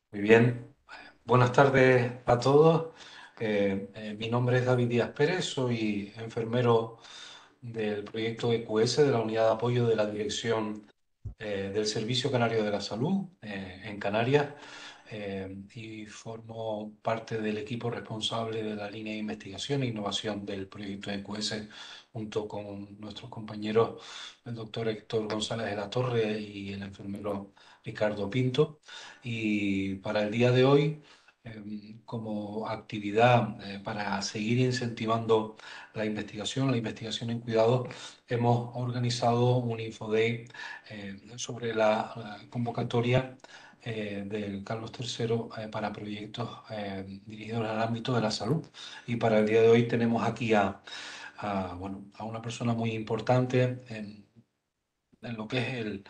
Muy bien, buenas tardes a todos. Mi nombre es David Díaz Pérez, soy enfermero del proyecto EQS de la Unidad de Apoyo de la Dirección del Servicio Canario de la Salud en Canarias y formo parte del equipo responsable de la línea de investigación e innovación del proyecto EQS junto con nuestros compañeros el doctor Héctor González de la Torre y el enfermero Ricardo Pinto. Y para el día de hoy, como actividad para seguir incentivando la investigación en cuidados, hemos organizado un InfoDay sobre la convocatoria del Carlos III para proyectos dirigidos al ámbito de la salud. Y para el día de hoy tenemos aquí bueno, a una persona muy importante en lo que es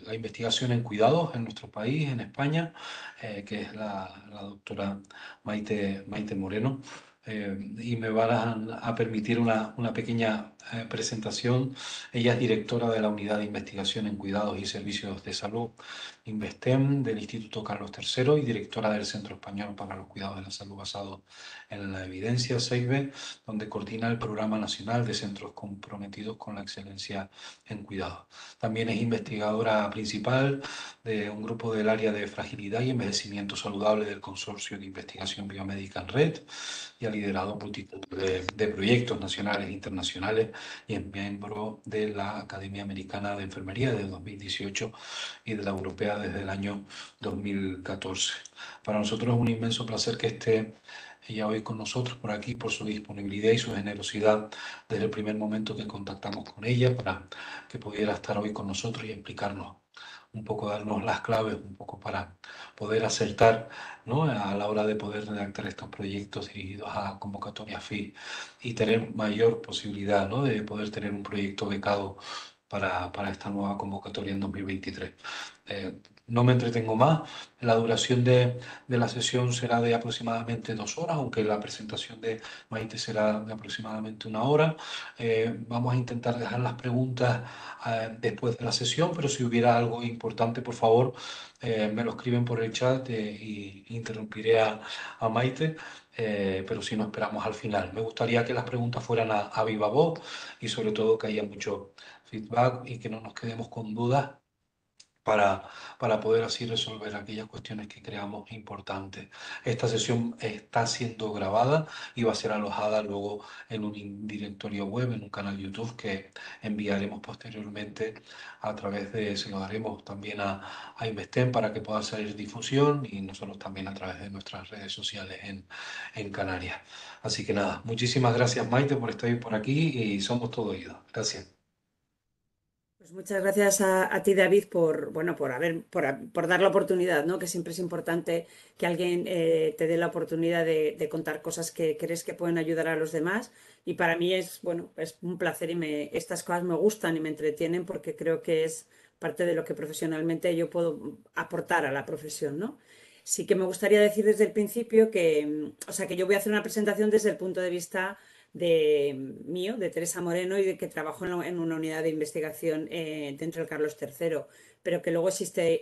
la investigación en cuidados en nuestro país, en España, que es la doctora Maite Moreno. Y me van a permitir una pequeña presentación. Ella es directora de la Unidad de Investigación en Cuidados y Servicios de Salud, INVESTEM, del Instituto Carlos III y directora del Centro Español para los Cuidados de la Salud basado en la evidencia, CEIBE, donde coordina el Programa Nacional de Centros Comprometidos con la Excelencia en Cuidados. También es investigadora principal de un grupo del área de fragilidad y envejecimiento saludable del Consorcio de Investigación Biomédica en Red y ha liderado multitud de proyectos nacionales e internacionales y es miembro de la Academia Americana de Enfermería desde 2018 y de la Europea desde el año 2014. Para nosotros es un inmenso placer que esté ella hoy con nosotros por aquí, por su disponibilidad y su generosidad desde el primer momento que contactamos con ella para que pudiera estar hoy con nosotros y explicarnos un poco, darnos las claves, un poco para poder acertar, ¿no?, a la hora de poder redactar estos proyectos dirigidos a convocatorias FI y tener mayor posibilidad, ¿no?, de poder tener un proyecto becado para esta nueva convocatoria en 2023. No me entretengo más. La duración de la sesión será de aproximadamente 2 horas, aunque la presentación de Maite será de aproximadamente 1 hora. Vamos a intentar dejar las preguntas después de la sesión, pero si hubiera algo importante, por favor, me lo escriben por el chat y interrumpiré a Maite. Pero si no, esperamos al final. Me gustaría que las preguntas fueran a viva voz y sobre todo que haya mucho feedback y que no nos quedemos con dudas para, para poder así resolver aquellas cuestiones que creamos importantes. Esta sesión está siendo grabada y va a ser alojada luego en un directorio web, en un canal YouTube que enviaremos posteriormente a través de, se lo daremos también a Investem para que pueda salir difusión y nosotros también a través de nuestras redes sociales en Canarias. Así que nada, muchísimas gracias Maite por estar hoy por aquí y somos todo oídos. Gracias. Pues muchas gracias a ti, David, por, bueno, por dar la oportunidad, ¿no? Que siempre es importante que alguien te dé la oportunidad de contar cosas que crees que pueden ayudar a los demás. Y para mí es, bueno, es un placer y estas cosas me gustan y me entretienen porque creo que es parte de lo que profesionalmente yo puedo aportar a la profesión, ¿no? Sí que me gustaría decir desde el principio que, o sea, que yo voy a hacer una presentación desde el punto de vista de mío, de Teresa Moreno, y de que trabajo en una unidad de investigación dentro del Carlos III, pero que luego existe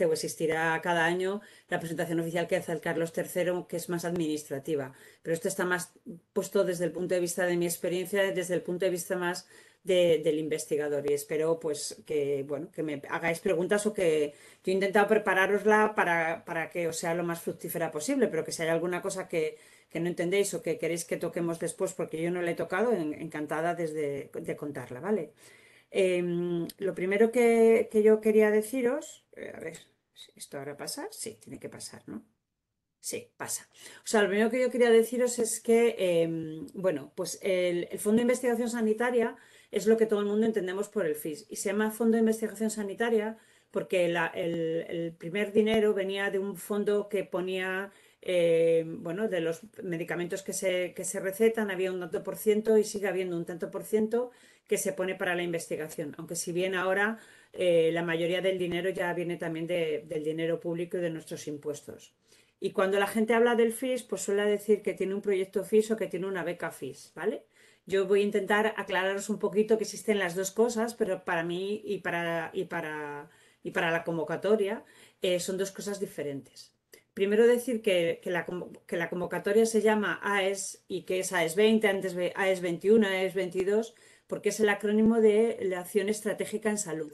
o existirá cada año la presentación oficial que hace el Carlos III, que es más administrativa. Pero esto está más puesto desde el punto de vista de mi experiencia, desde el punto de vista más del investigador. Y espero pues que, bueno, que me hagáis preguntas o que yo he intentado prepararosla para que os sea lo más fructífera posible, pero que si hay alguna cosa que no entendéis o que queréis que toquemos después porque yo no la he tocado, encantada de contarla, ¿vale? Lo primero que yo quería deciros, a ver, si ¿esto ahora pasa? Sí, tiene que pasar, ¿no? Sí, pasa. O sea, lo primero que yo quería deciros es que, bueno, pues el Fondo de Investigación Sanitaria es lo que todo el mundo entendemos por el FIS. Y se llama Fondo de Investigación Sanitaria porque el primer dinero venía de un fondo que ponía, bueno, de los medicamentos que se recetan, había un tanto por ciento y sigue habiendo un tanto por ciento que se pone para la investigación. Aunque si bien ahora la mayoría del dinero ya viene también del dinero público y de nuestros impuestos. Y cuando la gente habla del FIS, pues suele decir que tiene un proyecto FIS o que tiene una beca FIS, ¿vale? Yo voy a intentar aclararos un poquito que existen las dos cosas, pero para mí y para la convocatoria, son dos cosas diferentes. Primero decir que la convocatoria se llama AES y que es AES 20, antes AES 21, AES 22, porque es el acrónimo de la Acción Estratégica en Salud.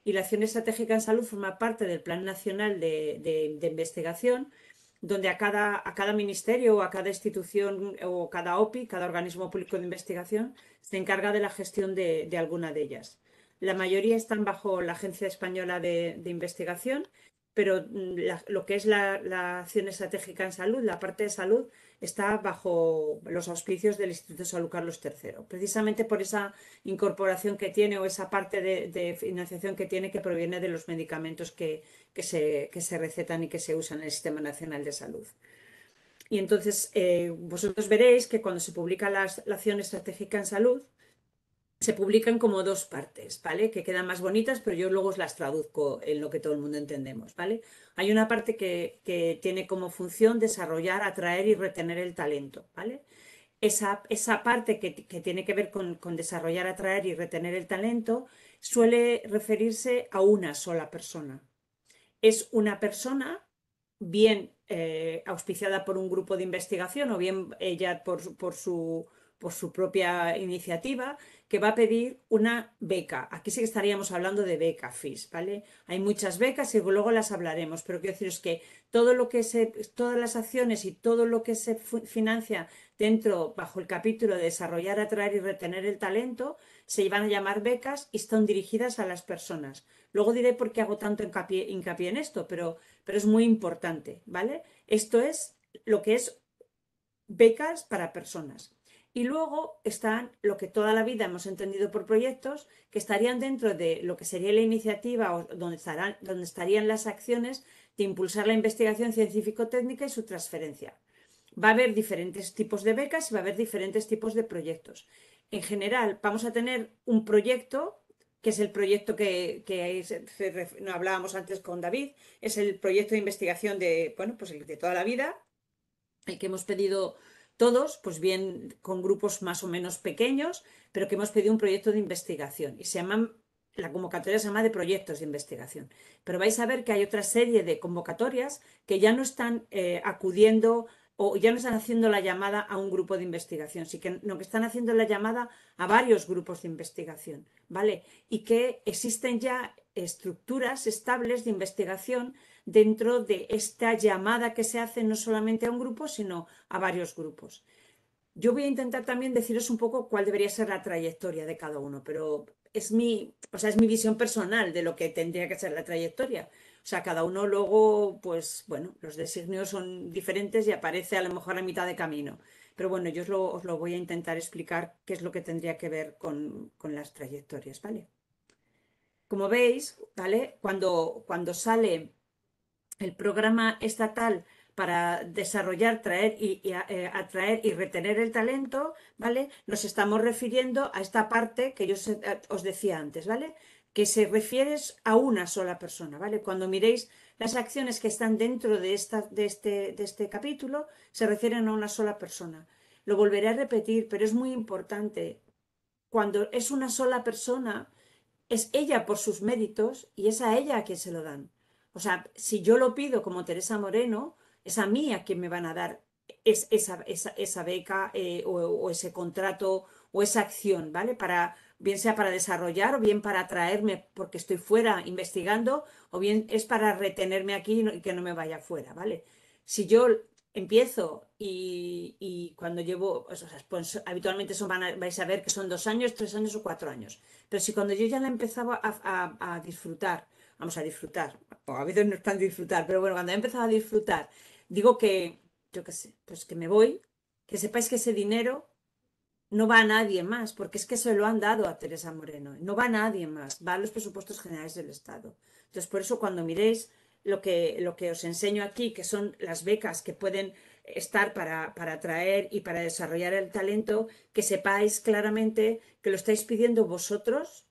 Y la Acción Estratégica en Salud forma parte del Plan Nacional de Investigación, donde a cada ministerio o a cada institución o cada OPI, cada organismo público de investigación, se encarga de la gestión de alguna de ellas. La mayoría están bajo la Agencia Española de Investigación, pero lo que es la acción estratégica en salud, la parte de salud, está bajo los auspicios del Instituto de Salud Carlos III, precisamente por esa incorporación que tiene o esa parte de financiación que tiene que proviene de los medicamentos que se recetan y que se usan en el Sistema Nacional de Salud. Y entonces vosotros veréis que cuando se publica la acción estratégica en salud, se publican como dos partes, ¿vale? Que quedan más bonitas, pero yo luego os las traduzco en lo que todo el mundo entendemos, ¿vale? Hay una parte que tiene como función desarrollar, atraer y retener el talento, ¿vale? Esa parte que tiene que ver con desarrollar, atraer y retener el talento suele referirse a una sola persona. Es una persona bien auspiciada por un grupo de investigación o bien ella por su propia iniciativa, que va a pedir una beca. Aquí sí que estaríamos hablando de beca FIS, ¿vale? Hay muchas becas y luego las hablaremos, pero quiero deciros que todas las acciones y todo lo que se financia bajo el capítulo de desarrollar, atraer y retener el talento, se van a llamar becas y están dirigidas a las personas. Luego diré por qué hago tanto hincapié en esto, pero es muy importante, ¿vale? Esto es lo que es becas para personas. Y luego están lo que toda la vida hemos entendido por proyectos, que estarían dentro de lo que sería la iniciativa o donde estarían las acciones de impulsar la investigación científico-técnica y su transferencia. Va a haber diferentes tipos de becas y va a haber diferentes tipos de proyectos. En general, vamos a tener un proyecto, que es el proyecto no, hablábamos antes con David, es el proyecto de investigación bueno, pues el de toda la vida, el que hemos pedido todos, pues bien con grupos más o menos pequeños, pero que hemos pedido un proyecto de investigación y la convocatoria se llama de proyectos de investigación. Pero vais a ver que hay otra serie de convocatorias que ya no están acudiendo o ya no están haciendo la llamada a un grupo de investigación, sino que están haciendo la llamada a varios grupos de investigación, ¿vale? Y que existen ya estructuras estables de investigación dentro de esta llamada que se hace no solamente a un grupo, sino a varios grupos. Yo voy a intentar también deciros un poco cuál debería ser la trayectoria de cada uno, pero es es mi visión personal de lo que tendría que ser la trayectoria. O sea, cada uno luego, pues bueno, los designios son diferentes y aparece a lo mejor a mitad de camino. Pero bueno, yo os lo voy a intentar explicar qué es lo que tendría que ver con las trayectorias, ¿vale? Como veis, ¿vale? Cuando sale el programa estatal para desarrollar, atraer y retener el talento, ¿vale? Nos estamos refiriendo a esta parte que yo os decía antes, ¿vale? Que se refiere a una sola persona, ¿vale? Cuando miréis las acciones que están dentro de este capítulo, se refieren a una sola persona. Lo volveré a repetir, pero es muy importante. Cuando es una sola persona, es ella por sus méritos y es a ella a quien se lo dan. O sea, si yo lo pido como Teresa Moreno, es a mí a quien me van a dar esa beca o ese contrato o esa acción, ¿vale? Bien sea para desarrollar o bien para atraerme porque estoy fuera investigando o bien es para retenerme aquí y que no me vaya fuera, ¿vale? Si yo empiezo y cuando llevo, o sea, pues habitualmente vais a ver que son 2 años, 3 años o 4 años. Pero si cuando yo ya la empezaba a disfrutar, vamos a disfrutar, o a veces no es tan disfrutar, pero bueno, cuando he empezado a disfrutar, digo que, yo qué sé, pues que me voy, que sepáis que ese dinero no va a nadie más, porque es que se lo han dado a Teresa Moreno, no va a nadie más, va a los presupuestos generales del Estado. Entonces, por eso cuando miréis lo que os enseño aquí, que son las becas que pueden estar para atraer y para desarrollar el talento, que sepáis claramente que lo estáis pidiendo vosotros,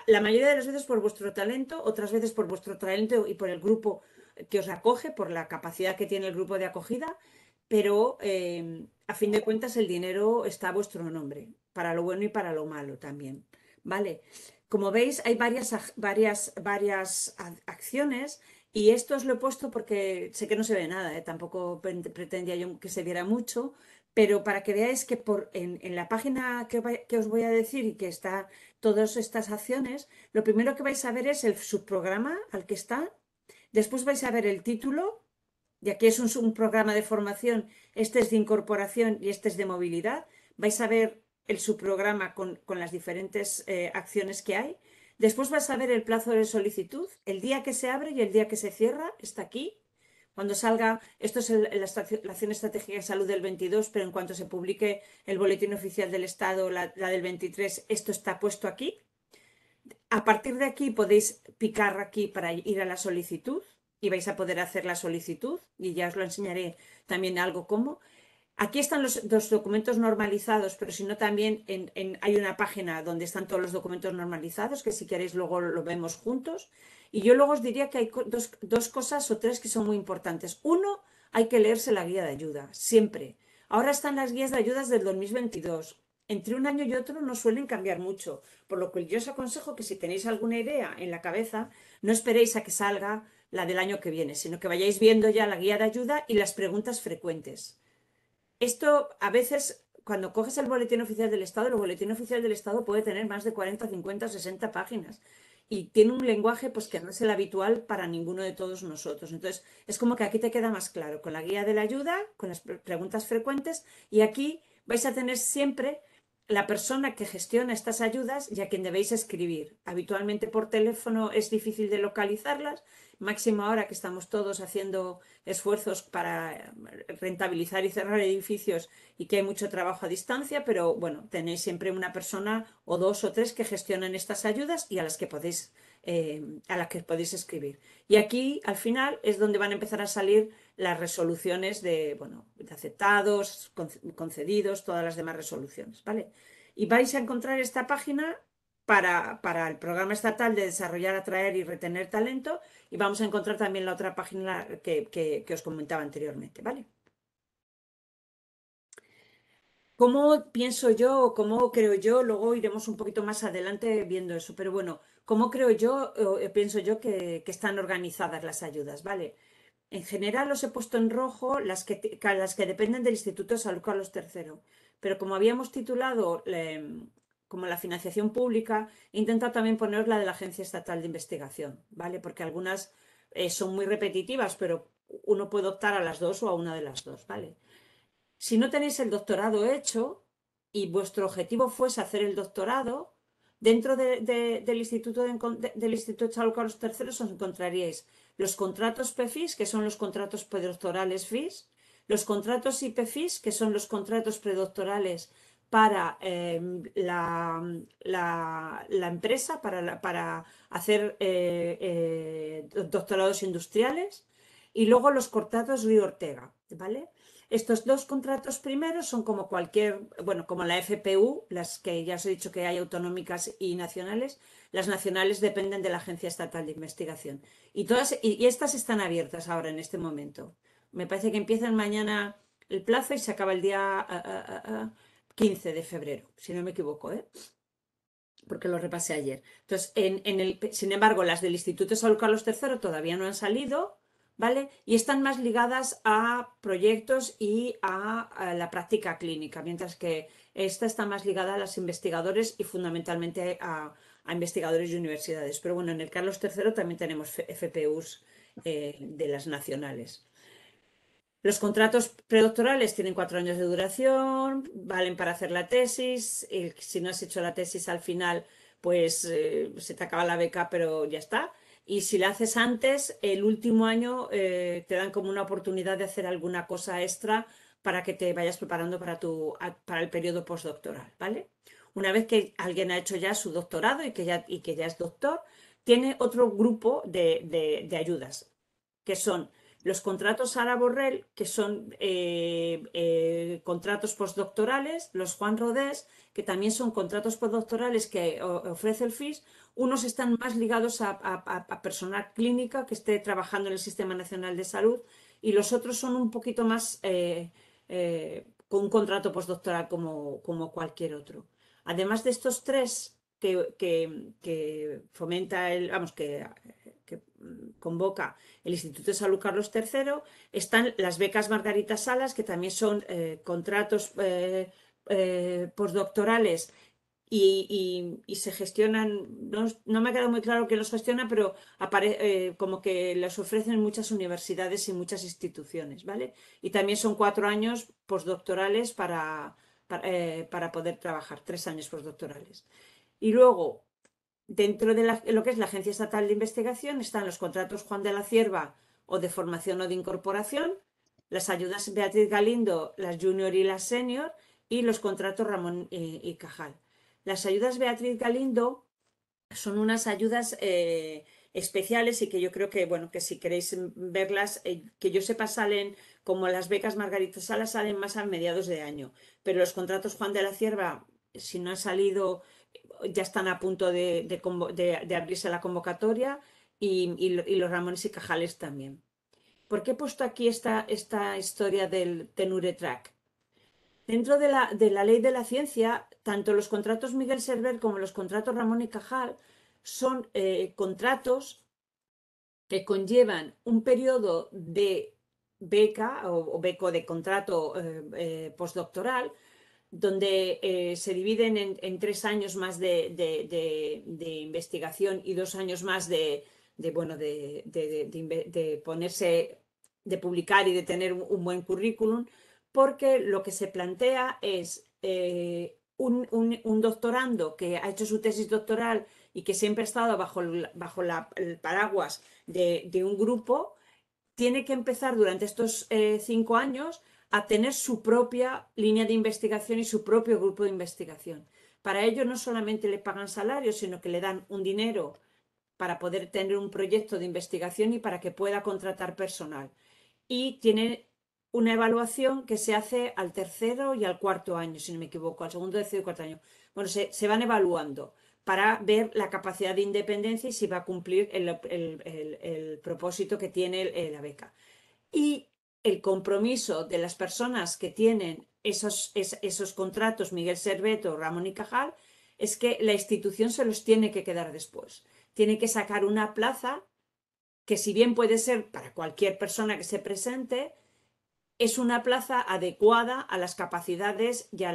la mayoría de las veces por vuestro talento, otras veces por vuestro talento y por el grupo que os acoge, por la capacidad que tiene el grupo de acogida, pero a fin de cuentas el dinero está a vuestro nombre, para lo bueno y para lo malo también, ¿vale? como veis, hay varias acciones y esto os lo he puesto porque sé que no se ve nada, ¿eh? Tampoco pretendía yo que se viera mucho, pero para que veáis que en la página que os voy a decir y que está todas estas acciones, lo primero que vais a ver es el subprograma al que está, después vais a ver el título, y aquí es un programa de formación, este es de incorporación y este es de movilidad, vais a ver el subprograma con las diferentes acciones que hay. Después vas a ver el plazo de solicitud, el día que se abre y el día que se cierra, está aquí. Cuando salga, esto es la acción estratégica de salud del 22, pero en cuanto se publique el boletín oficial del Estado, la del 23, esto está puesto aquí. A partir de aquí podéis picar aquí para ir a la solicitud y vais a poder hacer la solicitud y ya os lo enseñaré también algo como. Aquí están los documentos normalizados, pero si no también hay una página donde están todos los documentos normalizados, que si queréis luego lo vemos juntos. Y yo luego os diría que hay dos cosas o tres que son muy importantes. Uno, hay que leerse la guía de ayuda, siempre. Ahora están las guías de ayudas del 2022. Entre un año y otro no suelen cambiar mucho, por lo que yo os aconsejo que si tenéis alguna idea en la cabeza, no esperéis a que salga la del año que viene, sino que vayáis viendo ya la guía de ayuda y las preguntas frecuentes. Esto a veces, cuando coges el boletín oficial del Estado, el boletín oficial del Estado puede tener más de 40, 50, 60 páginas y tiene un lenguaje pues que no es el habitual para ninguno de todos nosotros. Entonces, es como que aquí te queda más claro con la guía de la ayuda, con las preguntas frecuentes y aquí vais a tener siempre la persona que gestiona estas ayudas y a quien debéis escribir. Habitualmente por teléfono es difícil de localizarlas, máximo ahora que estamos todos haciendo esfuerzos para rentabilizar y cerrar edificios y que hay mucho trabajo a distancia, pero bueno, tenéis siempre una persona o dos o tres que gestionan estas ayudas y a las que podéis escribir. Y aquí, al final, es donde van a empezar a salir las resoluciones bueno, de aceptados, concedidos, todas las demás resoluciones, ¿vale? Y vais a encontrar esta página para el Programa Estatal de Desarrollar, Atraer y Retener Talento y vamos a encontrar también la otra página que os comentaba anteriormente, ¿vale? ¿Cómo pienso yo, cómo creo yo? Luego iremos un poquito más adelante viendo eso, pero bueno, ¿cómo creo yo, pienso yo que están organizadas las ayudas, ¿vale? En general os he puesto en rojo las que dependen del Instituto de Salud Carlos III, pero como habíamos titulado como la financiación pública, he intentado también poner la de la Agencia Estatal de Investigación, ¿vale? Porque algunas son muy repetitivas, pero uno puede optar a las dos o a una de las dos, ¿vale? Si no tenéis el doctorado hecho y vuestro objetivo fuese hacer el doctorado, dentro del del Instituto de Salud Carlos III os encontraríais los contratos PFIS, que son los contratos predoctorales FIS, los contratos IPFIS, que son los contratos predoctorales para la empresa, para hacer doctorados industriales, y luego los contratos Río Ortega, ¿vale? Estos dos contratos primeros son como bueno, como la FPU, las que ya os he dicho que hay autonómicas y nacionales. Las nacionales dependen de la Agencia Estatal de Investigación. Y estas están abiertas ahora en este momento. Me parece que empiezan mañana el plazo y se acaba el día 15 de febrero, si no me equivoco, ¿eh? Porque lo repasé ayer. Entonces, sin embargo, las del Instituto de Salud Carlos III todavía no han salido, ¿vale? Y están más ligadas a proyectos y a la práctica clínica, mientras que esta está más ligada a los investigadores y fundamentalmente a investigadores y universidades. Pero bueno, en el Carlos III también tenemos FPUs de las nacionales. Los contratos predoctorales tienen 4 años de duración, valen para hacer la tesis. Y si no has hecho la tesis al final, pues se te acaba la beca, pero ya está. Y si la haces antes, el último año te dan como una oportunidad de hacer alguna cosa extra para que te vayas preparando para el periodo postdoctoral, ¿vale? Una vez que alguien ha hecho ya su doctorado y que ya es doctor, tiene otro grupo de ayudas, que son los contratos Sara Borrell, que son contratos postdoctorales, los Juan Rodés, que también son contratos postdoctorales que ofrece el FIS. Unos están más ligados a personal clínica que esté trabajando en el Sistema Nacional de Salud y los otros son un poquito más con un contrato postdoctoral como cualquier otro. Además de estos tres que fomenta vamos, que convoca el Instituto de Salud Carlos III, están las becas Margarita Salas, que también son contratos postdoctorales y se gestionan, no me ha quedado muy claro quién los gestiona, pero como que los ofrecen muchas universidades y muchas instituciones, ¿vale? Y también son 4 años postdoctorales para poder trabajar, 3 años postdoctorales. Y luego, dentro de lo que es la Agencia Estatal de Investigación, están los contratos Juan de la Cierva o de formación o de incorporación, las ayudas Beatriz Galindo, las junior y las senior, y los contratos Ramón y Cajal. Las ayudas Beatriz Galindo son unas ayudas especiales y que yo creo que, bueno, que si queréis verlas, que yo sepa, salen como las becas Margarita Salas, salen más a mediados de año. Pero los contratos Juan de la Cierva, si no han salido, ya están a punto de abrirse la convocatoria y los Ramones y Cajales también. ¿Por qué he puesto aquí esta historia del Tenure Track? Dentro de la ley de la ciencia, tanto los contratos Miguel Servet como los contratos Ramón y Cajal son contratos que conllevan un periodo de beca o beco de contrato postdoctoral, donde se dividen en 3 años más de investigación y 2 años más bueno, de ponerse, de publicar y de tener un buen currículum, porque lo que se plantea es un doctorando que ha hecho su tesis doctoral y que siempre ha estado bajo el paraguas de un grupo, tiene que empezar durante estos 5 años a tener su propia línea de investigación y su propio grupo de investigación. Para ello no solamente le pagan salarios, sino que le dan un dinero para poder tener un proyecto de investigación y para que pueda contratar personal. Y tiene una evaluación que se hace al tercero y al cuarto año, si no me equivoco, al segundo, tercero y cuarto año. Bueno, se van evaluando para ver la capacidad de independencia y si va a cumplir el propósito que tiene la beca. Y el compromiso de las personas que tienen esos contratos, Miguel Servet o Ramón y Cajal, es que la institución se los tiene que quedar después. Tiene que sacar una plaza que, si bien puede ser para cualquier persona que se presente, es una plaza adecuada a las capacidades y a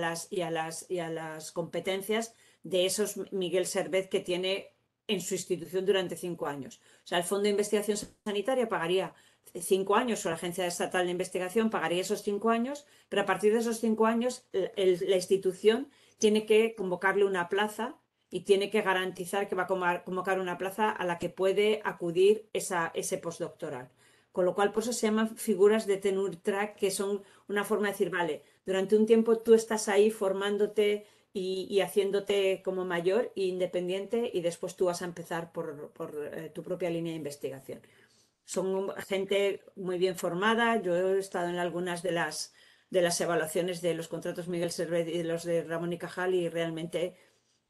las competencias de esos Miguel Servet que tiene en su institución durante 5 años. O sea, el Fondo de Investigación Sanitaria pagaría 5 años, o la Agencia Estatal de Investigación pagaría esos 5 años, pero a partir de esos 5 años la institución tiene que convocarle una plaza y tiene que garantizar que va a convocar una plaza a la que puede acudir ese postdoctoral. Con lo cual, por eso se llaman figuras de tenure track, que son una forma de decir, vale, durante un tiempo tú estás ahí formándote y haciéndote como mayor e independiente, y después tú vas a empezar por tu propia línea de investigación. Son gente muy bien formada. Yo he estado en algunas de las evaluaciones de los contratos Miguel Servet y de los de Ramón y Cajal, y realmente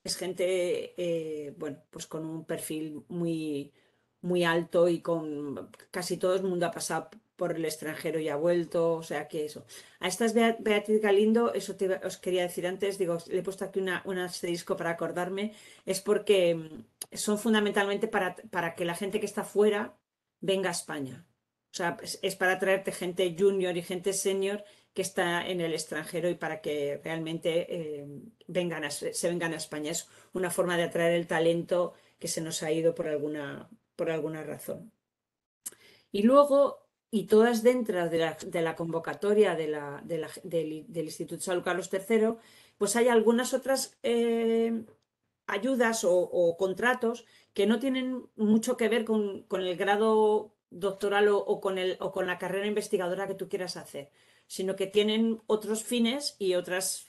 es gente, bueno, pues con un perfil muy, muy alto, y con casi todo el mundo ha pasado por el extranjero y ha vuelto, o sea que eso. A estas Beatriz Galindo, eso os quería decir antes, digo, le he puesto aquí un asterisco para acordarme, es porque son fundamentalmente para que la gente que está fuera venga a España. O sea, es para traerte gente junior y gente senior que está en el extranjero, y para que realmente se vengan a España. Es una forma de atraer el talento que se nos ha ido por alguna razón. Y luego, y todas dentro de la convocatoria del Instituto de Salud Carlos III, pues hay algunas otras ayudas o contratos que no tienen mucho que ver con el grado doctoral o con la carrera investigadora que tú quieras hacer, sino que tienen otros fines y otros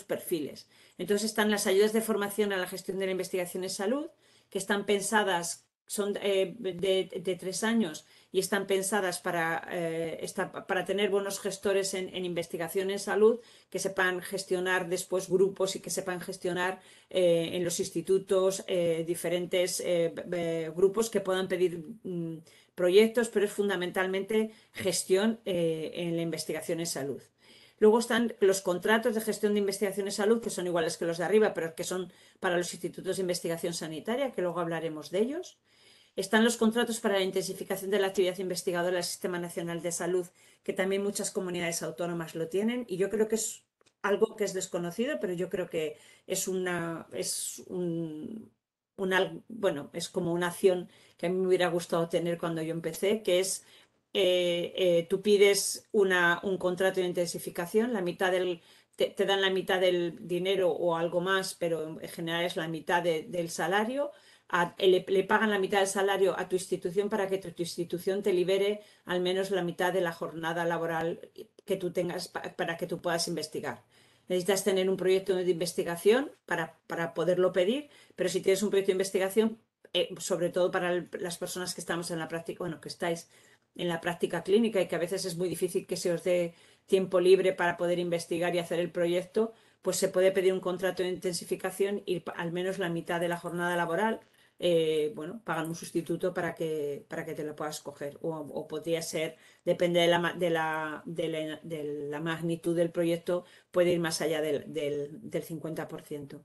perfiles. Entonces están las ayudas de formación a la gestión de la investigación en salud, que están pensadas, son de 3 años, y están pensadas para tener buenos gestores en investigación en salud, que sepan gestionar después grupos y que sepan gestionar en los institutos diferentes grupos que puedan pedir proyectos, pero es fundamentalmente gestión en la investigación en salud. Luego están los contratos de gestión de investigación en salud, que son iguales que los de arriba, pero que son para los institutos de investigación sanitaria, que luego hablaremos de ellos. Están los contratos para la intensificación de la actividad investigadora del Sistema Nacional de Salud, que también muchas comunidades autónomas lo tienen, y yo creo que es algo que es desconocido, pero yo creo que es bueno, es como una acción que a mí me hubiera gustado tener cuando yo empecé, que es tú pides un contrato de intensificación, te dan la mitad del dinero o algo más, pero en general es la mitad del salario. Le pagan la mitad del salario a tu institución para que tu institución te libere al menos la mitad de la jornada laboral que tú tengas para que tú puedas investigar. Necesitas tener un proyecto de investigación para poderlo pedir, pero si tienes un proyecto de investigación, sobre todo para las personas que estamos en la práctica, bueno, que estáis en la práctica clínica y que a veces es muy difícil que se os dé tiempo libre para poder investigar y hacer el proyecto, pues se puede pedir un contrato de intensificación y al menos la mitad de la jornada laboral, bueno, pagan un sustituto para que te lo puedas coger. O podría ser, depende de la magnitud del proyecto, puede ir más allá del 50%.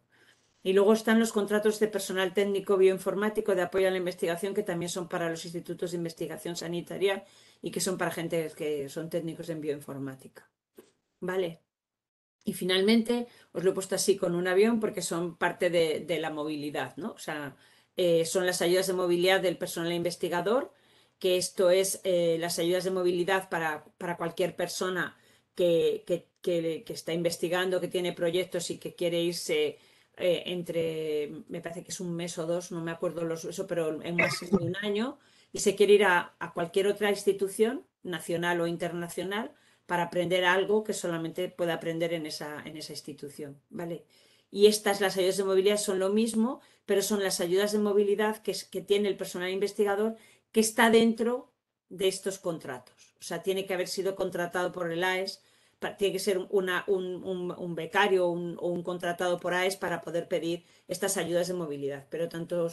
Y luego están los contratos de personal técnico bioinformático de apoyo a la investigación, que también son para los institutos de investigación sanitaria y que son para gente que son técnicos en bioinformática. ¿Vale? Y finalmente os lo he puesto así con un avión porque son parte de la movilidad, ¿no? O sea, son las ayudas de movilidad del personal investigador, que esto es las ayudas de movilidad para cualquier persona que está investigando, que tiene proyectos y que quiere irse me parece que es un mes o dos, no me acuerdo eso, pero en más de un año, y se quiere ir a cualquier otra institución, nacional o internacional, para aprender algo que solamente puede aprender en esa institución, ¿vale? Y las ayudas de movilidad son lo mismo, pero son las ayudas de movilidad que tiene el personal investigador que está dentro de estos contratos. O sea, tiene que haber sido contratado por el AES, tiene que ser un becario o un contratado por AES para poder pedir estas ayudas de movilidad. Pero tanto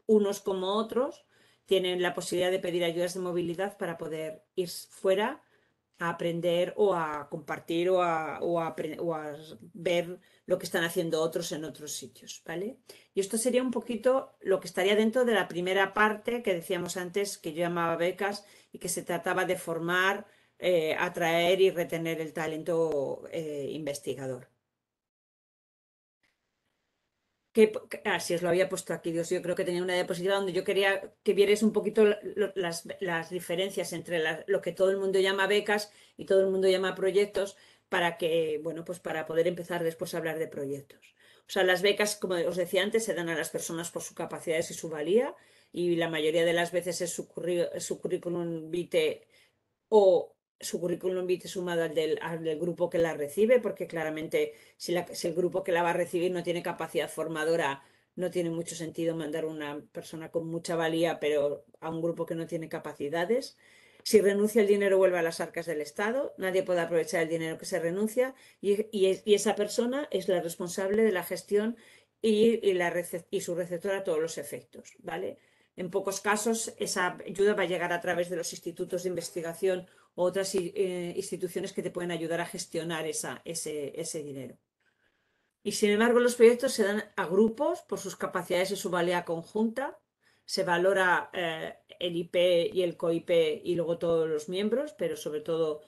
unos como otros tienen la posibilidad de pedir ayudas de movilidad para poder ir fuera a aprender o a compartir o a ver lo que están haciendo otros en otros sitios, ¿vale? Y esto sería un poquito lo que estaría dentro de la primera parte que decíamos antes, que yo llamaba becas y que se trataba de formar, atraer y retener el talento investigador. Si os lo había puesto aquí, Dios, yo creo que tenía una diapositiva donde yo quería que vierais un poquito las diferencias entre lo que todo el mundo llama becas y todo el mundo llama proyectos para que, bueno, pues para poder empezar después a hablar de proyectos. O sea, las becas, como os decía antes, se dan a las personas por sus capacidades y su valía, y la mayoría de las veces es su currículum vitae o su currículum vitae sumado al del grupo que la recibe, porque claramente si el grupo que la va a recibir no tiene capacidad formadora, no tiene mucho sentido mandar una persona con mucha valía, pero a un grupo que no tiene capacidades. Si renuncia el dinero, vuelve a las arcas del Estado, nadie puede aprovechar el dinero que se renuncia, y esa persona es la responsable de la gestión y su receptora a todos los efectos, ¿vale? En pocos casos, esa ayuda va a llegar a través de los institutos de investigación u otras instituciones que te pueden ayudar a gestionar ese dinero. Y sin embargo, los proyectos se dan a grupos por sus capacidades y su valía conjunta. Se valora el IP y el COIP y luego todos los miembros, pero sobre todo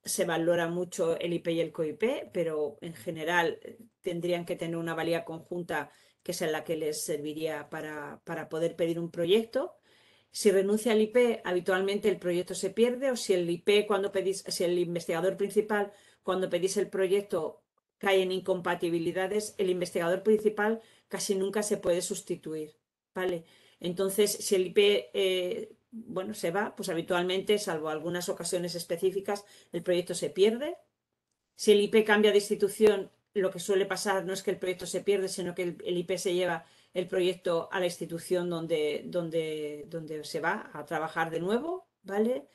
se valora mucho el IP y el COIP, pero en general tendrían que tener una valía conjunta, que es la que les serviría para poder pedir un proyecto. Si renuncia al IP, habitualmente el proyecto se pierde, o si el investigador principal, cuando pedís el proyecto, cae en incompatibilidades, el investigador principal casi nunca se puede sustituir, ¿vale? Entonces, si el IP bueno, se va, pues habitualmente, salvo algunas ocasiones específicas, el proyecto se pierde. Si el IP cambia de institución, lo que suele pasar no es que el proyecto se pierde, sino que el IP se lleva el proyecto a la institución donde se va a trabajar de nuevo, ¿vale?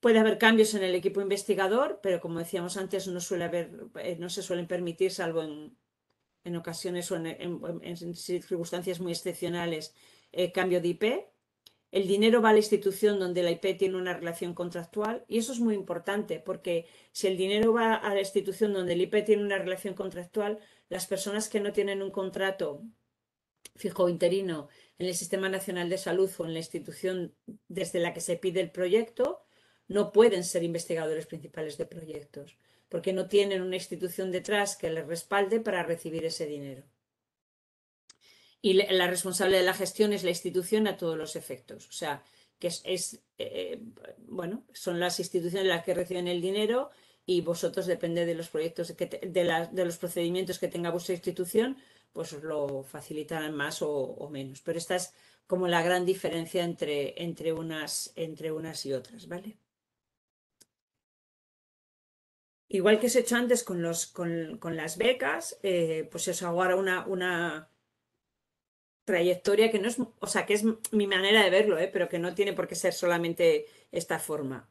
Puede haber cambios en el equipo investigador, pero como decíamos antes, no se suelen permitir, salvo en ocasiones o en circunstancias muy excepcionales, cambio de IP. el dinero va a la institución donde la IP tiene una relación contractual y eso es muy importante porque si el dinero va a la institución donde el IP tiene una relación contractual, las personas que no tienen un contrato fijo o interino en el Sistema Nacional de Salud o en la institución desde la que se pide el proyecto, no pueden ser investigadores principales de proyectos, porque no tienen una institución detrás que les respalde para recibir ese dinero. Y la responsable de la gestión es la institución a todos los efectos. O sea, que bueno, son las instituciones las que reciben el dinero y vosotros, depende de los proyectos, de los procedimientos que tenga vuestra institución, pues os lo facilitarán más o menos. Pero esta es como la gran diferencia entre unas y otras, ¿vale? Igual que os he hecho antes con las becas, pues os hago ahora una trayectoria que no es, o sea, que es mi manera de verlo, pero que no tiene por qué ser solamente esta forma.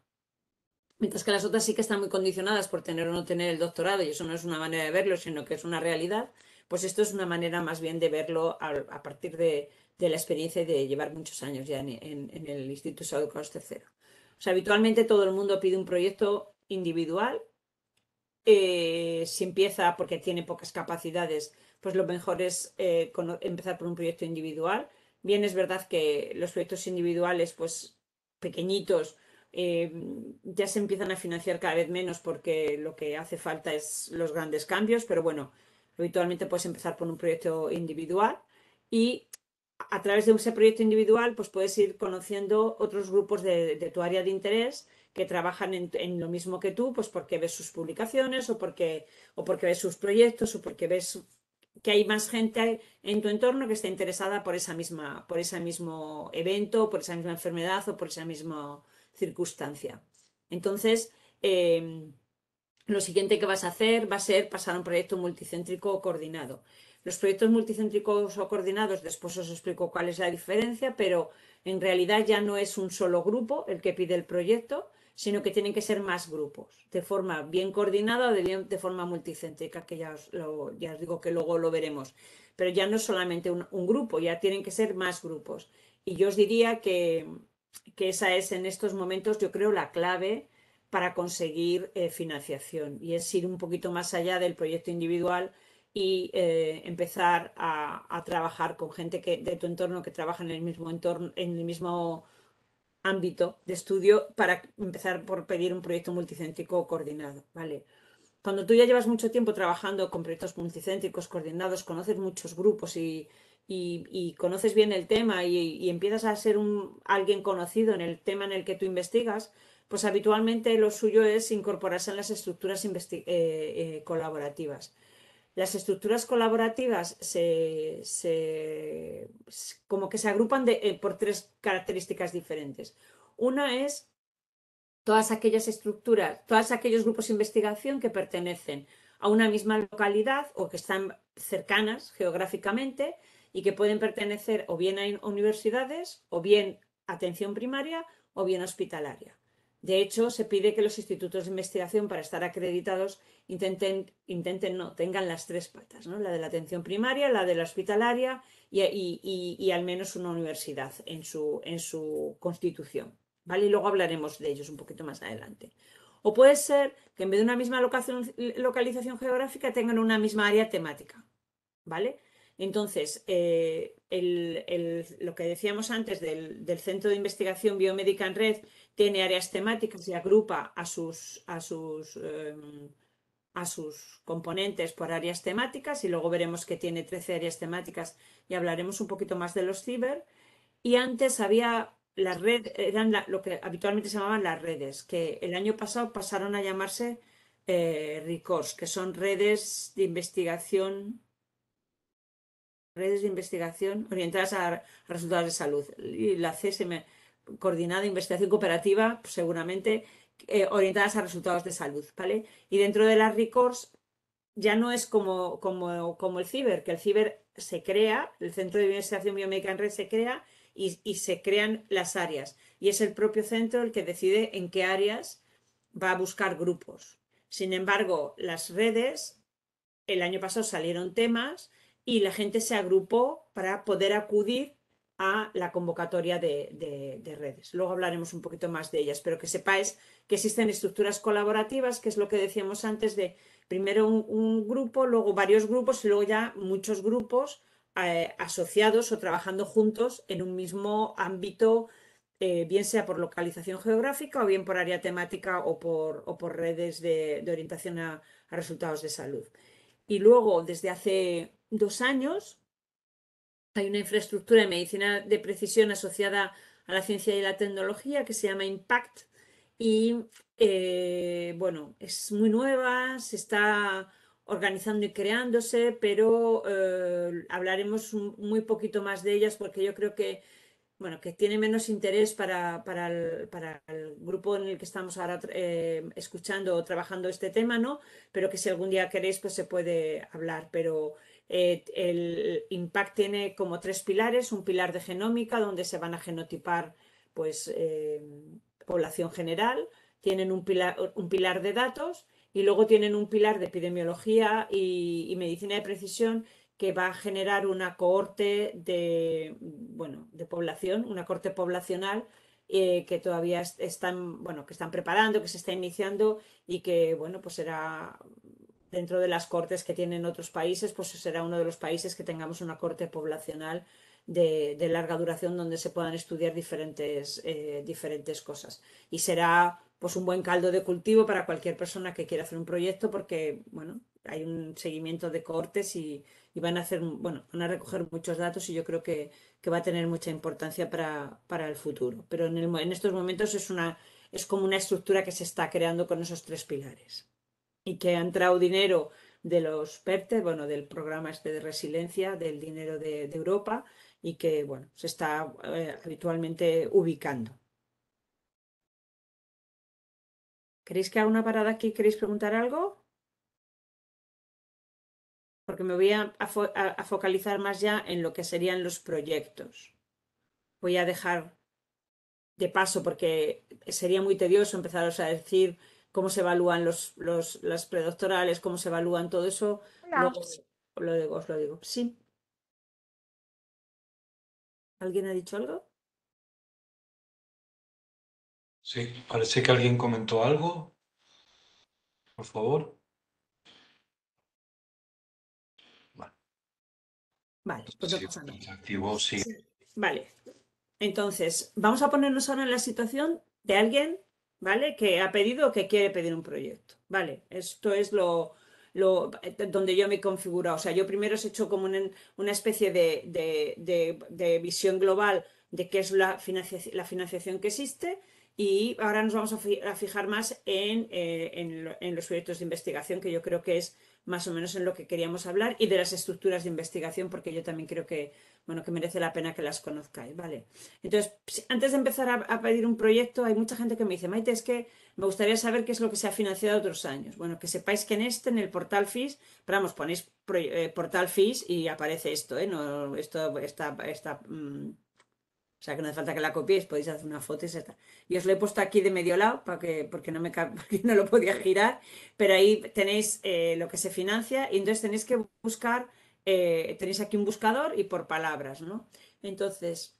Mientras que las otras sí que están muy condicionadas por tener o no tener el doctorado, y eso no es una manera de verlo, sino que es una realidad, pues esto es una manera más bien de verlo a partir de la experiencia de llevar muchos años ya en el Instituto Salud Carlos III. O sea, habitualmente todo el mundo pide un proyecto individual. Si empieza porque tiene pocas capacidades, pues lo mejor es empezar por un proyecto individual. Bien, es verdad que los proyectos individuales, pues pequeñitos, eh, ya se empiezan a financiar cada vez menos porque lo que hace falta es los grandes cambios, pero bueno, habitualmente puedes empezar por un proyecto individual y a través de ese proyecto individual, pues puedes ir conociendo otros grupos de tu área de interés que trabajan en lo mismo que tú, pues porque ves sus publicaciones o porque ves sus proyectos o porque ves que hay más gente en tu entorno que está interesada por ese mismo evento, por esa misma enfermedad o por esa misma circunstancia. Entonces, lo siguiente que vas a hacer va a ser pasar a un proyecto multicéntrico coordinado. Los proyectos multicéntricos o coordinados, después os explico cuál es la diferencia, pero en realidad ya no es un solo grupo el que pide el proyecto, sino que tienen que ser más grupos, de forma bien coordinada o de forma multicéntrica, que ya os digo que luego lo veremos. Pero ya no es solamente un grupo, ya tienen que ser más grupos. Y yo os diría que esa es en estos momentos, yo creo, la clave para conseguir financiación y es ir un poquito más allá del proyecto individual y empezar a trabajar con gente de tu entorno que trabaja en el mismo entorno, en el mismo ámbito de estudio para empezar por pedir un proyecto multicéntrico coordinado, ¿vale? Cuando tú ya llevas mucho tiempo trabajando con proyectos multicéntricos coordinados, conoces muchos grupos y conoces bien el tema y empiezas a ser alguien conocido en el tema en el que tú investigas, pues habitualmente lo suyo es incorporarse en las estructuras colaborativas. Las estructuras colaborativas como que se agrupan por tres características diferentes. Una es todas aquellas estructuras, todos aquellos grupos de investigación que pertenecen a una misma localidad o que están cercanas geográficamente y que pueden pertenecer o bien a universidades o bien a atención primaria o bien hospitalaria. De hecho, se pide que los institutos de investigación para estar acreditados tengan las tres patas, ¿no? La de la atención primaria, la de la hospitalaria y al menos una universidad en su constitución. ¿Vale? Y luego hablaremos de ellos un poquito más adelante. O puede ser que en vez de una misma localización geográfica tengan una misma área temática, ¿vale? Entonces, lo que decíamos antes del Centro de Investigación Biomédica en Red tiene áreas temáticas y agrupa a sus componentes por áreas temáticas y luego veremos que tiene 13 áreas temáticas y hablaremos un poquito más de los ciber. Y antes había las redes, eran lo que habitualmente se llamaban las redes, que el año pasado pasaron a llamarse RICOS, que son redes de investigación orientadas a resultados de salud. Y la CSM, Coordinada Investigación Cooperativa, pues seguramente orientadas a resultados de salud, ¿vale? Y dentro de las RICOS ya no es como el CIBER, que el CIBER se crea, el Centro de Investigación Biomédica en Red se crea y se crean las áreas. Y es el propio centro el que decide en qué áreas va a buscar grupos. Sin embargo, las redes, el año pasado salieron temas y la gente se agrupó para poder acudir a la convocatoria de redes. Luego hablaremos un poquito más de ellas, pero que sepáis que existen estructuras colaborativas, que es lo que decíamos antes de primero un grupo, luego varios grupos y luego ya muchos grupos asociados o trabajando juntos en un mismo ámbito, bien sea por localización geográfica o bien por área temática o por redes de orientación a resultados de salud. Y luego, desde hace 2 años, hay una infraestructura de medicina de precisión asociada a la ciencia y la tecnología que se llama IMPACT y bueno, es muy nueva, se está organizando y creándose, pero hablaremos muy poquito más de ellas porque yo creo que bueno, que tiene menos interés para el grupo en el que estamos ahora escuchando o trabajando este tema, ¿no? Pero que si algún día queréis, pues se puede hablar. Pero el IMPACT tiene como 3 pilares: un pilar de genómica, donde se van a genotipar, pues, población general, tienen un pilar de datos y luego tienen un pilar de epidemiología y medicina de precisión que va a generar una cohorte de, bueno, de población, una cohorte poblacional que todavía están, bueno, que están preparando, que se está iniciando y que, bueno, pues será dentro de las cortes que tienen otros países, pues será uno de los países que tengamos una corte poblacional de larga duración donde se puedan estudiar diferentes cosas. Y será pues un buen caldo de cultivo para cualquier persona que quiera hacer un proyecto porque, bueno, hay un seguimiento de cohortes y van a hacer, bueno, van a recoger muchos datos y yo creo que va a tener mucha importancia para el futuro. Pero en estos momentos es como una estructura que se está creando con esos 3 pilares y que ha entrado dinero de los PERTE, bueno, del programa este de resiliencia, del dinero de Europa y que, bueno, se está habitualmente ubicando. ¿Queréis que haga una parada aquí? ¿Queréis preguntar algo? Porque me voy a focalizar más ya en lo que serían los proyectos. Voy a dejar de paso porque sería muy tedioso empezaros a decir cómo se evalúan las predoctorales, cómo se evalúan todo eso. Hola. Luego os lo digo. Sí, ¿alguien ha dicho algo? Sí, parece que alguien comentó algo, por favor. Vale, Vale, pues no sí, pasa nada. se activó, sí. Sí. Vale, entonces vamos a ponernos ahora en la situación de alguien, ¿vale? Que ha pedido o que quiere pedir un proyecto, ¿vale? Esto es donde yo me he configurado. O sea, yo primero os he hecho como una especie de visión global de qué es la financiación que existe y ahora nos vamos a fijar más en los proyectos de investigación, que yo creo que es más o menos en lo que queríamos hablar, y de las estructuras de investigación, porque yo también creo que, bueno, que merece la pena que las conozcáis, ¿vale? Entonces, antes de empezar a pedir un proyecto, hay mucha gente que me dice, Maite, es que me gustaría saber qué es lo que se ha financiado otros años. Bueno, que sepáis que en el portal FIS, pero vamos, ponéis portal FIS y aparece esto, ¿eh? No, esto está o sea, que no hace falta que la copiéis, podéis hacer una foto y ya está. Y os lo he puesto aquí de medio lado porque porque no lo podía girar, pero ahí tenéis lo que se financia y entonces tenéis que buscar, tenéis aquí un buscador y por palabras, ¿no? Entonces,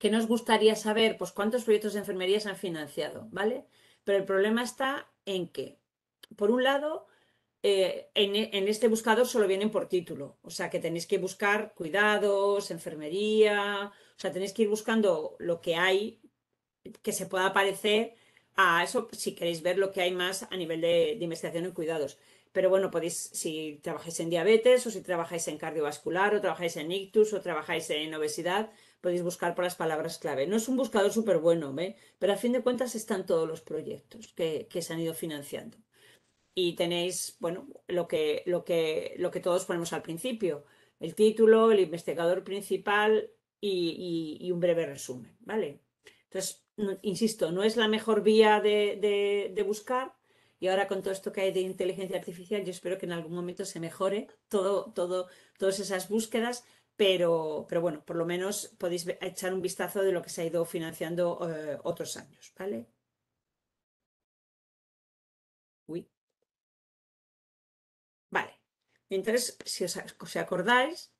¿qué nos gustaría saber? Pues cuántos proyectos de enfermería se han financiado, ¿vale? Pero el problema está en que, por un lado, en este buscador solo vienen por título, o sea que tenéis que buscar cuidados, enfermería, o sea, tenéis que ir buscando lo que hay que se pueda parecer a eso, si queréis ver lo que hay más a nivel de investigación en cuidados. Pero bueno, podéis, si trabajáis en diabetes o si trabajáis en cardiovascular o trabajáis en ictus o trabajáis en obesidad, podéis buscar por las palabras clave. No es un buscador súper bueno, ¿ve? Pero a fin de cuentas están todos los proyectos que se han ido financiando y tenéis, bueno, lo que todos ponemos al principio, el título, el investigador principal y un breve resumen, ¿vale? Entonces, insisto, no es la mejor vía de buscar y ahora con todo esto que hay de inteligencia artificial, yo espero que en algún momento se mejore todas esas búsquedas, pero bueno, por lo menos podéis echar un vistazo de lo que se ha ido financiando otros años, ¿vale? Uy. Vale. Entonces, si os acordáis,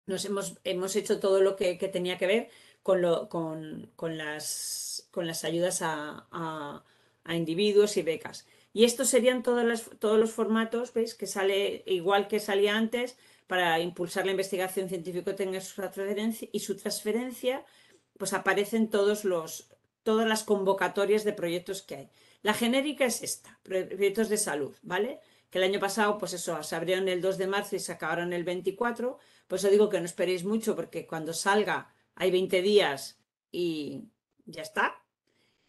hemos hecho todo lo que tenía que ver con las ayudas a individuos y becas. Y estos serían todos los formatos, ¿veis? Que sale igual que salía antes para impulsar la investigación científico-técnica y su transferencia, pues aparecen todas las convocatorias de proyectos que hay. La genérica es esta, proyectos de salud, ¿vale? Que el año pasado, pues eso, se abrieron el 2 de marzo y se acabaron el 24. Por eso digo que no esperéis mucho, porque cuando salga hay 20 días y ya está.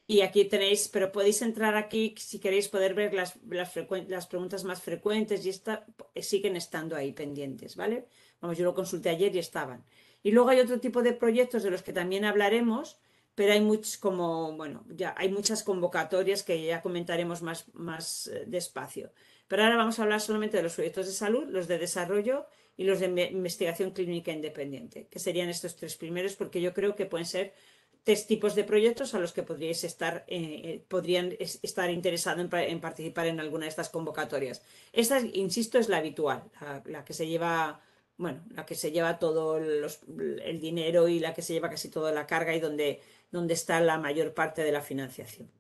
Y aquí tenéis, pero podéis entrar aquí si queréis poder ver las preguntas más frecuentes y siguen estando ahí pendientes, ¿vale? Vamos, yo lo consulté ayer y estaban. Y luego hay otro tipo de proyectos de los que también hablaremos, pero hay muchos como, bueno, ya hay muchas convocatorias que ya comentaremos más despacio. Pero ahora vamos a hablar solamente de los proyectos de salud, los de desarrollo y los de investigación clínica independiente, que serían estos tres primeros, porque yo creo que pueden ser tres tipos de proyectos a los que podrían estar interesados en participar en alguna de estas convocatorias. Esta, insisto, es la habitual, la que se lleva, bueno, la que se lleva todo el dinero y la que se lleva casi toda la carga y donde está la mayor parte de la financiación.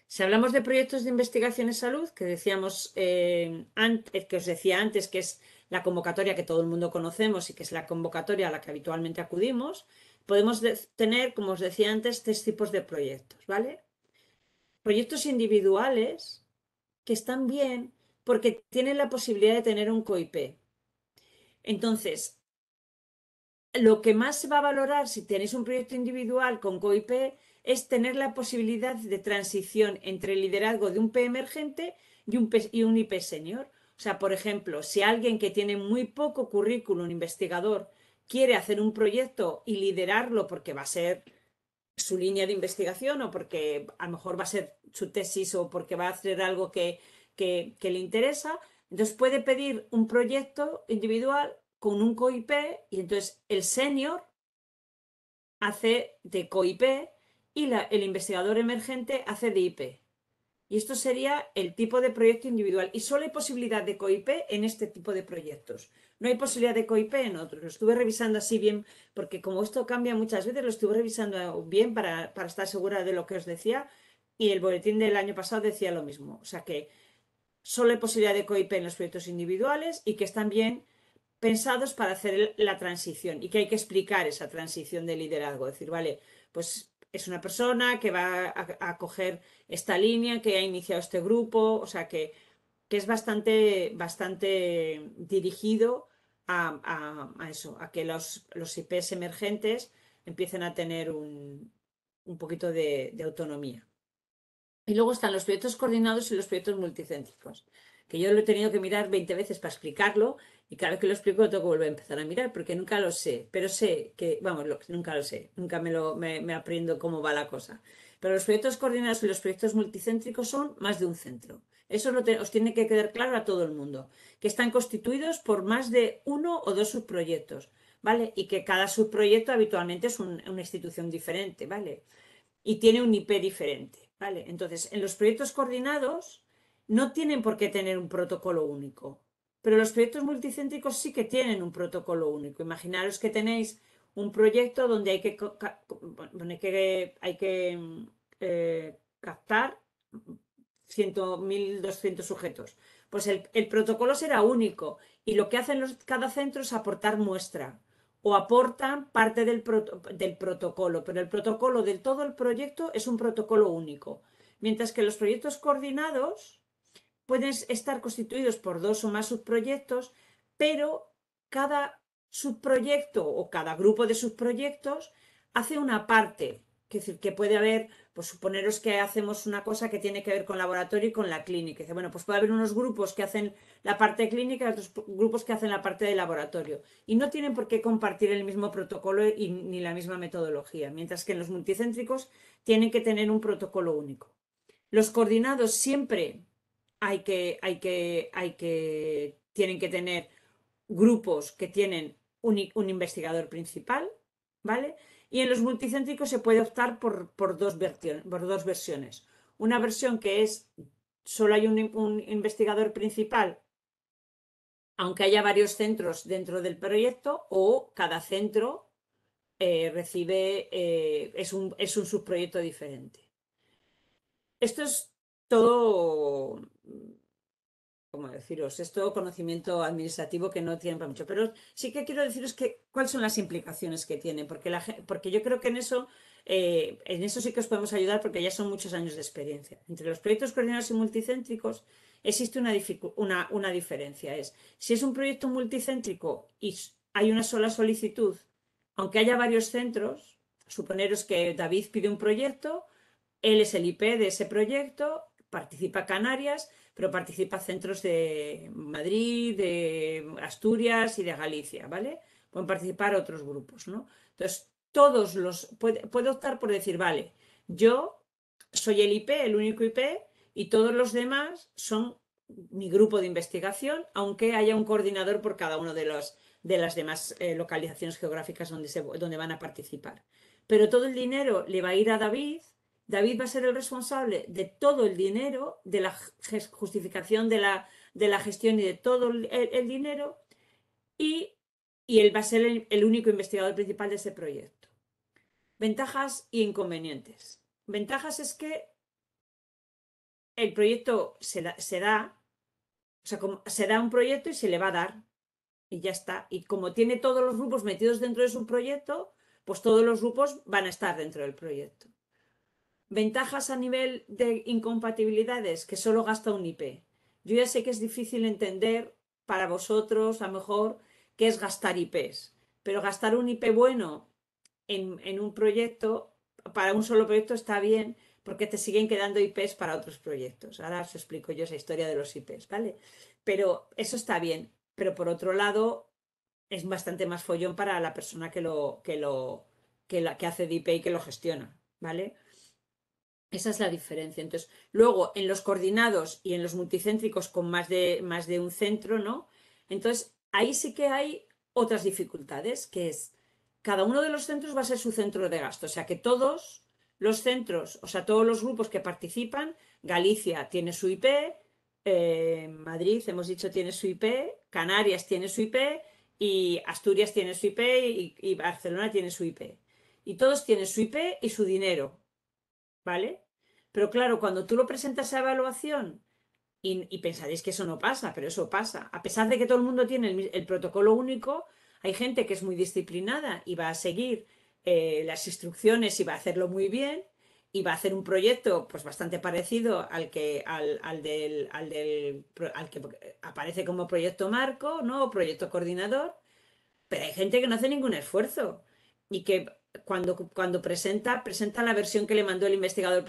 Si hablamos de proyectos de investigación en salud, que decíamos que os decía antes, que es la convocatoria que todo el mundo conocemos y que es la convocatoria a la que habitualmente acudimos, podemos tener, como os decía antes, tres tipos de proyectos, ¿vale? Proyectos individuales que están bien porque tienen la posibilidad de tener un COIP. Entonces, lo que más se va a valorar si tenéis un proyecto individual con COIP es tener la posibilidad de transición entre el liderazgo de un P emergente y un IP senior. O sea, por ejemplo, si alguien que tiene muy poco currículum investigador quiere hacer un proyecto y liderarlo porque va a ser su línea de investigación o porque a lo mejor va a ser su tesis o porque va a hacer algo que le interesa, entonces puede pedir un proyecto individual con un COIP y entonces el senior hace de COIP y el investigador emergente hace de IP. Y esto sería el tipo de proyecto individual. Y solo hay posibilidad de COIP en este tipo de proyectos. No hay posibilidad de COIP en otros. Lo estuve revisando así bien, porque como esto cambia muchas veces, lo estuve revisando bien para estar segura de lo que os decía. Y el boletín del año pasado decía lo mismo. O sea que solo hay posibilidad de COIP en los proyectos individuales y que están bien pensados para hacer la transición y que hay que explicar esa transición de liderazgo. Es decir, vale, pues es una persona que va a coger esta línea, que ha iniciado este grupo, o sea que es bastante dirigido a eso, a que los IPs emergentes empiecen a tener un poquito de autonomía. Y luego están los proyectos coordinados y los proyectos multicéntricos, que yo lo he tenido que mirar 20 veces para explicarlo y cada vez que lo explico lo tengo que volver a empezar a mirar porque nunca lo sé, pero sé que, vamos, nunca lo sé, nunca me aprendo cómo va la cosa. Pero los proyectos coordinados y los proyectos multicéntricos son más de un centro. Eso os tiene que quedar claro a todo el mundo, que están constituidos por más de uno o dos subproyectos, ¿vale? Y que cada subproyecto habitualmente es una institución diferente, ¿vale? Y tiene un IP diferente, ¿vale? Entonces, en los proyectos coordinados no tienen por qué tener un protocolo único, pero los proyectos multicéntricos sí que tienen un protocolo único. Imaginaros que tenéis un proyecto donde captar 1.200 sujetos. Pues el protocolo será único y lo que hacen cada centro es aportar muestra o aportan parte del protocolo, pero el protocolo de todo el proyecto es un protocolo único. Mientras que los proyectos coordinados pueden estar constituidos por dos o más subproyectos, pero cada subproyecto o cada grupo de subproyectos hace una parte. Es decir, que puede haber, pues suponeros que hacemos una cosa que tiene que ver con laboratorio y con la clínica. Dice, bueno, pues puede haber unos grupos que hacen la parte clínica y otros grupos que hacen la parte de laboratorio. Y no tienen por qué compartir el mismo protocolo ni la misma metodología, mientras que en los multicéntricos tienen que tener un protocolo único. Los coordinados siempre tienen que tener grupos que tienen un investigador principal, ¿vale? Y en los multicéntricos se puede optar por dos versiones. Una versión que es solo hay un investigador principal aunque haya varios centros dentro del proyecto o cada centro recibe, es un subproyecto diferente. Esto es todo, ¿cómo deciros? Es todo conocimiento administrativo que no tiene para mucho. Pero sí que quiero deciros que cuáles son las implicaciones que tiene, porque yo creo que en eso sí que os podemos ayudar porque ya son muchos años de experiencia. Entre los proyectos coordinados y multicéntricos existe una diferencia. Si es un proyecto multicéntrico y hay una sola solicitud, aunque haya varios centros, suponeros que David pide un proyecto, él es el IP de ese proyecto, participa Canarias, pero participa centros de Madrid, de Asturias y de Galicia, ¿vale? Pueden participar otros grupos, ¿no? Entonces, puede optar por decir, vale, yo soy el IP, el único IP, y todos los demás son mi grupo de investigación, aunque haya un coordinador por cada uno de las demás localizaciones geográficas donde van a participar. Pero todo el dinero le va a ir a David. David va a ser el responsable de todo el dinero, de la justificación de la gestión y de todo el dinero, y, y él va a ser el único investigador principal de ese proyecto. Ventajas e inconvenientes. Ventajas es que el proyecto se da un proyecto y se le va a dar, y ya está. Y como tiene todos los grupos metidos dentro de su proyecto, pues todos los grupos van a estar dentro del proyecto. Ventajas a nivel de incompatibilidades, que solo gasta un IP. Yo ya sé que es difícil entender para vosotros, a lo mejor, qué es gastar IPs, pero gastar un IP bueno en un proyecto, para un solo proyecto está bien, porque te siguen quedando IPs para otros proyectos. Ahora os explico yo esa historia de los IPs, ¿vale? Pero eso está bien, pero por otro lado es bastante más follón para la persona que hace de IP y que lo gestiona, ¿vale? Esa es la diferencia. Entonces, luego en los coordinados y en los multicéntricos con más de un centro, ¿no? Entonces, ahí sí que hay otras dificultades, que es cada uno de los centros va a ser su centro de gasto. O sea que todos los centros, o sea, todos los grupos que participan, Galicia tiene su IP, Madrid, hemos dicho, tiene su IP, Canarias tiene su IP y Asturias tiene su IP y Barcelona tiene su IP. Y todos tienen su IP y su dinero. ¿Vale? Pero claro, cuando tú lo presentas a evaluación y pensaréis que eso no pasa, pero eso pasa. A pesar de que todo el mundo tiene el protocolo único, hay gente que es muy disciplinada y va a seguir las instrucciones y va a hacerlo muy bien y va a hacer un proyecto pues bastante parecido al que aparece como proyecto marco, ¿no? O proyecto coordinador, pero hay gente que no hace ningún esfuerzo y que cuando presenta la versión que le mandó el investigador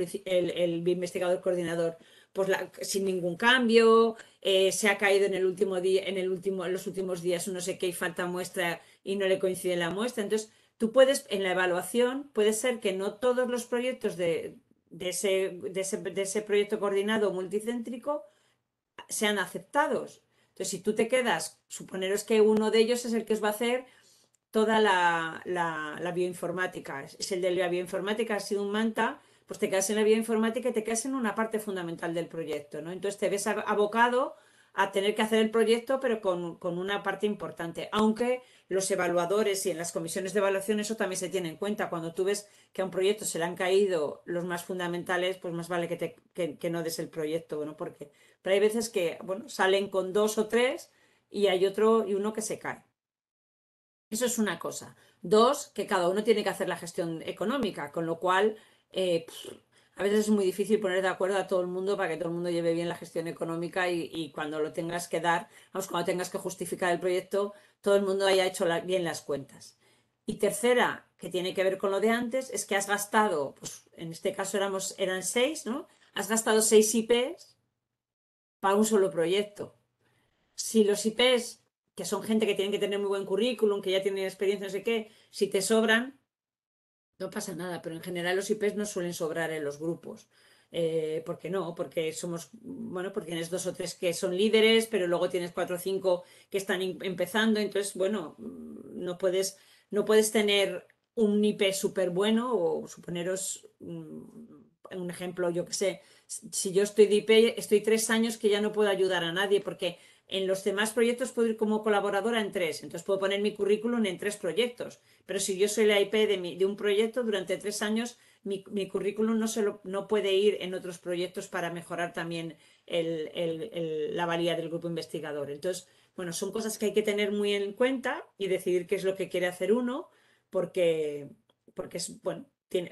coordinador, pues sin ningún cambio, se ha caído en el último día, en los últimos días no sé qué y falta muestra y no le coincide la muestra. Entonces, tú puedes, en la evaluación, puede ser que no todos los proyectos de ese proyecto coordinado multicéntrico sean aceptados. Entonces, si tú te quedas, suponeros que uno de ellos es el que os va a hacer toda la bioinformática, es el de la bioinformática, ha sido un manta, pues te quedas en la bioinformática y te quedas en una parte fundamental del proyecto, ¿no? Entonces te ves abocado a tener que hacer el proyecto, pero con una parte importante, aunque los evaluadores y en las comisiones de evaluación eso también se tiene en cuenta. Cuando tú ves que a un proyecto se le han caído los más fundamentales, pues más vale que no des el proyecto, bueno, porque pero hay veces que, bueno, salen con dos o tres y hay otro y uno que se cae. Eso es una cosa. Dos, que cada uno tiene que hacer la gestión económica, con lo cual a veces es muy difícil poner de acuerdo a todo el mundo para que todo el mundo lleve bien la gestión económica y cuando lo tengas que dar, vamos, cuando tengas que justificar el proyecto, todo el mundo haya hecho bien las cuentas. Y tercera, que tiene que ver con lo de antes, es que has gastado, pues en este caso eran seis, ¿no? Has gastado seis IPs para un solo proyecto. Si los IPs, que son gente que tienen que tener muy buen currículum, que ya tienen experiencia, no sé qué, si te sobran, no pasa nada, pero en general los IPs no suelen sobrar en los grupos. ¿Por qué no? Porque bueno, porque tienes dos o tres que son líderes, pero luego tienes cuatro o cinco que están empezando, entonces, bueno, no puedes tener un IP súper bueno o suponeros un ejemplo, yo que sé, si yo estoy de IP, estoy 3 años que ya no puedo ayudar a nadie porque En los demás proyectos puedo ir como colaboradora en 3, entonces puedo poner mi currículum en 3 proyectos. Pero si yo soy la IP de un proyecto, durante 3 años mi currículum no puede ir en otros proyectos para mejorar también la valía del grupo investigador. Entonces, bueno, son cosas que hay que tener muy en cuenta y decidir qué es lo que quiere hacer uno, porque, porque es, bueno,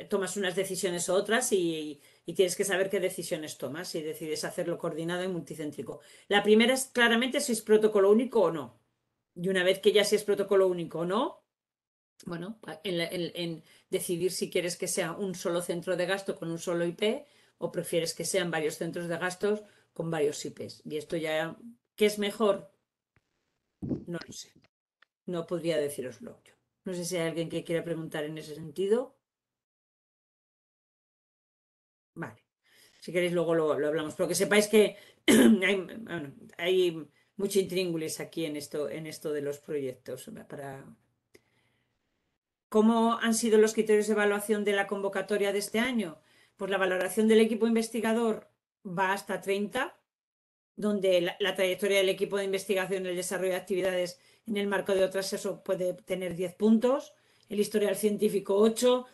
tomas unas decisiones u otras y tienes que saber qué decisiones tomas si decides hacerlo coordinado y multicéntrico. La primera es claramente si es protocolo único o no. Y una vez que ya si es protocolo único o no, bueno, en decidir si quieres que sea un solo centro de gasto con un solo IP o prefieres que sean varios centros de gastos con varios IPs. Y esto ya, ¿qué es mejor? No lo sé. No podría deciroslo yo. No sé si hay alguien que quiera preguntar en ese sentido. Vale. Si queréis luego lo hablamos. Pero que sepáis que bueno, hay mucho intríngulis aquí en esto de los proyectos. ¿Cómo han sido los criterios de evaluación de la convocatoria de este año? Pues la valoración del equipo investigador va hasta 30, donde la trayectoria del equipo de investigación y el desarrollo de actividades en el marco de otras eso puede tener 10 puntos, el historial científico 8,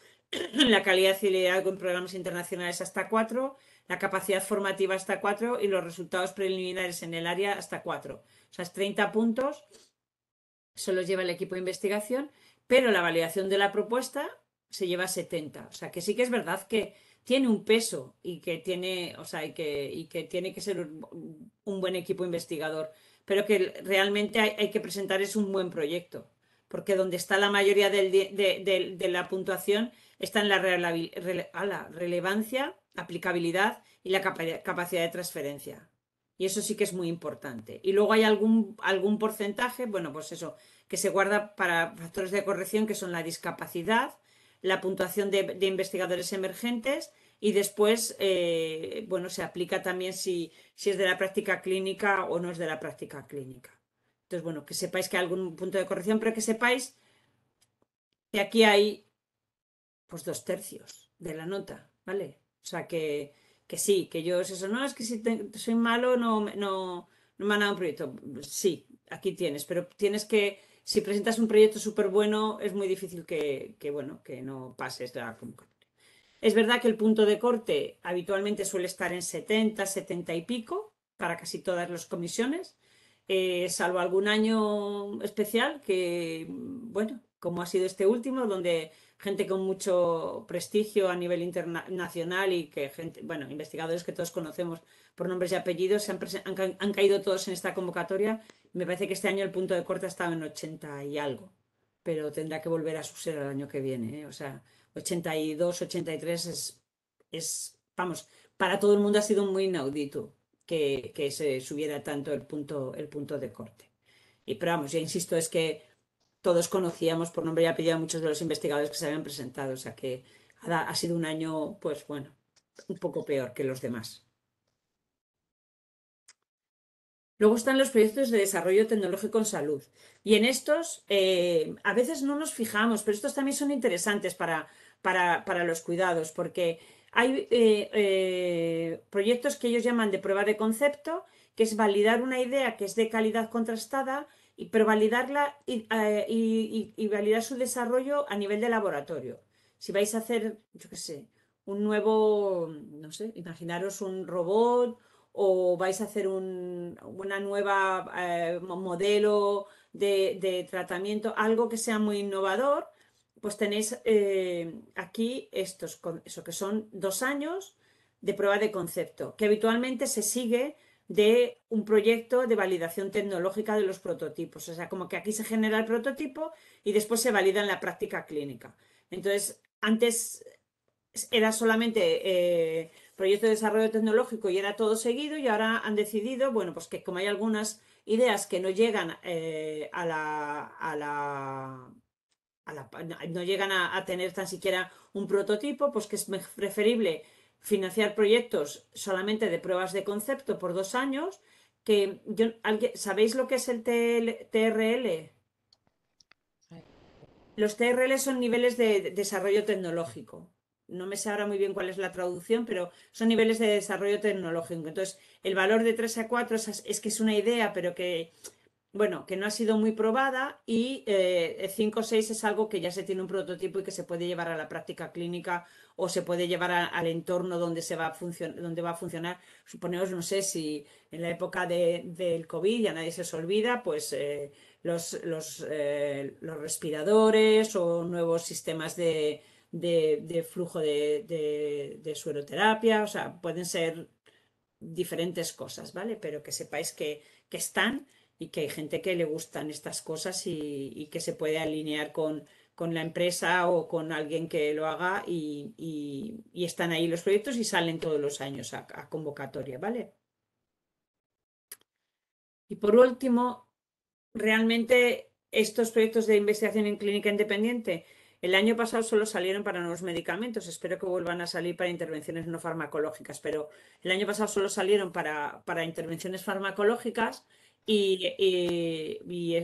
la calidad y liderazgo en programas internacionales hasta 4, la capacidad formativa hasta 4 y los resultados preliminares en el área hasta 4. O sea, es 30 puntos, eso los lleva el equipo de investigación, pero la validación de la propuesta se lleva 70. O sea, que sí que es verdad que tiene un peso y que tiene, o sea, y que tiene que ser un buen equipo investigador, pero que realmente hay que presentar es un buen proyecto, porque donde está la mayoría de la puntuación está en la relevancia, aplicabilidad y la capacidad de transferencia. Y eso sí que es muy importante. Y luego hay algún porcentaje, bueno, pues eso, que se guarda para factores de corrección que son la discapacidad, la puntuación de investigadores emergentes y después, bueno, se aplica también si es de la práctica clínica o no es de la práctica clínica. Entonces, bueno, que sepáis que hay algún punto de corrección, pero que sepáis que aquí hay pues 2/3 de la nota, ¿vale? O sea que sí, que yo es eso, no, es que si soy malo no me han dado un proyecto. Sí, aquí tienes, pero tienes que, si presentas un proyecto súper bueno, es muy difícil bueno, que no pases la convocatoria. Es verdad que el punto de corte habitualmente suele estar en 70, 70 y pico para casi todas las comisiones, salvo algún año especial que, bueno, como ha sido este último, donde gente con mucho prestigio a nivel internacional y que gente, bueno, investigadores que todos conocemos por nombres y apellidos han caído todos en esta convocatoria. Me parece que este año el punto de corte ha estado en 80 y algo, pero tendrá que volver a subir el año que viene, ¿eh? O sea, 82, 83 vamos, para todo el mundo ha sido muy inaudito que se subiera tanto el punto de corte. Pero vamos, ya insisto, es que todos conocíamos por nombre y apellido a muchos de los investigadores que se habían presentado, o sea que ha sido un año, pues bueno, un poco peor que los demás. Luego están los proyectos de desarrollo tecnológico en salud. Y en estos, a veces no nos fijamos, pero estos también son interesantes para los cuidados, porque hay proyectos que ellos llaman de prueba de concepto, que es validar una idea que es de calidad contrastada, pero validarla y validar su desarrollo a nivel de laboratorio. Si vais a hacer, yo qué sé, un nuevo, no sé, imaginaros un robot o vais a hacer una nueva modelo de tratamiento, algo que sea muy innovador, pues tenéis aquí eso que son 2 años de prueba de concepto, que habitualmente se sigue de un proyecto de validación tecnológica de los prototipos. O sea, como que aquí se genera el prototipo y después se valida en la práctica clínica. Entonces, antes era solamente proyecto de desarrollo tecnológico y era todo seguido y ahora han decidido, bueno, pues que como hay algunas ideas que no llegan no llegan a tener tan siquiera un prototipo, pues que es preferible financiar proyectos solamente de pruebas de concepto por 2 años, ¿sabéis lo que es el TRL? Los TRL son niveles de desarrollo tecnológico. no me sé ahora muy bien cuál es la traducción, pero son niveles de desarrollo tecnológico. Entonces, el valor de 3 a 4 es que es una idea, pero que bueno, que no ha sido muy probada y 5 o 6 es algo que ya se tiene un prototipo y que se puede llevar a la práctica clínica o se puede llevar al entorno donde donde va a funcionar. Suponemos, no sé, si en la época del COVID, ya nadie se os olvida, pues los respiradores o nuevos sistemas de flujo de sueroterapia, o sea, pueden ser diferentes cosas, ¿vale? Pero que sepáis que están y que hay gente que le gustan estas cosas y que se puede alinear con la empresa o con alguien que lo haga y están ahí los proyectos y salen todos los años a convocatoria, ¿vale? Y por último, realmente estos proyectos de investigación en clínica independiente, el año pasado solo salieron para nuevos medicamentos, espero que vuelvan a salir para intervenciones no farmacológicas, pero el año pasado solo salieron para intervenciones farmacológicas y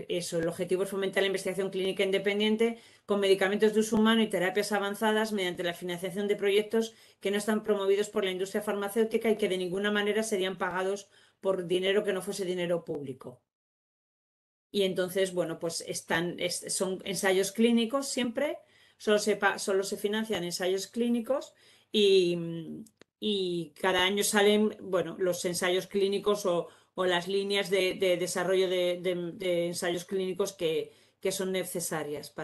eso, el objetivo es fomentar la investigación clínica independiente con medicamentos de uso humano y terapias avanzadas mediante la financiación de proyectos que no están promovidos por la industria farmacéutica y que de ninguna manera serían pagados por dinero que no fuese dinero público. Y entonces, bueno, pues son ensayos clínicos siempre, solo se financian ensayos clínicos y cada año salen, bueno, los ensayos clínicos o las líneas de desarrollo de ensayos clínicos que son necesarias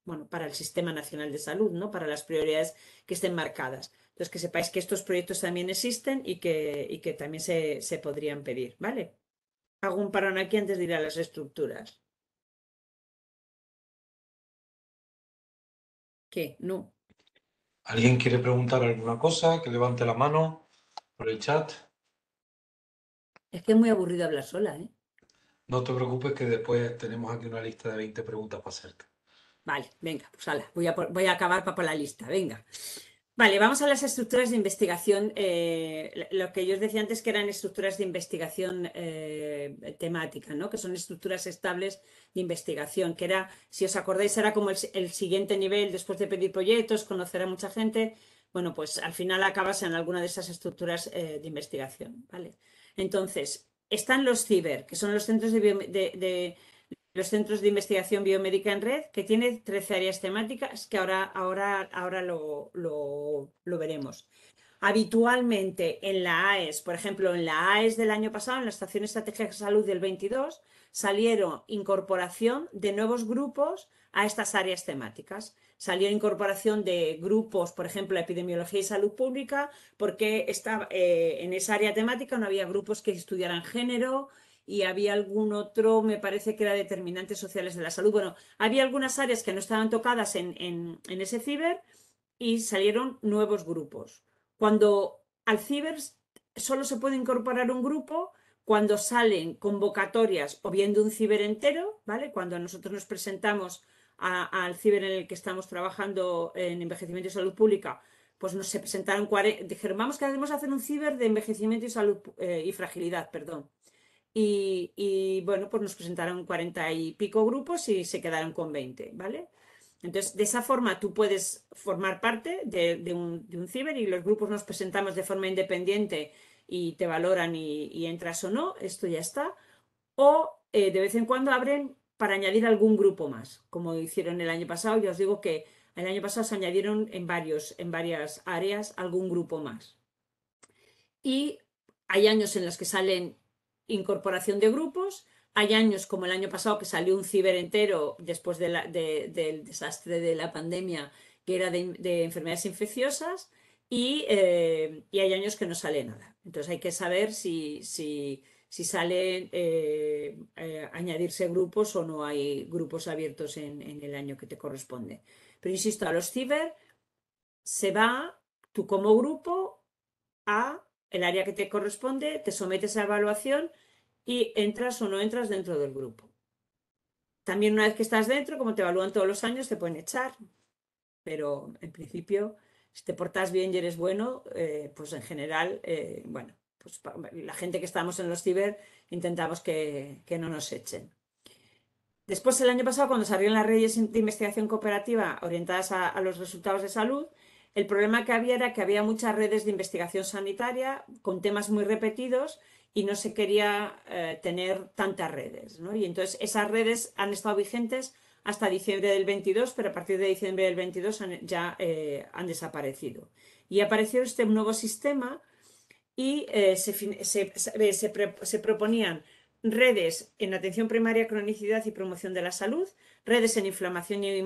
bueno, para el Sistema Nacional de Salud, ¿no? Para las prioridades que estén marcadas. Entonces, que sepáis que estos proyectos también existen y que también se podrían pedir, ¿vale? Hago un parón aquí antes de ir a las estructuras. ¿Qué? No. ¿Alguien quiere preguntar alguna cosa? Que levante la mano por el chat. Es que es muy aburrido hablar sola, ¿eh? No te preocupes que después tenemos aquí una lista de 20 preguntas para hacerte. Vale, venga, pues hala, voy a acabar para por la lista, venga. Vale, vamos a las estructuras de investigación. Lo que yo os decía antes que eran estructuras de investigación temática, ¿no? Que son estructuras estables de investigación, que era, si os acordáis, era como el siguiente nivel después de pedir proyectos, conocer a mucha gente. Bueno, pues al final acabas en alguna de esas estructuras de investigación, ¿vale? Entonces, están los CIBER, que son los centros los centros de investigación biomédica en red, que tiene 13 áreas temáticas, que ahora lo veremos. Habitualmente en la AES, por ejemplo, en la AES del año pasado, en la Estación Estratégica de Salud del 22, salieron incorporación de nuevos grupos a estas áreas temáticas. Salió incorporación de grupos, por ejemplo, epidemiología y salud pública, porque en esa área temática no había grupos que estudiaran género, y había algún otro, me parece que era determinantes sociales de la salud. Bueno, había algunas áreas que no estaban tocadas en ese ciber y salieron nuevos grupos. Cuando al ciber solo se puede incorporar un grupo cuando salen convocatorias o bien de un ciber entero, ¿vale? Cuando nosotros nos presentamos al ciber en el que estamos trabajando en envejecimiento y salud pública, pues nos se presentaron dijeron, vamos, que queremos hacer un ciber de envejecimiento y salud y fragilidad, perdón. Bueno, pues nos presentaron 40 y pico grupos y se quedaron con 20, ¿vale? Entonces, de esa forma tú puedes formar parte de un ciber y los grupos nos presentamos de forma independiente y te valoran y entras o no, esto ya está. O de vez en cuando abren para añadir algún grupo más, como hicieron el año pasado. Ya os digo que el año pasado se añadieron en varias áreas algún grupo más. Y hay años en los que salen incorporación de grupos, hay años como el año pasado que salió un ciber entero después del desastre de la pandemia, que era de enfermedades infecciosas, y hay años que no sale nada. Entonces hay que saber si salen añadirse grupos o no hay grupos abiertos en el año que te corresponde. Pero insisto, a los ciber se va tú como grupo a el área que te corresponde, te sometes a evaluación y entras o no entras dentro del grupo. También una vez que estás dentro, como te evalúan todos los años, te pueden echar, pero en principio, si te portas bien y eres bueno, pues en general, bueno, pues la gente que estamos en los ciber intentamos que no nos echen. Después, el año pasado, cuando salieron las redes de investigación cooperativa orientadas a los resultados de salud, el problema que había era que había muchas redes de investigación sanitaria con temas muy repetidos y no se quería tener tantas redes, ¿no? Y entonces esas redes han estado vigentes hasta diciembre del 22, pero a partir de diciembre del 22 ya han desaparecido. Y apareció este nuevo sistema y se proponían redes en atención primaria, cronicidad y promoción de la salud, redes en inflamación y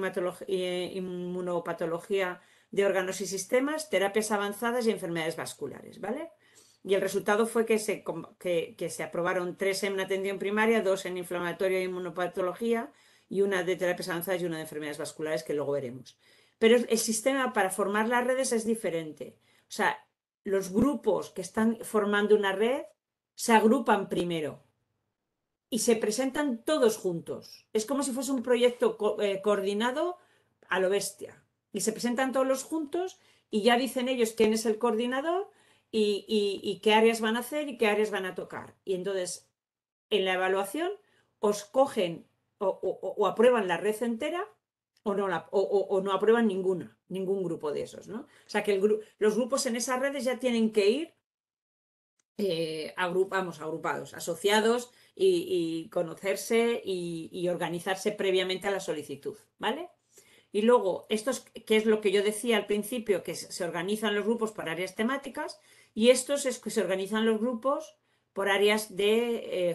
inmunopatología de órganos y sistemas, terapias avanzadas y enfermedades vasculares, ¿vale? Y el resultado fue que se aprobaron 3 en atención primaria, 2 en inflamatoria e inmunopatología y una de terapias avanzadas y una de enfermedades vasculares que luego veremos. Pero el sistema para formar las redes es diferente. O sea, los grupos que están formando una red se agrupan primero y se presentan todos juntos. Es como si fuese un proyecto coordinado a lo bestia. Y se presentan todos juntos y ya dicen ellos quién es el coordinador y qué áreas van a hacer y qué áreas van a tocar. Y entonces, en la evaluación, os cogen o aprueban la red entera o no aprueban ningún grupo de esos, ¿no? O sea que los grupos en esas redes ya tienen que ir agrupados, asociados y conocerse y organizarse previamente a la solicitud, ¿vale? Y luego, que es lo que yo decía al principio, que se organizan los grupos por áreas temáticas, y estos es que se organizan los grupos por áreas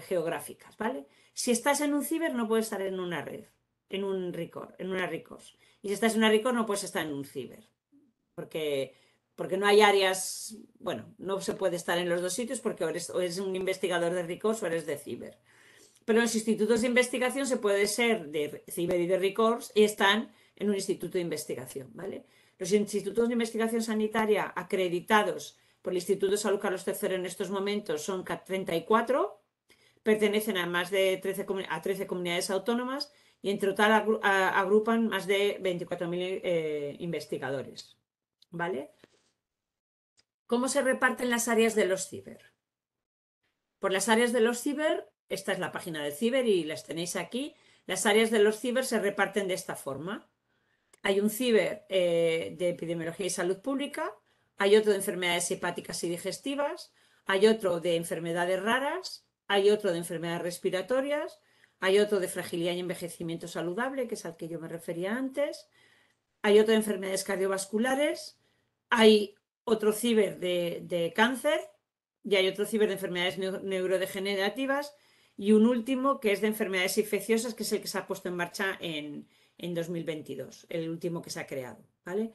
geográficas, ¿vale? Si estás en un ciber, no puedes estar en una red, en una RICORS. Y si estás en una RICORS, no puedes estar en un ciber, porque, porque no hay áreas, bueno, no se puede estar en los dos sitios porque o eres un investigador de RICORS o eres de ciber. Pero en los institutos de investigación se puede ser de ciber y de RICORS y están en un instituto de investigación, ¿vale? Los institutos de investigación sanitaria acreditados por el Instituto de Salud Carlos III en estos momentos son 34, pertenecen a más de 13 comunidades autónomas y en total agrupan más de 24.000 investigadores, ¿vale? ¿Cómo se reparten las áreas de los ciber? Por las áreas de los ciber, esta es la página del ciber y las tenéis aquí. Las áreas de los ciber se reparten de esta forma. Hay un ciber de epidemiología y salud pública, hay otro de enfermedades hepáticas y digestivas, hay otro de enfermedades raras, hay otro de enfermedades respiratorias, hay otro de fragilidad y envejecimiento saludable, que es al que yo me refería antes, hay otro de enfermedades cardiovasculares, hay otro ciber de cáncer y hay otro ciber de enfermedades neurodegenerativas y un último que es de enfermedades infecciosas, que es el que se ha puesto en marcha en 2022, el último que se ha creado, ¿vale?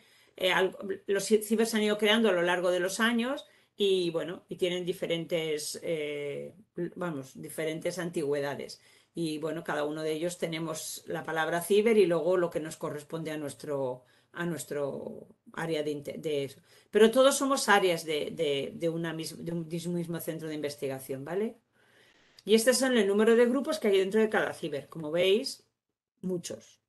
Los cibers se han ido creando a lo largo de los años y bueno, y tienen diferentes antigüedades. Y bueno, cada uno de ellos tenemos la palabra ciber y luego lo que nos corresponde a nuestro área de eso. Pero todos somos áreas de un mismo centro de investigación, ¿vale? Y este son el número de grupos que hay dentro de cada ciber. Como veis, muchos.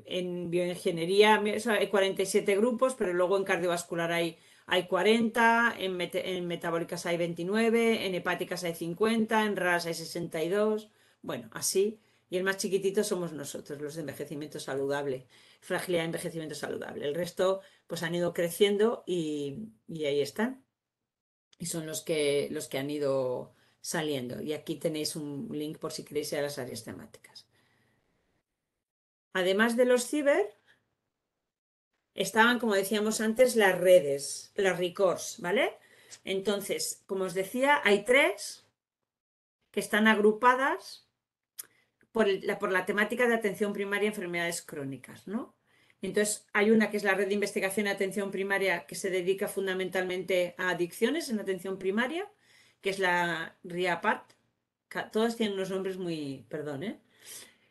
En bioingeniería hay 47 grupos, pero luego en cardiovascular hay 40, en metabólicas hay 29, en hepáticas hay 50, en raras hay 62, bueno, así. Y el más chiquitito somos nosotros, los de envejecimiento saludable, fragilidad de envejecimiento saludable. El resto pues han ido creciendo y ahí están. Y son los que han ido saliendo. Y aquí tenéis un link por si queréis ir a las áreas temáticas. Además de los ciber, estaban, como decíamos antes, las redes, las RICORS, ¿vale? Entonces, como os decía, hay 3 que están agrupadas por la temática de atención primaria a enfermedades crónicas, ¿no? Entonces, hay una que es la red de investigación de atención primaria que se dedica fundamentalmente a adicciones en atención primaria, que es la RIAPAT. Todos tienen unos nombres muy, perdón, ¿eh?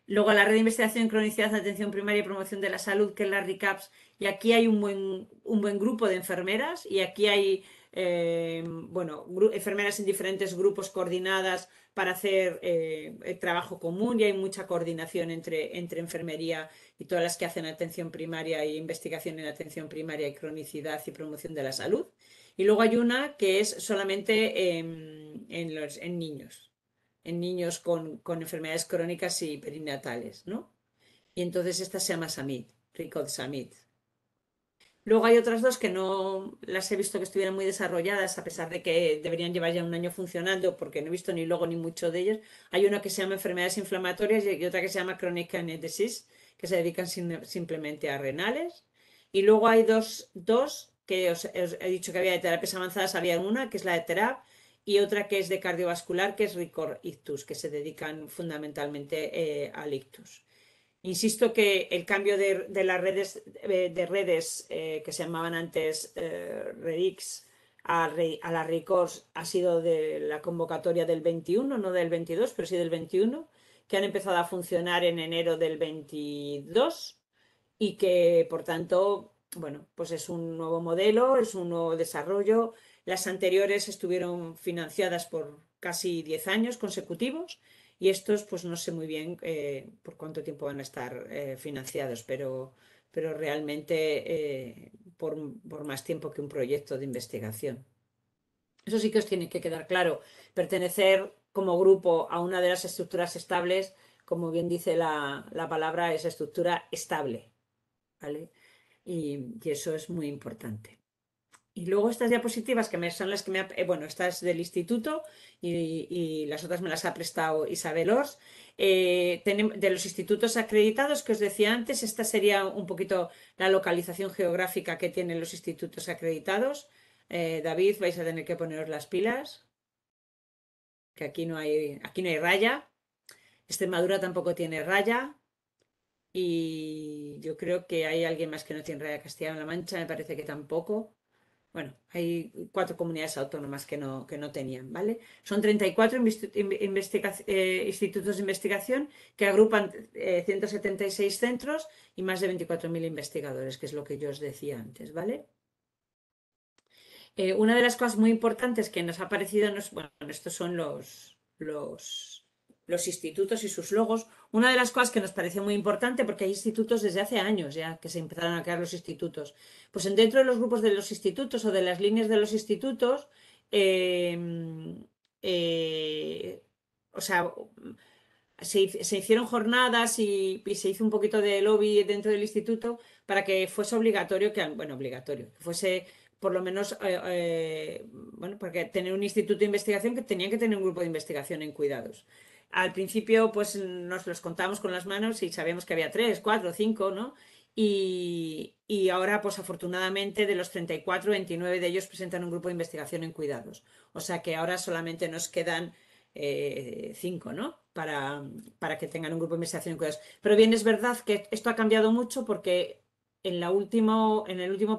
Luego la red de investigación en cronicidad, atención primaria y promoción de la salud, que es la RICAPS, y aquí hay un buen grupo de enfermeras y aquí hay enfermeras en diferentes grupos coordinadas para hacer el trabajo común y hay mucha coordinación entre enfermería y todas las que hacen atención primaria e investigación en atención primaria y cronicidad y promoción de la salud. Y luego hay una que es solamente en niños. en niños con enfermedades crónicas y perinatales, ¿no? Y entonces esta se llama Samit, Recode Samit. Luego hay otras dos que no las he visto que estuvieran muy desarrolladas, a pesar de que deberían llevar ya un año funcionando, porque no he visto ni logo ni mucho de ellos. Hay una que se llama enfermedades inflamatorias y otra que se llama chronic kidney disease, que se dedican simplemente a renales. Y luego hay dos que os he dicho que había de terapias avanzadas, había una que es la de TERAP y otra que es de cardiovascular, que es Ricor Ictus, que se dedican fundamentalmente al ictus. Insisto que el cambio de las redes que se llamaban antes REDIX a las RICOS ha sido de la convocatoria del 21, no del 22, pero sí del 21, que han empezado a funcionar en enero del 22 y que, por tanto, bueno, pues es un nuevo modelo, es un nuevo desarrollo. Las anteriores estuvieron financiadas por casi 10 años consecutivos y estos, pues no sé muy bien por cuánto tiempo van a estar financiados, pero realmente por más tiempo que un proyecto de investigación. Eso sí que os tiene que quedar claro. Pertenecer como grupo a una de las estructuras estables, como bien dice la palabra, es estructura estable, ¿vale? Y eso es muy importante. Y luego estas diapositivas son las que bueno, estas del instituto y las otras me las ha prestado Isabel Ors. De los institutos acreditados que os decía antes, esta sería un poquito la localización geográfica que tienen los institutos acreditados. David, vais a tener que poneros las pilas, que aquí no hay raya. Extremadura tampoco tiene raya. Y yo creo que hay alguien más que no tiene raya. Castilla-La Mancha me parece que tampoco. Bueno, hay 4 comunidades autónomas que no tenían, ¿vale? Son 34 institutos de investigación que agrupan 176 centros y más de 24.000 investigadores, que es lo que yo os decía antes, ¿vale? Una de las cosas muy importantes que nos ha parecido, bueno, estos son los institutos y sus logos. Una de las cosas que nos pareció muy importante, porque hay institutos desde hace años ya que se empezaron a crear los institutos, pues dentro de los grupos de los institutos o de las líneas de los institutos, eh, eh, o sea, se hicieron jornadas y se hizo un poquito de lobby dentro del instituto para que fuese obligatorio, bueno, obligatorio, que fuese por lo menos, bueno, porque tener un instituto de investigación que tenía que tener un grupo de investigación en cuidados. Al principio, pues nos los contábamos con las manos y sabíamos que había 3, 4, 5, ¿no? Y ahora, pues afortunadamente, de los 34, 29 de ellos presentan un grupo de investigación en cuidados. O sea que ahora solamente nos quedan 5, ¿no? Para que tengan un grupo de investigación en cuidados. Pero bien, es verdad que esto ha cambiado mucho porque en el último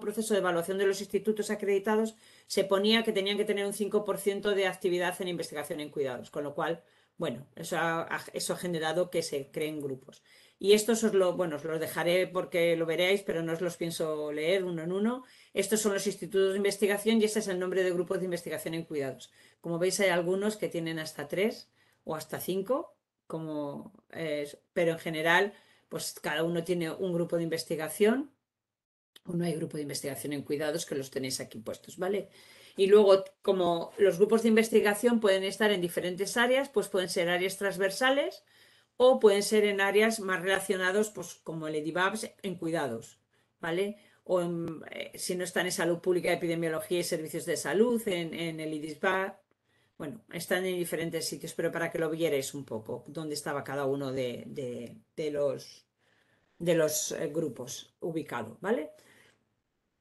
proceso de evaluación de los institutos acreditados se ponía que tenían que tener un 5% de actividad en investigación en cuidados, con lo cual, bueno, eso ha generado que se creen grupos. Y estos bueno, os los dejaré porque lo veréis, pero no os los pienso leer uno en uno. Estos son los institutos de investigación y este es el nombre de grupos de investigación en cuidados. Como veis, hay algunos que tienen hasta 3 o hasta 5, pero en general, pues cada uno tiene un grupo de investigación. O no hay grupo de investigación en cuidados que los tenéis aquí puestos, ¿vale? Y luego, como los grupos de investigación pueden estar en diferentes áreas, pues pueden ser áreas transversales o pueden ser en áreas más relacionadas, pues como el EDIVAPS, en cuidados, ¿vale? O si no están en salud pública, epidemiología y servicios de salud, en el IDISBA. Bueno, están en diferentes sitios, pero para que lo vierais un poco, dónde estaba cada uno de los grupos ubicado, ¿vale?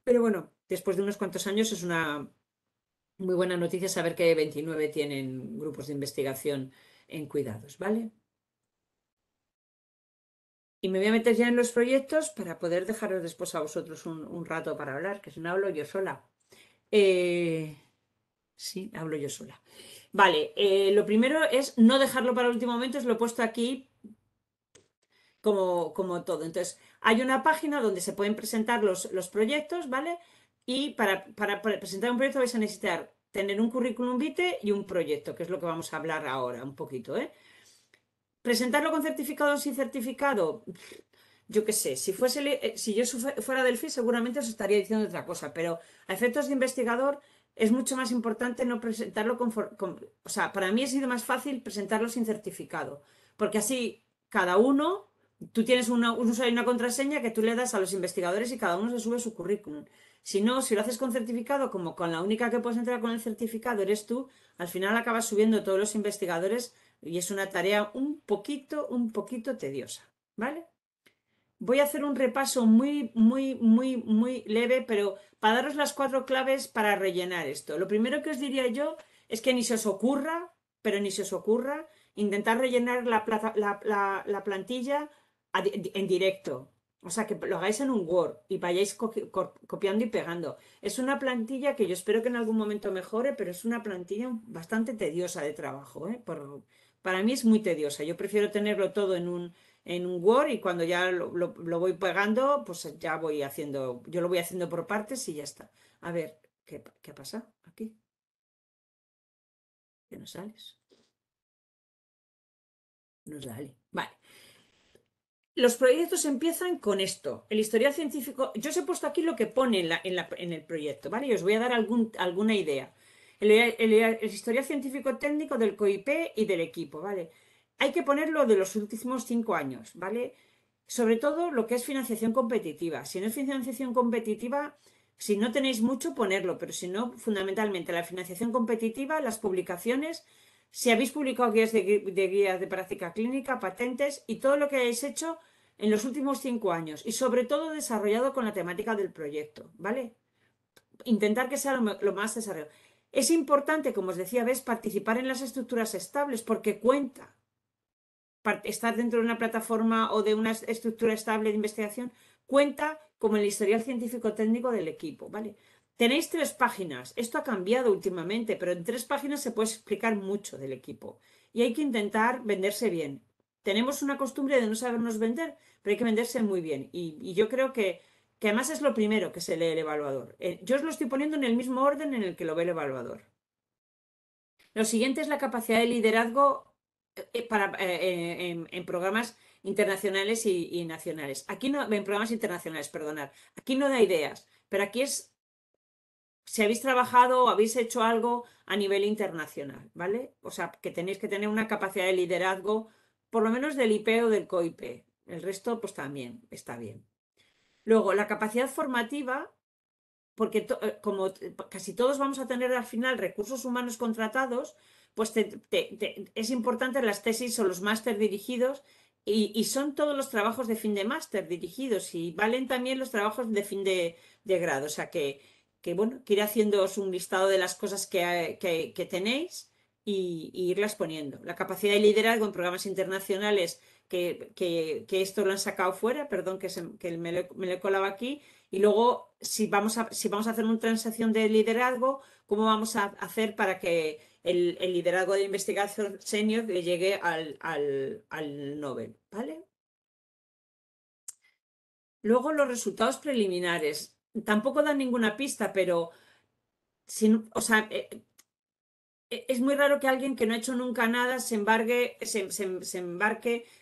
Pero bueno, después de unos cuantos años es una muy buena noticia saber que 29 tienen grupos de investigación en cuidados, ¿vale? Y me voy a meter ya en los proyectos para poder dejaros después a vosotros un rato para hablar, que si no hablo yo sola. Eh, sí, hablo yo sola. Vale, lo primero es no dejarlo para el último momento, os lo he puesto aquí como todo. Entonces, hay una página donde se pueden presentar los proyectos, ¿vale? Y para presentar un proyecto vais a necesitar tener un currículum vitae y un proyecto, que es lo que vamos a hablar ahora un poquito, ¿eh? Presentarlo con certificado o sin certificado, yo qué sé, si yo fuera del FI seguramente os estaría diciendo otra cosa, pero a efectos de investigador es mucho más importante no presentarlo o sea, para mí ha sido más fácil presentarlo sin certificado, porque así cada uno, tú tienes un usuario y una contraseña que tú le das a los investigadores y cada uno se sube su currículum. Si no, si lo haces con certificado, como con la única que puedes entrar con el certificado eres tú, al final acabas subiendo todos los investigadores y es una tarea un poquito tediosa, ¿vale? Voy a hacer un repaso muy leve, pero para daros las 4 claves para rellenar esto. Lo primero que os diría yo es que ni se os ocurra, pero ni se os ocurra, intentar rellenar la plantilla en directo. O sea, que lo hagáis en un Word y vayáis copiando y pegando. Es una plantilla que yo espero que en algún momento mejore, pero es una plantilla bastante tediosa de trabajo, ¿eh? Para mí es muy tediosa. Yo prefiero tenerlo todo en un Word y cuando ya lo voy pegando, pues ya voy haciendo, yo lo voy haciendo por partes y ya está. A ver, ¿qué pasa aquí? ¿Que no sales? No sale. Vale. Los proyectos empiezan con esto. El historial científico, yo os he puesto aquí lo que pone en el proyecto, ¿vale? Y os voy a dar alguna idea. El historial científico técnico del COIP y del equipo, ¿vale? Hay que ponerlo de los últimos 5 años, ¿vale? Sobre todo lo que es financiación competitiva. Si no es financiación competitiva, si no tenéis mucho, ponerlo, pero si no, fundamentalmente la financiación competitiva, las publicaciones, si habéis publicado guías de práctica clínica, patentes y todo lo que hayáis hecho en los últimos 5 años y sobre todo desarrollado con la temática del proyecto, ¿vale? Intentar que sea lo más desarrollado. Es importante, como os decía, ¿ves? Participar en las estructuras estables porque cuenta estar dentro de una plataforma o de una estructura estable de investigación, cuenta como el historial científico técnico del equipo, ¿vale? Tenéis 3 páginas, esto ha cambiado últimamente, pero en 3 páginas se puede explicar mucho del equipo y hay que intentar venderse bien. Tenemos una costumbre de no sabernos vender, pero hay que venderse muy bien y yo creo que además es lo primero que se lee el evaluador. Yo os lo estoy poniendo en el mismo orden en el que lo ve el evaluador. Lo siguiente es la capacidad de liderazgo en programas internacionales y nacionales. Aquí no, en programas internacionales, perdonad. Aquí no da ideas, pero aquí es si habéis trabajado o habéis hecho algo a nivel internacional, ¿vale? O sea, que tenéis que tener una capacidad de liderazgo, por lo menos del IP o del COIP. El resto, pues también está bien. Luego, la capacidad formativa porque como casi todos vamos a tener al final recursos humanos contratados, pues es importante las tesis o los máster dirigidos y son todos los trabajos de fin de máster dirigidos y valen también los trabajos de fin de grado. O sea bueno, que ir haciéndoos un listado de las cosas que tenéis y irlas poniendo. La capacidad de liderazgo en programas internacionales, que esto lo han sacado fuera, perdón que me lo he colado aquí, y luego, si vamos a hacer una transacción de liderazgo, ¿cómo vamos a hacer para que el liderazgo de investigación senior le llegue al Nobel? ¿Vale? Luego, los resultados preliminares. Tampoco dan ninguna pista, pero o sea, es muy raro que alguien que no ha hecho nunca nada se embarque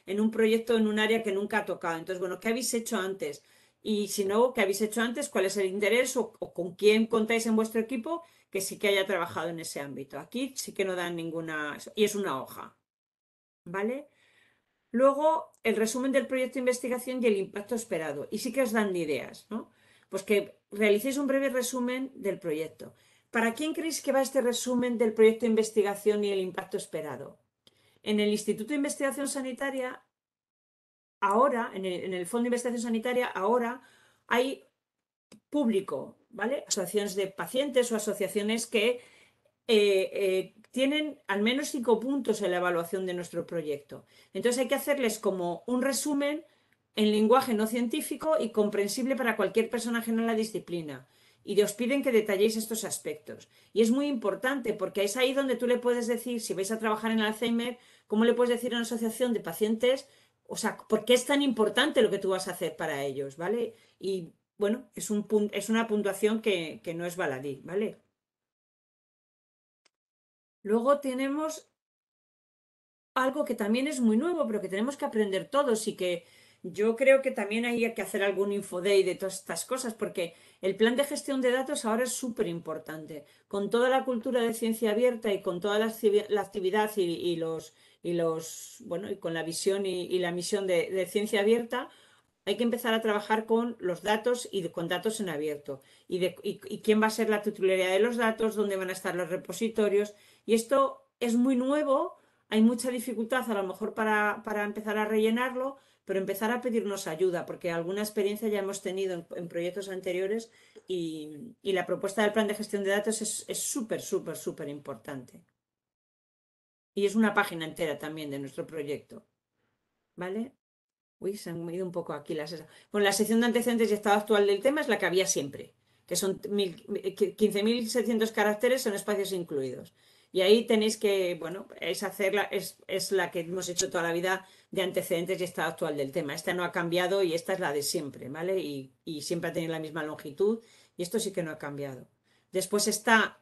en un proyecto en un área que nunca ha tocado. Entonces, bueno, ¿qué habéis hecho antes? Y si no, ¿qué habéis hecho antes? ¿Cuál es el interés o con quién contáis en vuestro equipo que sí que haya trabajado en ese ámbito? Aquí sí que no dan ninguna. Y es una hoja, ¿vale? Luego, el resumen del proyecto de investigación y el impacto esperado. Y sí que os dan ideas, ¿no? Pues que realicéis un breve resumen del proyecto. ¿Para quién creéis que va este resumen del proyecto de investigación y el impacto esperado? En el Instituto de Investigación Sanitaria, ahora, en el Fondo de Investigación Sanitaria, ahora hay público, ¿vale? Asociaciones de pacientes o asociaciones que tienen al menos 5 puntos en la evaluación de nuestro proyecto. Entonces hay que hacerles como un resumen en lenguaje no científico y comprensible para cualquier personaje en la disciplina. Y os piden que detalléis estos aspectos. Y es muy importante porque es ahí donde tú le puedes decir, si vais a trabajar en Alzheimer, cómo le puedes decir a una asociación de pacientes, o sea, por qué es tan importante lo que tú vas a hacer para ellos, ¿vale? Y bueno, es una puntuación que no es baladí, ¿vale? Luego tenemos algo que también es muy nuevo, pero que tenemos que aprender todos y que Yo creo que también hay que hacer algún infoday de todas estas cosas, porque el plan de gestión de datos ahora es súper importante. Con toda la cultura de ciencia abierta y con toda la actividad bueno, y con la visión y la misión de ciencia abierta, hay que empezar a trabajar con los datos con datos en abierto. Y quién va a ser la titularidad de los datos, dónde van a estar los repositorios. Y esto es muy nuevo, hay mucha dificultad a lo mejor para empezar a rellenarlo, pero empezar a pedirnos ayuda, porque alguna experiencia ya hemos tenido en proyectos anteriores y la propuesta del plan de gestión de datos es súper, súper, súper importante. Y es una página entera también de nuestro proyecto, ¿vale? Uy, se han ido un poco aquí las... Bueno, la sección de antecedentes y estado actual del tema es la que había siempre, que son 15.700 caracteres en espacios incluidos. Y ahí tenéis que, bueno, es la que hemos hecho toda la vida de antecedentes y estado actual del tema. Esta no ha cambiado y esta es la de siempre, ¿vale? Y siempre ha tenido la misma longitud y esto sí que no ha cambiado. Después está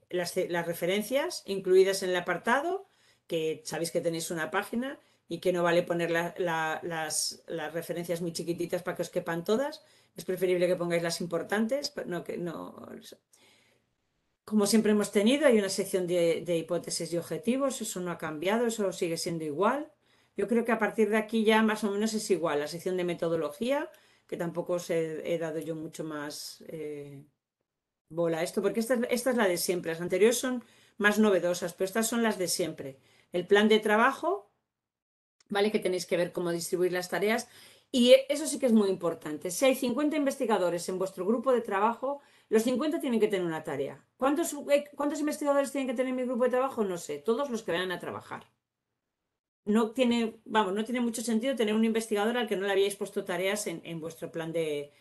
las referencias incluidas en el apartado, que sabéis que tenéis una página y que no vale poner las referencias muy chiquititas para que os quepan todas. Es preferible que pongáis las importantes, no, que no, como siempre hemos tenido, hay una sección de hipótesis y objetivos, eso no ha cambiado, eso sigue siendo igual. Yo creo que a partir de aquí ya más o menos es igual. La sección de metodología, que tampoco os he dado yo mucho más bola a esto, porque esta es la de siempre. Las anteriores son más novedosas, pero estas son las de siempre. El plan de trabajo, ¿vale? Que tenéis que ver cómo distribuir las tareas. Y eso sí que es muy importante. Si hay 50 investigadores en vuestro grupo de trabajo, los 50 tienen que tener una tarea. ¿Cuántos investigadores tienen que tener en mi grupo de trabajo? No sé, todos los que vayan a trabajar. No tiene, vamos, no tiene mucho sentido tener un investigador al que no le habíais puesto tareas en vuestro plan de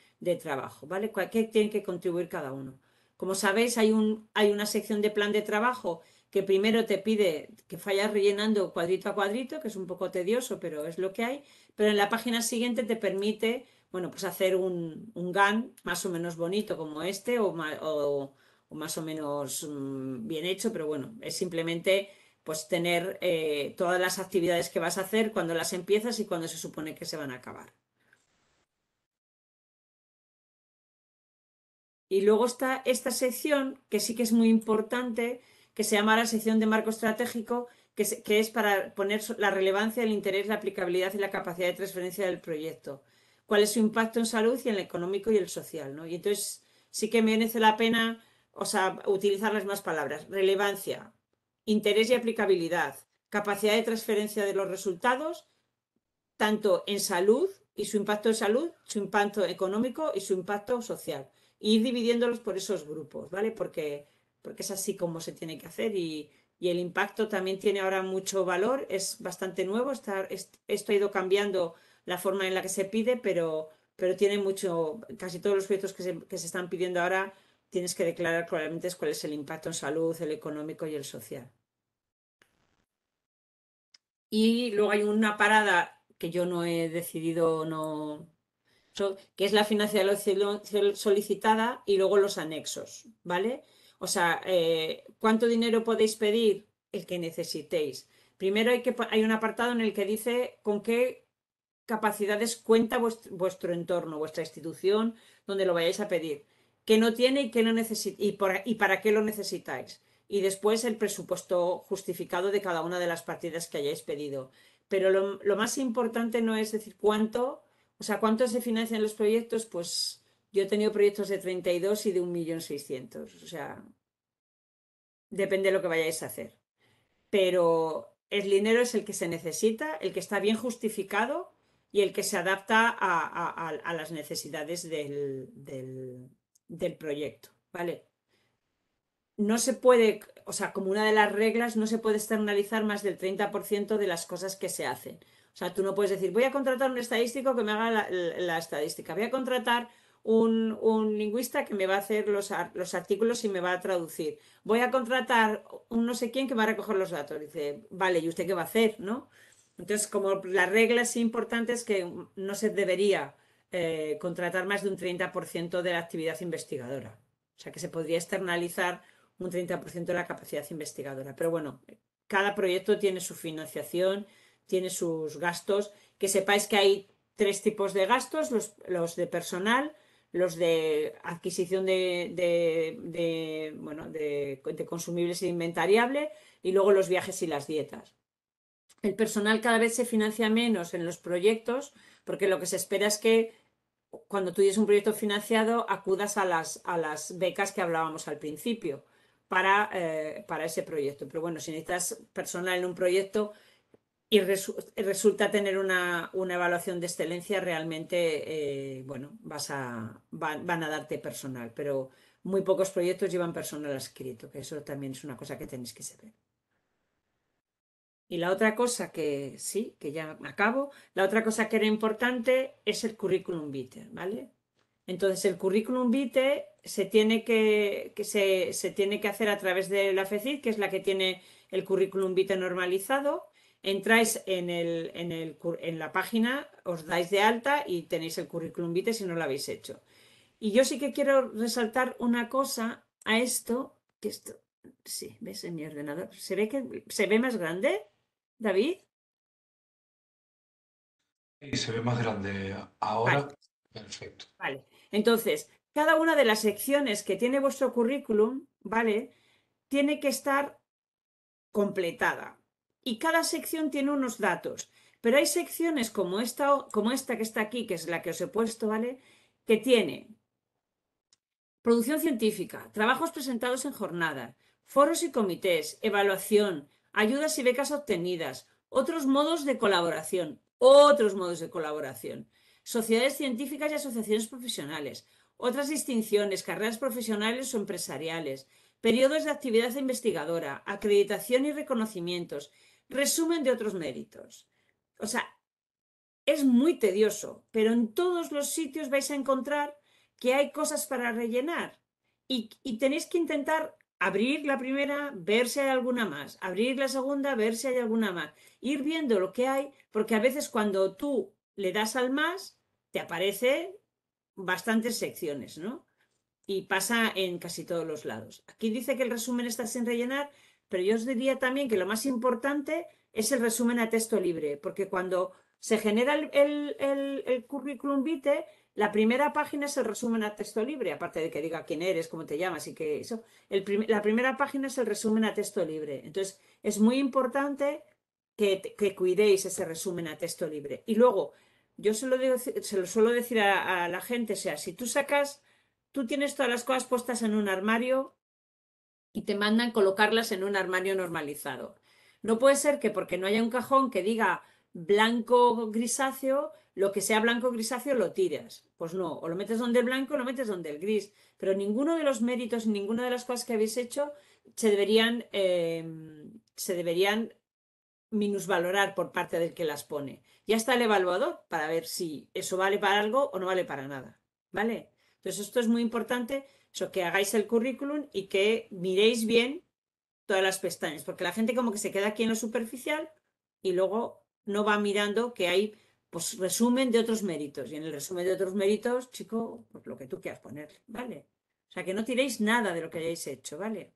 trabajo, ¿vale? ¿Qué tienen que contribuir cada uno? Como sabéis, hay una sección de plan de trabajo que primero te pide que vayas rellenando cuadrito a cuadrito, que es un poco tedioso, pero es lo que hay. Pero en la página siguiente te permite, bueno, pues hacer un GAN más o menos bonito como este o más o menos bien hecho, pero bueno, es simplemente pues tener todas las actividades que vas a hacer, cuando las empiezas y cuando se supone que se van a acabar. Y luego está esta sección, que sí que es muy importante, que se llama la sección de marco estratégico, que es para poner la relevancia, el interés, la aplicabilidad y la capacidad de transferencia del proyecto. ¿Cuál es su impacto en salud y en el económico y el social? ¿No? Y entonces sí que merece la pena, o sea, utilizar las más palabras. Relevancia, interés y aplicabilidad, capacidad de transferencia de los resultados, tanto en salud y su impacto en salud, su impacto económico y su impacto social. Y ir dividiéndolos por esos grupos, ¿vale? Porque es así como se tiene que hacer y el impacto también tiene ahora mucho valor, es bastante nuevo, esto ha ido cambiando la forma en la que se pide, pero tiene mucho, casi todos los proyectos que se están pidiendo ahora tienes que declarar claramente cuál es el impacto en salud, el económico y el social. Y luego hay una parada que yo no he decidido, no, que es la financiación solicitada y luego los anexos, ¿vale? O sea, ¿cuánto dinero podéis pedir? El que necesitéis. Primero hay un apartado en el que dice con qué capacidades cuenta vuestro entorno, vuestra institución, donde lo vayáis a pedir, qué no tiene y qué no necesita y para qué lo necesitáis. Y después el presupuesto justificado de cada una de las partidas que hayáis pedido. Pero lo más importante no es decir cuánto, o sea, cuánto se financian los proyectos, pues yo he tenido proyectos de 32 y de 1.600.000. O sea, depende de lo que vayáis a hacer. Pero el dinero es el que se necesita, el que está bien justificado y el que se adapta a las necesidades del proyecto, ¿vale? No se puede, o sea, como una de las reglas, no se puede externalizar más del 30% de las cosas que se hacen. O sea, tú no puedes decir, voy a contratar un estadístico que me haga la estadística, voy a contratar un lingüista que me va a hacer los artículos y me va a traducir, voy a contratar un no sé quién que va a recoger los datos. Dice, vale, ¿y usted qué va a hacer? ¿No? Entonces, como la regla es importante es que no se debería contratar más de un 30% de la actividad investigadora. O sea, que se podría externalizar un 30% de la capacidad investigadora. Pero bueno, cada proyecto tiene su financiación, tiene sus gastos. Que sepáis que hay tres tipos de gastos, los de personal, los de adquisición bueno, de consumibles e inventariable, y luego los viajes y las dietas. El personal cada vez se financia menos en los proyectos, porque lo que se espera es que cuando tú tienes un proyecto financiado acudas a las becas que hablábamos al principio para ese proyecto. Pero bueno, si necesitas personal en un proyecto y resulta tener una evaluación de excelencia, realmente, bueno, van a darte personal, pero muy pocos proyectos llevan personal adscrito, que eso también es una cosa que tenéis que saber. Y la otra cosa que sí, que ya acabo, la otra cosa que era importante es el currículum vitae, ¿vale? Entonces el currículum vitae se tiene que hacer a través de la FECID, que es la que tiene el currículum vitae normalizado. Entráis en la página, os dais de alta y tenéis el currículum vitae si no lo habéis hecho. Y yo sí que quiero resaltar una cosa a esto, que esto, sí, ¿ves en mi ordenador? ¿Se ve más grande, David? Y se ve más grande Vale, ahora. Perfecto. vale. Entonces, cada una de las secciones que tiene vuestro currículum, ¿vale? Tiene que estar completada. Y cada sección tiene unos datos. Pero hay secciones como esta que está aquí, que es la que os he puesto, ¿vale? Que tiene producción científica, trabajos presentados en jornada, foros y comités, evaluación, ayudas y becas obtenidas, otros modos de colaboración, sociedades científicas y asociaciones profesionales, otras distinciones, carreras profesionales o empresariales, periodos de actividad investigadora, acreditación y reconocimientos, resumen de otros méritos. O sea, es muy tedioso, pero en todos los sitios vais a encontrar que hay cosas para rellenar y tenéis que intentar abrir la primera, ver si hay alguna más, abrir la segunda, ver si hay alguna más, ir viendo lo que hay, porque a veces cuando tú le das al más, te aparece bastantes secciones, ¿no? Y pasa en casi todos los lados. Aquí dice que el resumen está sin rellenar, pero yo os diría también que lo más importante es el resumen a texto libre, porque cuando se genera el currículum vitae, la primera página es el resumen a texto libre, aparte de que diga quién eres, cómo te llamas y que eso. La primera página es el resumen a texto libre. Entonces, es muy importante que cuidéis ese resumen a texto libre. Y luego, yo se lo suelo decir a la gente, o sea, si tú tienes todas las cosas puestas en un armario y te mandan colocarlas en un armario normalizado. No puede ser que porque no haya un cajón que diga blanco grisáceo, lo que sea blanco grisáceo lo tiras. Pues no, o lo metes donde el blanco o lo metes donde el gris. Pero ninguno de los méritos, ninguna de las cosas que habéis hecho se deberían minusvalorar por parte del que las pone. Ya está el evaluador para ver si eso vale para algo o no vale para nada. ¿Vale? Entonces esto es muy importante, eso, que hagáis el currículum y que miréis bien todas las pestañas, porque la gente como que se queda aquí en lo superficial y luego no va mirando que hay pues resumen de otros méritos. Y en el resumen de otros méritos, chico, pues lo que tú quieras poner, ¿vale? O sea, que no tiréis nada de lo que hayáis hecho, ¿vale?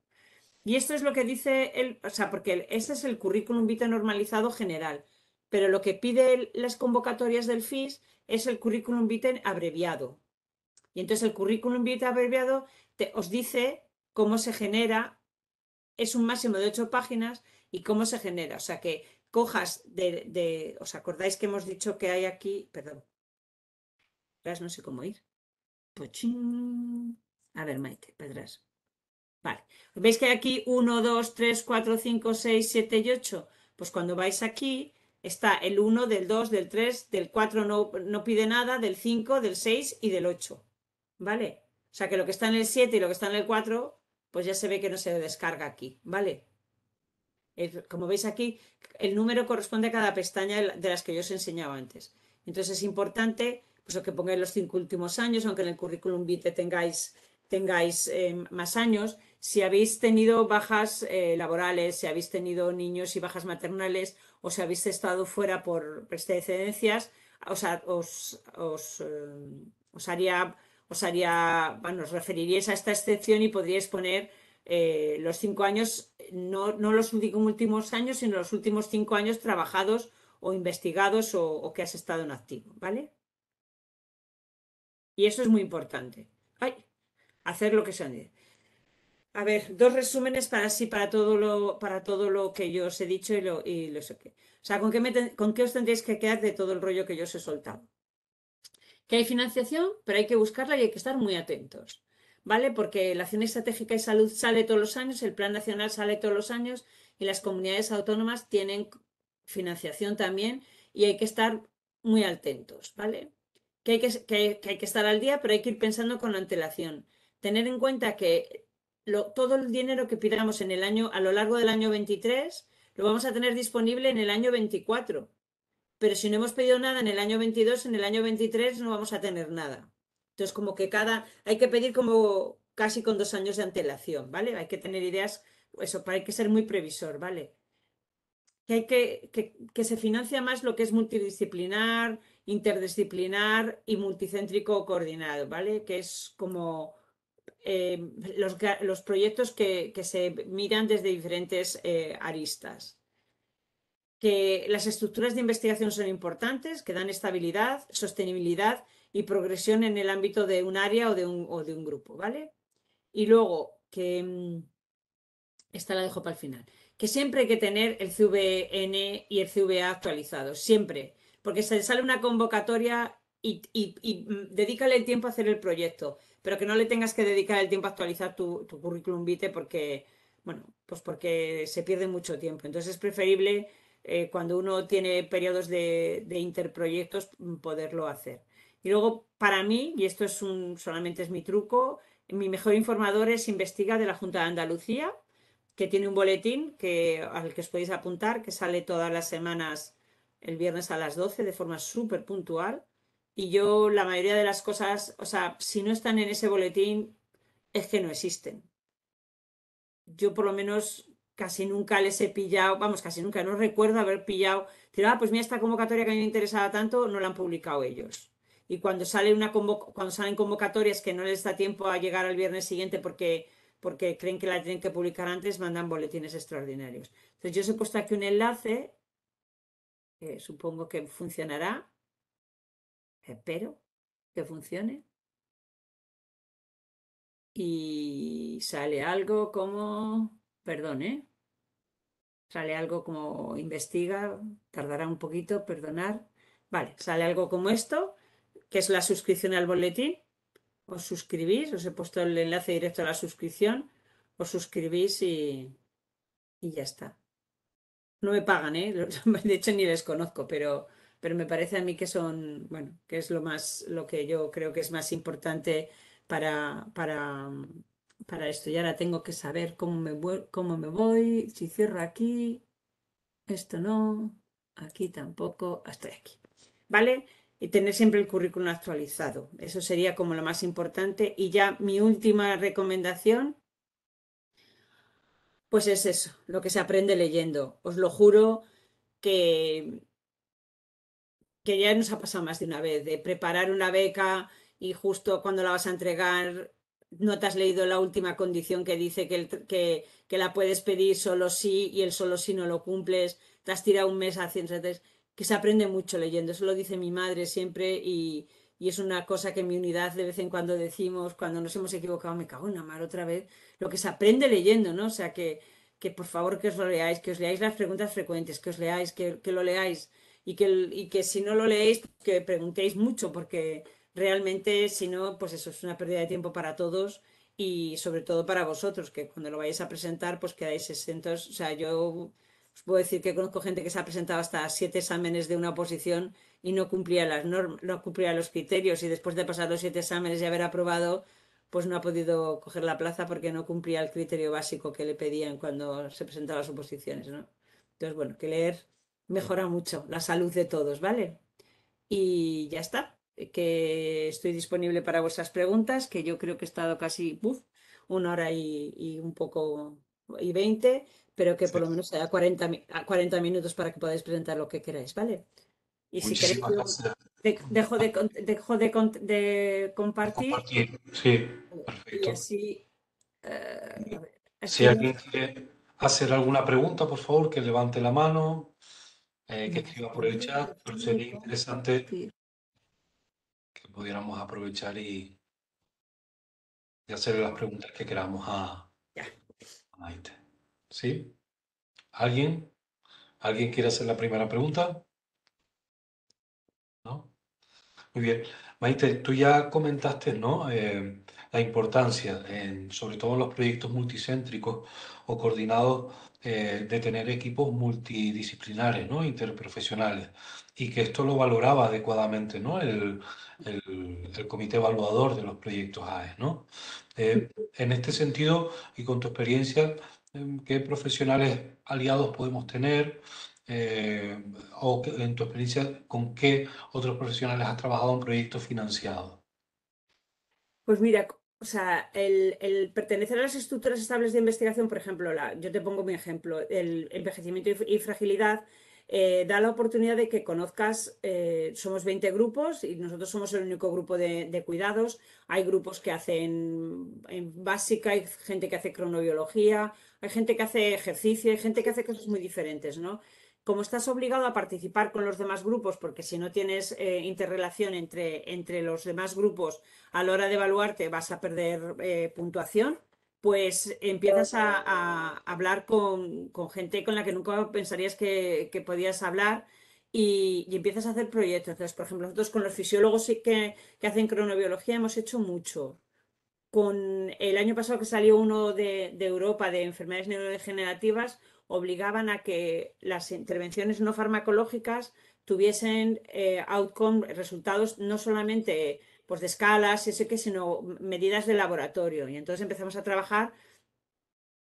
Y esto es lo que dice o sea, porque ese es el currículum vitae normalizado general, pero lo que pide las convocatorias del FIS es el currículum vitae abreviado. Y entonces el currículum vitae abreviado os dice cómo se genera, es un máximo de 8 páginas y cómo se genera. O sea, que cojas ¿os acordáis que hemos dicho que hay aquí? Perdón, no sé cómo ir. Pochín. A ver, Maite, Pedras. Vale. ¿Veis que hay aquí 1, 2, 3, 4, 5, 6, 7 y 8? Pues cuando vais aquí está el 1, del 2, del 3, del 4 no pide nada, del 5, del 6 y del 8. ¿Vale? O sea que lo que está en el 7 y lo que está en el 4, pues ya se ve que no se descarga aquí. ¿Vale? Como veis aquí, el número corresponde a cada pestaña de las que yo os he enseñado antes. Entonces es importante pues, que pongáis los 5 últimos años, aunque en el currículum vitae tengáis más años. Si habéis tenido bajas laborales, si habéis tenido niños y bajas maternales, o si habéis estado fuera por excedencias, bueno, os referiríais a esta excepción y podríais poner los 5 años, no los últimos años, sino los últimos 5 años trabajados o investigados o que has estado en activo, ¿vale? Y eso es muy importante. Ay, hacer lo que se han. A ver, dos resúmenes para sí, para todo lo que yo os he dicho y lo sé qué. O sea, ¿con qué os tendréis que quedar de todo el rollo que yo os he soltado? Que hay financiación, pero hay que buscarla y hay que estar muy atentos, ¿vale? Porque la Acción Estratégica de Salud sale todos los años, el Plan Nacional sale todos los años y las comunidades autónomas tienen financiación también y hay que estar muy atentos, ¿vale? Que hay que estar al día, pero hay que ir pensando con antelación. Tener en cuenta que todo el dinero que pidamos en el año, a lo largo del año 23, lo vamos a tener disponible en el año 24, pero si no hemos pedido nada en el año 22, en el año 23 no vamos a tener nada. Entonces, como que hay que pedir como casi con 2 años de antelación, ¿vale? Hay que tener ideas, eso, hay que ser muy previsor, ¿vale? Que se financia más lo que es multidisciplinar, interdisciplinar y multicéntrico coordinado, ¿vale? Que es como los proyectos que se miran desde diferentes aristas. Que las estructuras de investigación son importantes, que dan estabilidad, sostenibilidad y progresión en el ámbito de un área o de un grupo, ¿vale? Y luego, esta la dejo para el final, que siempre hay que tener el CVN y el CVA actualizados, siempre, porque se sale una convocatoria y dedícale el tiempo a hacer el proyecto, pero que no le tengas que dedicar el tiempo a actualizar tu currículum vitae porque, bueno, pues porque se pierde mucho tiempo. Entonces es preferible cuando uno tiene periodos de interproyectos poderlo hacer. Y luego, para mí, y esto solamente es mi truco, mi mejor informador es Investiga de la Junta de Andalucía, que tiene un boletín al que os podéis apuntar, que sale todas las semanas el viernes a las 12 de forma súper puntual. Y yo la mayoría de las cosas, o sea, si no están en ese boletín, es que no existen. Yo por lo menos casi nunca les he pillado, vamos, casi nunca, no recuerdo haber pillado, pues mira, esta convocatoria que a mí me interesaba tanto, no la han publicado ellos. Y cuando salen convocatorias que no les da tiempo a llegar al viernes siguiente porque creen que la tienen que publicar antes, mandan boletines extraordinarios. Entonces yo os he puesto aquí un enlace, que supongo que funcionará, espero que funcione. Y sale algo como, perdón, ¿eh? Sale algo como investiga, tardará un poquito, perdonar. Vale, sale algo como esto, que es la suscripción al boletín. Os suscribís, os he puesto el enlace directo a la suscripción, os suscribís y ya está. No me pagan, ¿eh? De hecho ni les conozco, pero me parece a mí que son, bueno, que es lo que yo creo que es más importante para, para, para esto. Y ahora tengo que saber cómo me voy, si cierro aquí. Esto no, aquí tampoco, estoy aquí. ¿Vale? Y tener siempre el currículum actualizado. Eso sería como lo más importante. Y ya mi última recomendación, pues es eso, lo que se aprende leyendo. Os lo juro que, que ya nos ha pasado más de una vez, de preparar una beca y justo cuando la vas a entregar no te has leído la última condición que dice que la puedes pedir solo sí y el solo sí no lo cumples, te has tirado un mes haciendo, que se aprende mucho leyendo, eso lo dice mi madre siempre y es una cosa que en mi unidad de vez en cuando decimos, cuando nos hemos equivocado, me cago en la mar otra vez, lo que se aprende leyendo, ¿no? O sea, que por favor que os lo leáis, que os leáis las preguntas frecuentes, que os leáis, que lo leáis y que si no lo leéis, que preguntéis mucho, porque realmente si no, pues eso es una pérdida de tiempo para todos y sobre todo para vosotros, que cuando lo vayáis a presentar, pues quedáis exentos. O sea, yo os puedo decir que conozco gente que se ha presentado hasta 7 exámenes de una oposición y no cumplía las normas, no cumplía los criterios y después de pasar los 7 exámenes y haber aprobado, pues no ha podido coger la plaza porque no cumplía el criterio básico que le pedían cuando se presentaba a las oposiciones, ¿no? Entonces, bueno, que leer mejora mucho la salud de todos, ¿vale? Y ya está, que estoy disponible para vuestras preguntas, que yo creo que he estado casi 1 hora y un poco y 20, pero que por lo Sí. menos sea 40 minutos para que podáis presentar lo que queráis, ¿vale? Y si queréis, Muchísimas gracias dejo de por compartir compartir. Sí, y perfecto. así, a ver, Si estoy. alguien quiere hacer alguna pregunta, por favor, que levante la mano. que Vale, escriba por el cambio chat, de pero sería fondo, interesante compartir. que pudiéramos aprovechar y hacerle las preguntas que queramos Ya. a Maite. ¿Sí? ¿Alguien? ¿Alguien quiere hacer la primera pregunta? ¿No? Muy bien. Maite, tú ya comentaste, ¿no? La importancia, sobre todo en los proyectos multicéntricos o coordinados, de tener equipos multidisciplinares, ¿no? Interprofesionales. Y que esto lo valoraba adecuadamente, ¿no? El comité evaluador de los proyectos AES, ¿no? En este sentido, y con tu experiencia, ¿qué profesionales aliados podemos tener? Eh, en tu experiencia, ¿con qué otros profesionales has trabajado en proyectos financiados? Pues mira, o sea, el pertenecer a las estructuras estables de investigación, por ejemplo, yo te pongo mi ejemplo, el envejecimiento y fragilidad, da la oportunidad de que conozcas, somos 20 grupos y nosotros somos el único grupo de cuidados. Hay grupos que hacen en básica, hay gente que hace cronobiología, hay gente que hace ejercicio, hay gente que hace cosas muy diferentes, ¿no? Como estás obligado a participar con los demás grupos, porque si no tienes interrelación entre los demás grupos, a la hora de evaluarte vas a perder puntuación, pues empiezas a hablar con gente con la que nunca pensarías que podías hablar y empiezas a hacer proyectos. Entonces, por ejemplo, nosotros con los fisiólogos sí que hacen cronobiología hemos hecho mucho. Con el año pasado que salió uno de Europa de enfermedades neurodegenerativas, obligaban a que las intervenciones no farmacológicas tuviesen outcome, resultados no solamente pues, de escalas, ese que, sino medidas de laboratorio. Y entonces empezamos a trabajar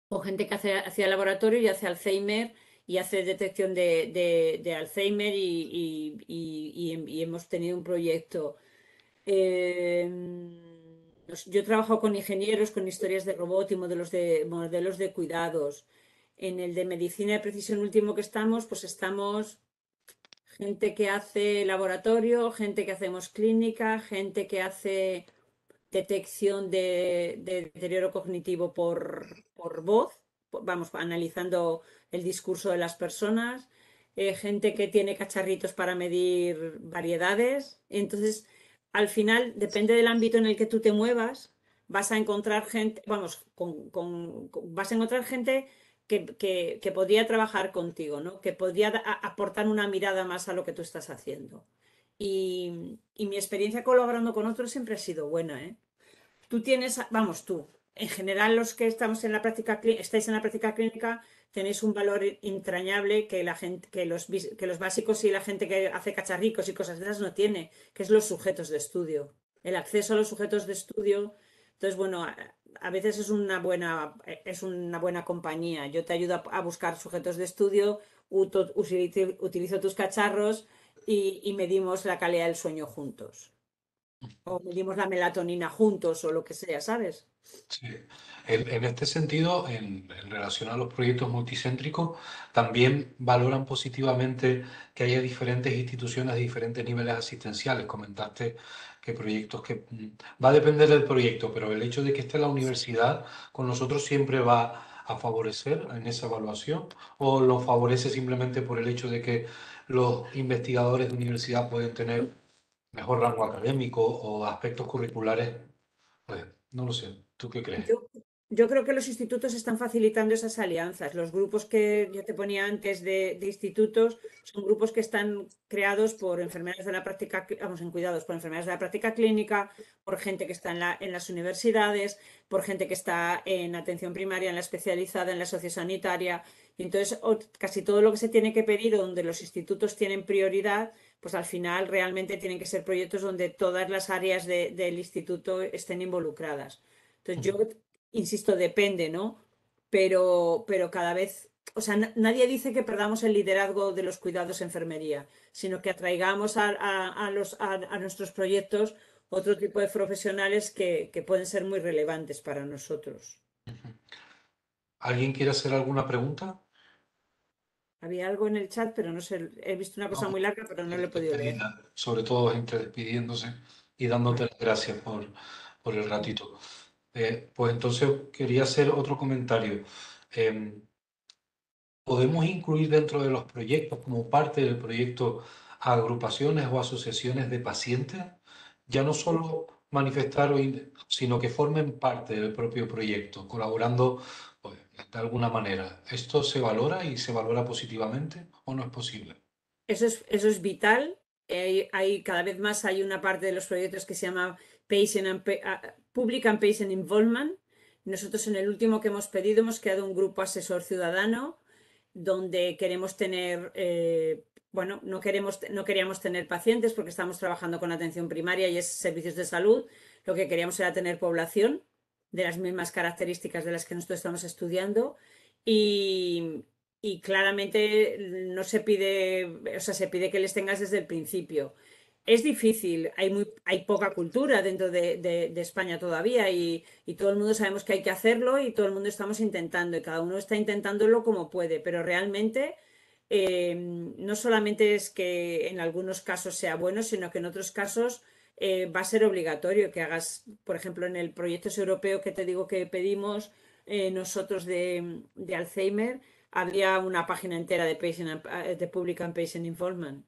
con gente que hacía laboratorio y hace Alzheimer y hace detección de Alzheimer y hemos tenido un proyecto. Eh, yo he trabajado con ingenieros, con historias de robot y modelos de cuidados. En el de medicina de precisión último que estamos, pues estamos gente que hace laboratorio, gente que hacemos clínica, gente que hace detección de deterioro cognitivo por voz, vamos, analizando el discurso de las personas, gente que tiene cacharritos para medir variedades. Entonces, al final, depende del ámbito en el que tú te muevas, vas a encontrar gente, vamos, vas a encontrar gente que podría trabajar contigo, ¿no? Que podría aportar una mirada más a lo que tú estás haciendo. Y mi experiencia colaborando con otros siempre ha sido buena, ¿eh? Tú tienes, vamos, tú, en general los que estamos en la práctica, estáis en la práctica clínica, tenéis un valor entrañable que la gente, que los básicos y la gente que hace cacharricos y cosas de esas no tiene, que es los sujetos de estudio. El acceso a los sujetos de estudio. Entonces, bueno, a veces es una buena compañía. Yo te ayudo a buscar sujetos de estudio, utilizo tus cacharros y medimos la calidad del sueño juntos o medimos la melatonina juntos o lo que sea, ¿sabes? Sí. En este sentido, en relación a los proyectos multicéntricos, también valoran positivamente que haya diferentes instituciones de diferentes niveles asistenciales. Comentaste que proyectos va a depender del proyecto, pero el hecho de que esté la universidad con nosotros siempre va a favorecer en esa evaluación, o lo favorece simplemente por el hecho de que los investigadores de universidad pueden tener mejor rango académico o aspectos curriculares. Pues no lo sé. ¿Tú qué crees? Yo, yo creo que los institutos están facilitando esas alianzas. Los grupos que yo te ponía antes de institutos son grupos que están creados por enfermeras de la práctica, vamos, en cuidados, por enfermeras de la práctica clínica, por gente que está en las universidades, por gente que está en atención primaria, en la especializada, en la sociosanitaria. Y entonces, casi todo lo que se tiene que pedir, donde los institutos tienen prioridad, pues al final realmente tienen que ser proyectos donde todas las áreas del instituto estén involucradas. Entonces yo insisto, depende, ¿no? Pero cada vez, o sea, nadie dice que perdamos el liderazgo de los cuidados en enfermería, sino que atraigamos a nuestros proyectos otro tipo de profesionales que pueden ser muy relevantes para nosotros. ¿Alguien quiere hacer alguna pregunta? Había algo en el chat, pero no sé, he visto una cosa No, muy larga, pero no lo he podido leer. despedida, sobre todo gente despidiéndose y dándote Vale. las gracias por el ratito. Pues entonces quería hacer otro comentario. Eh, ¿podemos incluir dentro de los proyectos, como parte del proyecto, a agrupaciones o asociaciones de pacientes? Ya no solo manifestar, sino que formen parte del propio proyecto, colaborando pues, de alguna manera. ¿Esto se valora y se valora positivamente o no es posible? Eso es vital. Cada vez más hay una parte de los proyectos que se llama Public and Patient Involvement. Nosotros en el último que hemos pedido hemos creado un grupo asesor ciudadano donde queremos tener, bueno, no queríamos tener pacientes porque estamos trabajando con atención primaria y es servicios de salud. Lo que queríamos era tener población de las mismas características de las que nosotros estamos estudiando y, y claramente no se pide, o sea, se pide que les tengas desde el principio. Es difícil, hay poca cultura dentro de España todavía y todo el mundo sabemos que hay que hacerlo y todo el mundo estamos intentando y cada uno está intentándolo como puede, pero realmente no solamente es que en algunos casos sea bueno, sino que en otros casos va a ser obligatorio que hagas, por ejemplo, en el proyecto europeo que te digo que pedimos nosotros de Alzheimer, había una página entera de Public and Patient Involvement.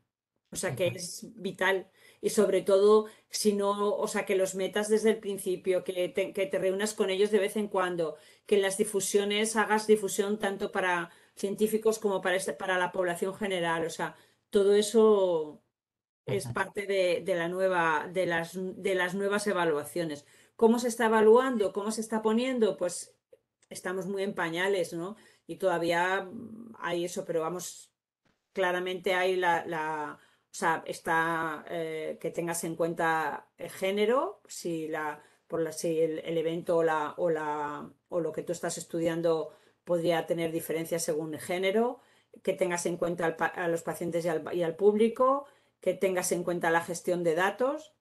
O sea que es vital. Y sobre todo, si no, o sea, que los metas desde el principio, que te reúnas con ellos de vez en cuando, que en las difusiones hagas difusión tanto para científicos como para la población general. O sea, todo eso es parte de la de las nuevas evaluaciones. ¿Cómo se está evaluando? ¿Cómo se está poniendo? Pues estamos muy en pañales, ¿no? Y todavía hay eso, pero vamos, claramente hay o sea, está que tengas en cuenta el género, si si el evento o lo que tú estás estudiando podría tener diferencias según el género, que tengas en cuenta a los pacientes y al público, que tengas en cuenta la gestión de datos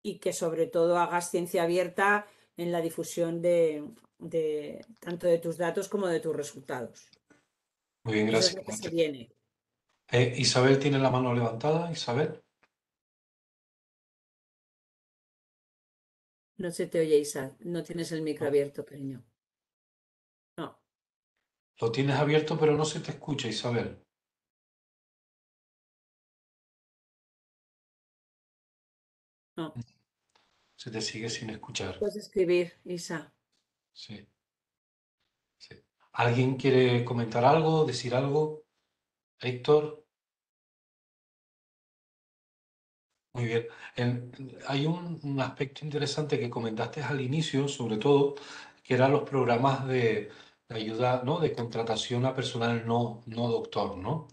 y que sobre todo hagas ciencia abierta en la difusión de tanto de tus datos como de tus resultados. Muy bien, Eso es gracias. lo que se viene. Isabel tiene la mano levantada. Isabel, No se te oye, Isa. No tienes el micro no. abierto, cariño. No, Lo tienes abierto, pero no se te escucha, Isabel. no. Se te sigue sin escuchar. Puedes escribir, Isa. Sí, sí. ¿Alguien quiere comentar algo, decir algo? Héctor, muy bien. Hay un aspecto interesante que comentaste al inicio, sobre todo, que eran los programas de ayuda, ¿no? De contratación a personal no doctor, ¿no?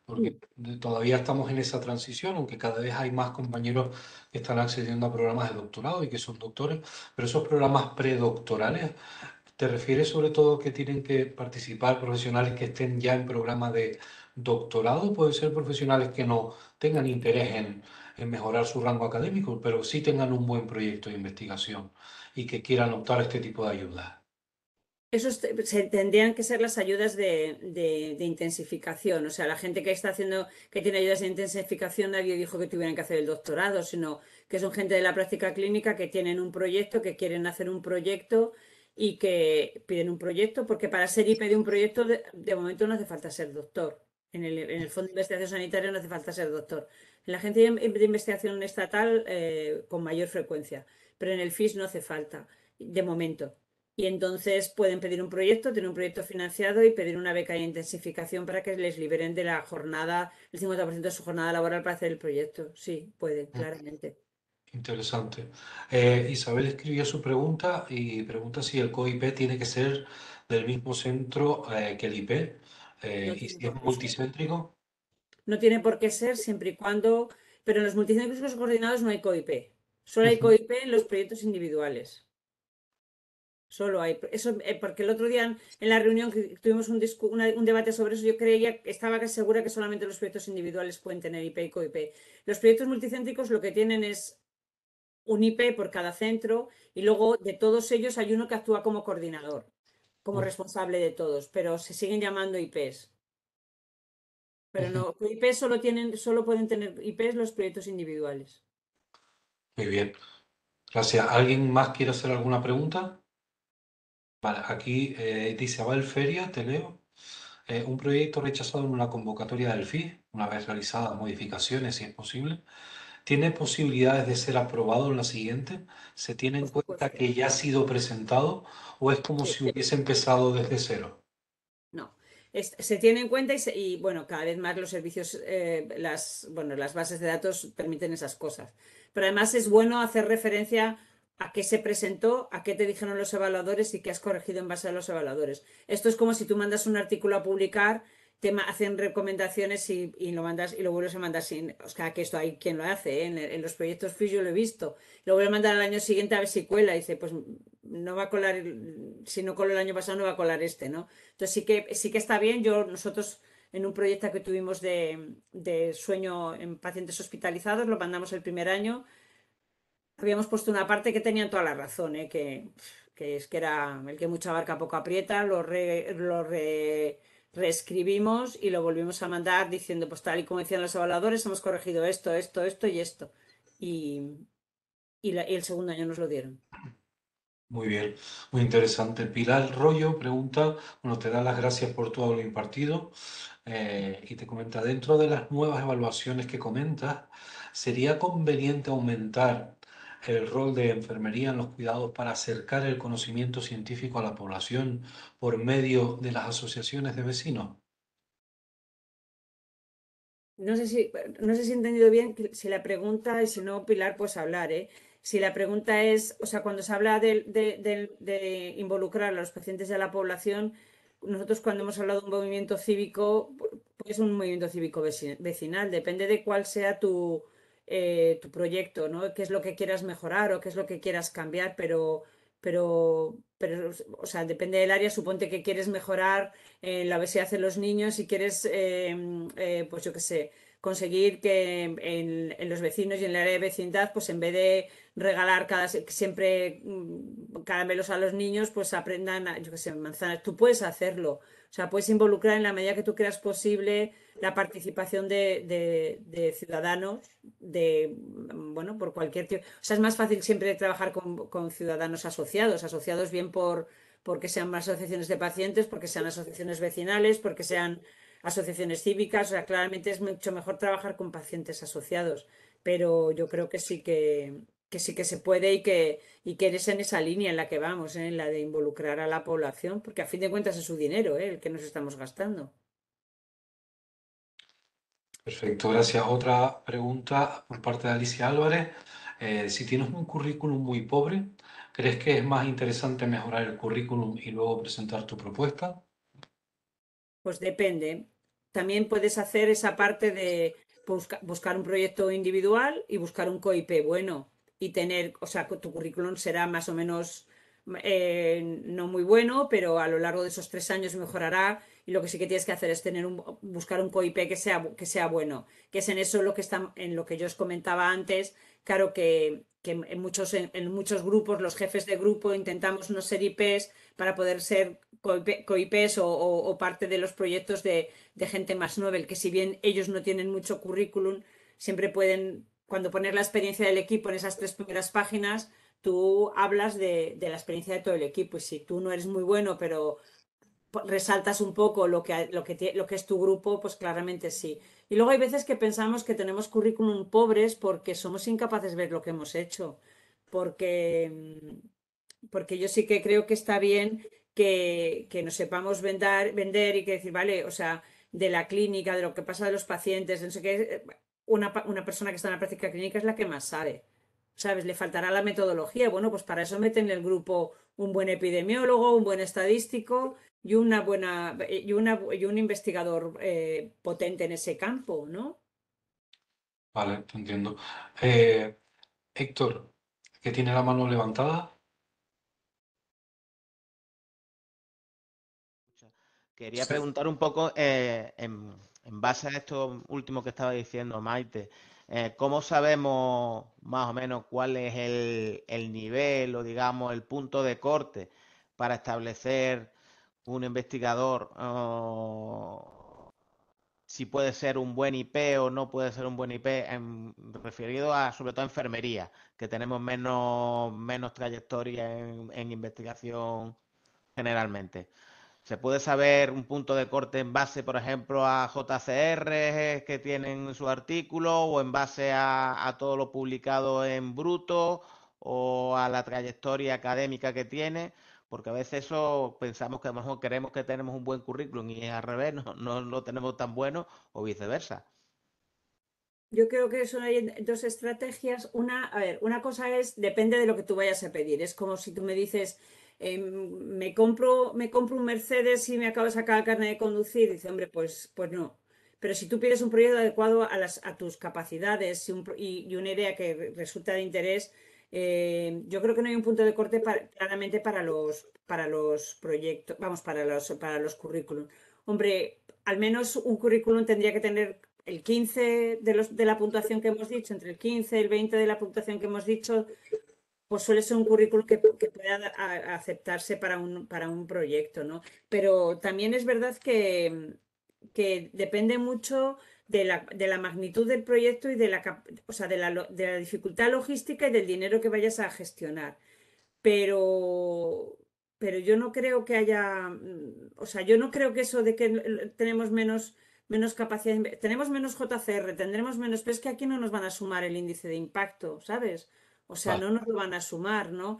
Porque todavía estamos en esa transición, aunque cada vez hay más compañeros que están accediendo a programas de doctorado y que son doctores, pero esos programas predoctorales, ¿te refieres sobre todo que tienen que participar profesionales que estén ya en programa de doctorado? Pueden ser profesionales que no tengan interés en mejorar su rango académico, pero sí tengan un buen proyecto de investigación y que quieran optar a este tipo de ayuda. Tendrían que ser las ayudas de intensificación. O sea, la gente que está haciendo, que tiene ayudas de intensificación, nadie dijo que tuvieran que hacer el doctorado, sino que son gente de la práctica clínica que tienen un proyecto, que quieren hacer un proyecto y que piden un proyecto, porque para ser IP de un proyecto, de momento no hace falta ser doctor. En el Fondo de Investigación Sanitaria no hace falta ser doctor. En la agencia de investigación estatal, con mayor frecuencia, pero en el FIS no hace falta, de momento. Y entonces pueden pedir un proyecto, tener un proyecto financiado y pedir una beca de intensificación para que les liberen de la jornada, el 50% de su jornada laboral para hacer el proyecto. Sí, pueden, Mm, claramente. interesante. Isabel escribió su pregunta y pregunta si el COIP tiene que ser del mismo centro que el IP No y tiene si es por qué ser. multicéntrico. No tiene por qué ser siempre y cuando. Pero en los multicéntricos coordinados no hay COIP. Solo hay Ujú. COIP en los proyectos individuales. Solo hay. Eso, porque el otro día en la reunión que tuvimos un debate sobre eso, yo creía, estaba casi segura que solamente los proyectos individuales pueden tener IP y COIP. Los proyectos multicéntricos lo que tienen es un IP por cada centro y luego de todos ellos hay uno que actúa como coordinador, como Mm, responsable de todos, pero se siguen llamando IPs. Pero ujú. no, IPs solo pueden tener IPs los proyectos individuales. Muy bien, gracias. ¿Alguien más quiere hacer alguna pregunta? Vale, aquí dice Abel Feria, te leo. un proyecto rechazado en una convocatoria del FIS, una vez realizadas modificaciones, si es posible, ¿tiene posibilidades de ser aprobado en la siguiente? ¿Se tiene en Por cuenta supuesto. que ya ha sido presentado o es como Sí. si hubiese empezado desde cero? No, se tiene en cuenta y, bueno, cada vez más los servicios, bueno, las bases de datos permiten esas cosas. Pero además es bueno hacer referencia a qué se presentó, a qué te dijeron los evaluadores y qué has corregido en base a los evaluadores. Esto es como si tú mandas un artículo a publicar, hacen recomendaciones y lo mandas y lo vuelves a mandar sin, o sea, que esto hay quien lo hace, ¿eh? En los proyectos FIS yo lo he visto. Lo vuelvo a mandar al año siguiente a ver si cuela. Y dice, pues no va a colar, si no coló el año pasado, no va a colar este, ¿no? Entonces sí que está bien. Nosotros en un proyecto que tuvimos de sueño en pacientes hospitalizados, lo mandamos el primer año, habíamos puesto una parte que tenían toda la razón, ¿eh? Que es que era el que mucha barca poco aprieta, reescribimos y lo volvimos a mandar diciendo, pues tal y como decían los evaluadores, hemos corregido esto, esto, esto y esto. Y, y el segundo año nos lo dieron. Muy bien, muy interesante. Pilar Rollo pregunta, bueno, te da las gracias por todo lo impartido y te comenta, dentro de las nuevas evaluaciones que comentas, ¿sería conveniente aumentar el rol de enfermería en los cuidados para acercar el conocimiento científico a la población por medio de las asociaciones de vecinos? No sé si he entendido bien si la pregunta, y si no, Pilar, pues hablar, ¿eh? Si la pregunta es, o sea, cuando se habla de involucrar a los pacientes de la población, nosotros cuando hemos hablado de un movimiento cívico, pues un movimiento cívico vecinal, depende de cuál sea tu proyecto, ¿no? Qué es lo que quieras mejorar o qué es lo que quieras cambiar, pero, o sea, depende del área, suponte que quieres mejorar la obesidad en los niños y quieres, pues yo qué sé, conseguir que en los vecinos y en el área de vecindad, pues en vez de regalar siempre caramelos a los niños, pues aprendan, yo qué sé, manzanas. Tú puedes hacerlo. O sea, puedes involucrar en la medida que tú creas posible la participación de ciudadanos, bueno, por cualquier tipo. O sea, es más fácil siempre trabajar con ciudadanos asociados bien porque sean más asociaciones de pacientes, porque sean asociaciones vecinales, porque sean asociaciones cívicas. O sea, claramente es mucho mejor trabajar con pacientes asociados, pero yo creo que sí que se puede y que eres en esa línea en la que vamos, ¿eh? En la de involucrar a la población, porque a fin de cuentas es su dinero, ¿eh? El que nos estamos gastando. Perfecto, gracias. Otra pregunta por parte de Alicia Álvarez. Si tienes un currículum muy pobre, ¿crees que es más interesante mejorar el currículum y luego presentar tu propuesta? Pues depende. También puedes hacer esa parte de buscar un proyecto individual y buscar un COIP bueno y tener, o sea, tu currículum será más o menos no muy bueno, pero a lo largo de esos 3 años mejorará. Y lo que sí que tienes que hacer es buscar un COIP que sea bueno, que es en eso en lo que yo os comentaba antes. Claro que en muchos grupos, los jefes de grupo intentamos no ser IPs para poder ser COIPs o parte de los proyectos de gente más novel, que si bien ellos no tienen mucho currículum, siempre pueden, cuando pones la experiencia del equipo en esas 3 primeras páginas, tú hablas de la experiencia de todo el equipo. Y si tú no eres muy bueno, pero resaltas un poco lo que es tu grupo, pues claramente sí. Y luego hay veces que pensamos que tenemos currículum pobres porque somos incapaces de ver lo que hemos hecho. Porque yo sí que creo que está bien que nos sepamos vender y que decir, vale, o sea, de la clínica, de lo que pasa de los pacientes, de no sé qué, una persona que está en la práctica clínica es la que más sabe. ¿Sabes? Le faltará la metodología. Bueno, pues para eso meten en el grupo un buen epidemiólogo, un buen estadístico y un investigador potente en ese campo, ¿no? Vale, te entiendo. Eh, Héctor, que tiene la mano levantada. Quería Sí. preguntar un poco, en base a esto último que estaba diciendo Maite, ¿cómo sabemos más o menos cuál es el nivel o digamos el punto de corte para establecer un investigador, si puede ser un buen IP o no puede ser un buen IP, referido a sobre todo a enfermería, que tenemos menos trayectoria en investigación generalmente? ¿Se puede saber un punto de corte en base, por ejemplo, a JCR que tienen su artículo o en base a todo lo publicado en bruto o a la trayectoria académica que tiene? Porque a veces eso pensamos que a lo mejor queremos que tenemos un buen currículum y al revés, no lo tenemos tan bueno o viceversa. Yo creo que son hay dos estrategias. Una, a ver, una cosa es, depende de lo que tú vayas a pedir. Es como si tú me dices, me compro un Mercedes y me acabo de sacar el carnet de conducir. Dice, hombre, pues no. Pero si tú pides un proyecto adecuado a tus capacidades y una idea que resulta de interés, yo creo que no hay un punto de corte claramente para los proyectos, vamos, para los currículum. Hombre, al menos un currículum tendría que tener el 15 de la puntuación que hemos dicho, entre el 15 y el 20 de la puntuación que hemos dicho, pues suele ser un currículum que pueda aceptarse para un proyecto, ¿no? Pero también es verdad que depende mucho de la magnitud del proyecto y o sea, de la dificultad logística y del dinero que vayas a gestionar. Pero, pero yo no creo que haya, o sea, yo no creo que eso de que tenemos menos capacidad, tenemos menos JCR, tendremos menos, pero es que aquí no nos van a sumar el índice de impacto, ¿sabes? O sea, Vale. no nos lo van a sumar, ¿no?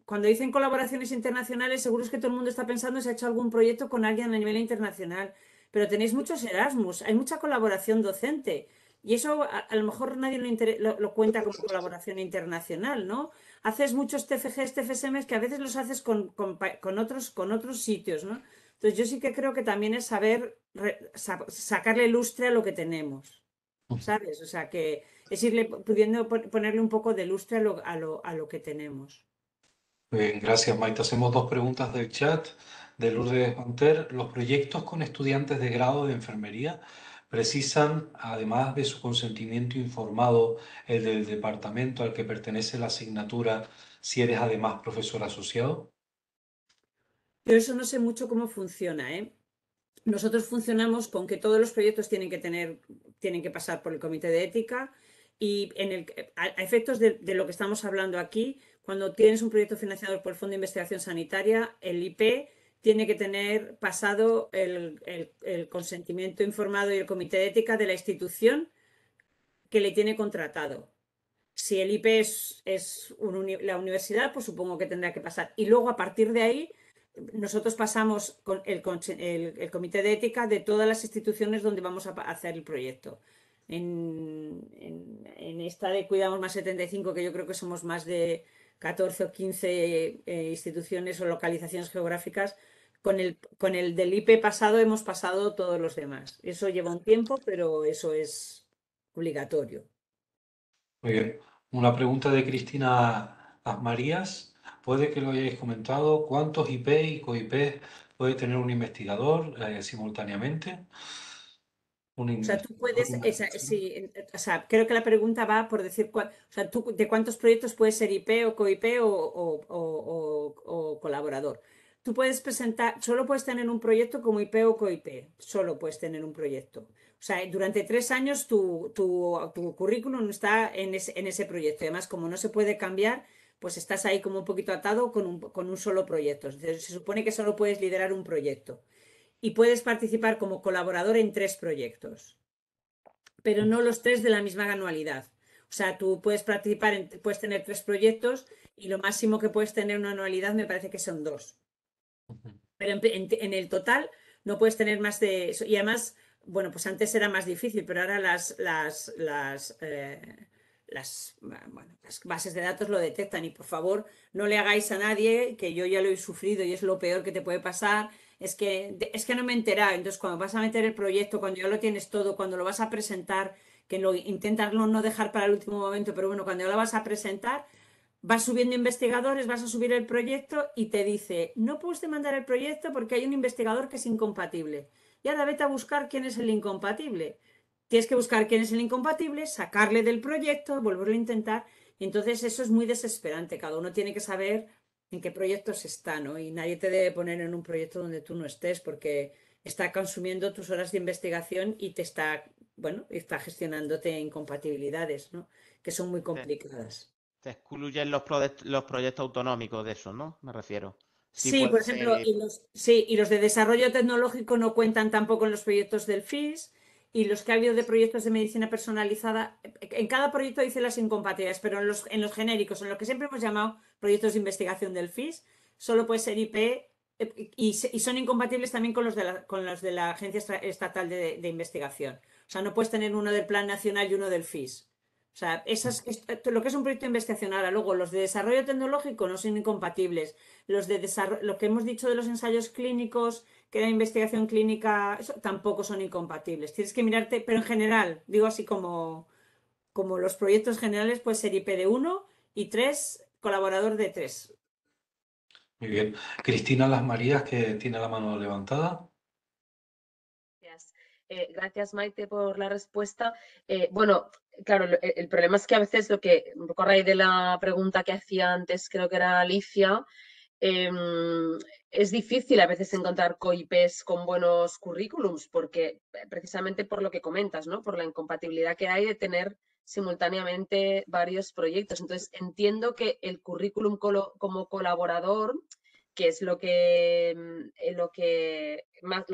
Cuando dicen colaboraciones internacionales, seguro es que todo el mundo está pensando si ha hecho algún proyecto con alguien a nivel internacional, pero tenéis muchos Erasmus, hay mucha colaboración docente. Y eso a lo mejor nadie lo cuenta como colaboración internacional, ¿no? Haces muchos TFGs, TFSMs que a veces los haces con otros sitios, ¿no? Entonces yo sí que creo que también es saber sacarle lustre a lo que tenemos, ¿sabes? O sea, que es irle pudiendo ponerle un poco de lustre a lo que tenemos. Muy bien, gracias, Maite. Hacemos dos preguntas del chat de Lourdes Monter. ¿Los proyectos con estudiantes de grado de enfermería precisan, además de su consentimiento informado, el del departamento al que pertenece la asignatura, si eres además profesor asociado? Yo eso no sé mucho cómo funciona, ¿eh? Nosotros funcionamos con que todos los proyectos tienen que pasar por el comité de ética y a efectos de lo que estamos hablando aquí, cuando tienes un proyecto financiado por el Fondo de Investigación Sanitaria, el IP tiene que tener pasado el consentimiento informado y el comité de ética de la institución que le tiene contratado. Si el IP la universidad, pues supongo que tendrá que pasar. Y luego, a partir de ahí, nosotros pasamos con el comité de ética de todas las instituciones donde vamos a hacer el proyecto. En esta de Cuidamos Más 75, que yo creo que somos más de 14 o 15 instituciones o localizaciones geográficas, con el del IP pasado hemos pasado todos los demás. Eso lleva un tiempo, pero eso es obligatorio. Muy bien. Una pregunta de Cristina Asmarías. Puede que lo hayáis comentado. ¿Cuántos IP y COIP puede tener un investigador simultáneamente? Un O sea, in- tú puedes, sí, o sea, creo que la pregunta va por decir, o sea, tú de cuántos proyectos puedes ser IP o CoIP o colaborador. Tú puedes presentar, solo puedes tener un proyecto como IP o CoIP, solo puedes tener un proyecto. O sea, durante 3 años tu currículum está en ese proyecto. Además, como no se puede cambiar, pues estás ahí como un poquito atado con un solo proyecto. Entonces, se supone que solo puedes liderar un proyecto y puedes participar como colaborador en 3 proyectos, pero no los 3 de la misma anualidad. O sea, tú puedes participar, puedes tener 3 proyectos y lo máximo que puedes tener una anualidad me parece que son 2. Pero en el total no puedes tener más de eso. Y además, bueno, pues antes era más difícil, pero ahora bueno, las bases de datos lo detectan. Y por favor, no le hagáis a nadie, que yo ya lo he sufrido y es lo peor que te puede pasar. Es que no me he enterado. Entonces, cuando vas a meter el proyecto, cuando ya lo tienes todo, cuando lo vas a presentar, que lo intentas no dejar para el último momento, pero bueno, cuando ya lo vas a presentar, vas subiendo investigadores, vas a subir el proyecto y te dice, no puedes demandar el proyecto porque hay un investigador que es incompatible. Y ahora vete a buscar quién es el incompatible. Tienes que buscar quién es el incompatible, sacarle del proyecto, volverlo a intentar. Y entonces eso es muy desesperante. Cada uno tiene que saber en qué proyectos está, ¿no? Y nadie te debe poner en un proyecto donde tú no estés porque está consumiendo tus horas de investigación y te está, bueno, está gestionándote incompatibilidades, ¿no? Que son muy Te, complicadas. te excluyen los proyectos autonómicos de eso, ¿no? Me refiero. Sí Sí, puede por ejemplo, ser. y los de desarrollo tecnológico no cuentan tampoco en los proyectos del FIS, y los que ha habido de proyectos de medicina personalizada, en cada proyecto dice las incompatibilidades, pero en los genéricos, en lo que siempre hemos llamado proyectos de investigación del FIS, solo puede ser IP, y son incompatibles también con los de la Agencia Estatal de Investigación. O sea, no puedes tener uno del Plan Nacional y uno del FIS. O sea, lo que es un proyecto de investigación. Ahora, luego, los de desarrollo tecnológico no son incompatibles. Los de lo que hemos dicho de los ensayos clínicos, que era investigación clínica, eso tampoco son incompatibles. Tienes que mirarte, pero en general, digo así como los proyectos generales, puede ser IP de uno y 3, colaborador de 3. Muy bien. Cristina Las Marías, que tiene la mano levantada. Gracias. Gracias, Maite, por la respuesta. Bueno, claro, el problema es que a veces un poco a raíz de la pregunta que hacía antes, creo que era Alicia, es difícil a veces encontrar COIPs con buenos currículums, porque precisamente por lo que comentas, ¿no? Por la incompatibilidad que hay de tener simultáneamente varios proyectos. Entonces, entiendo que el currículum como colaborador, que es lo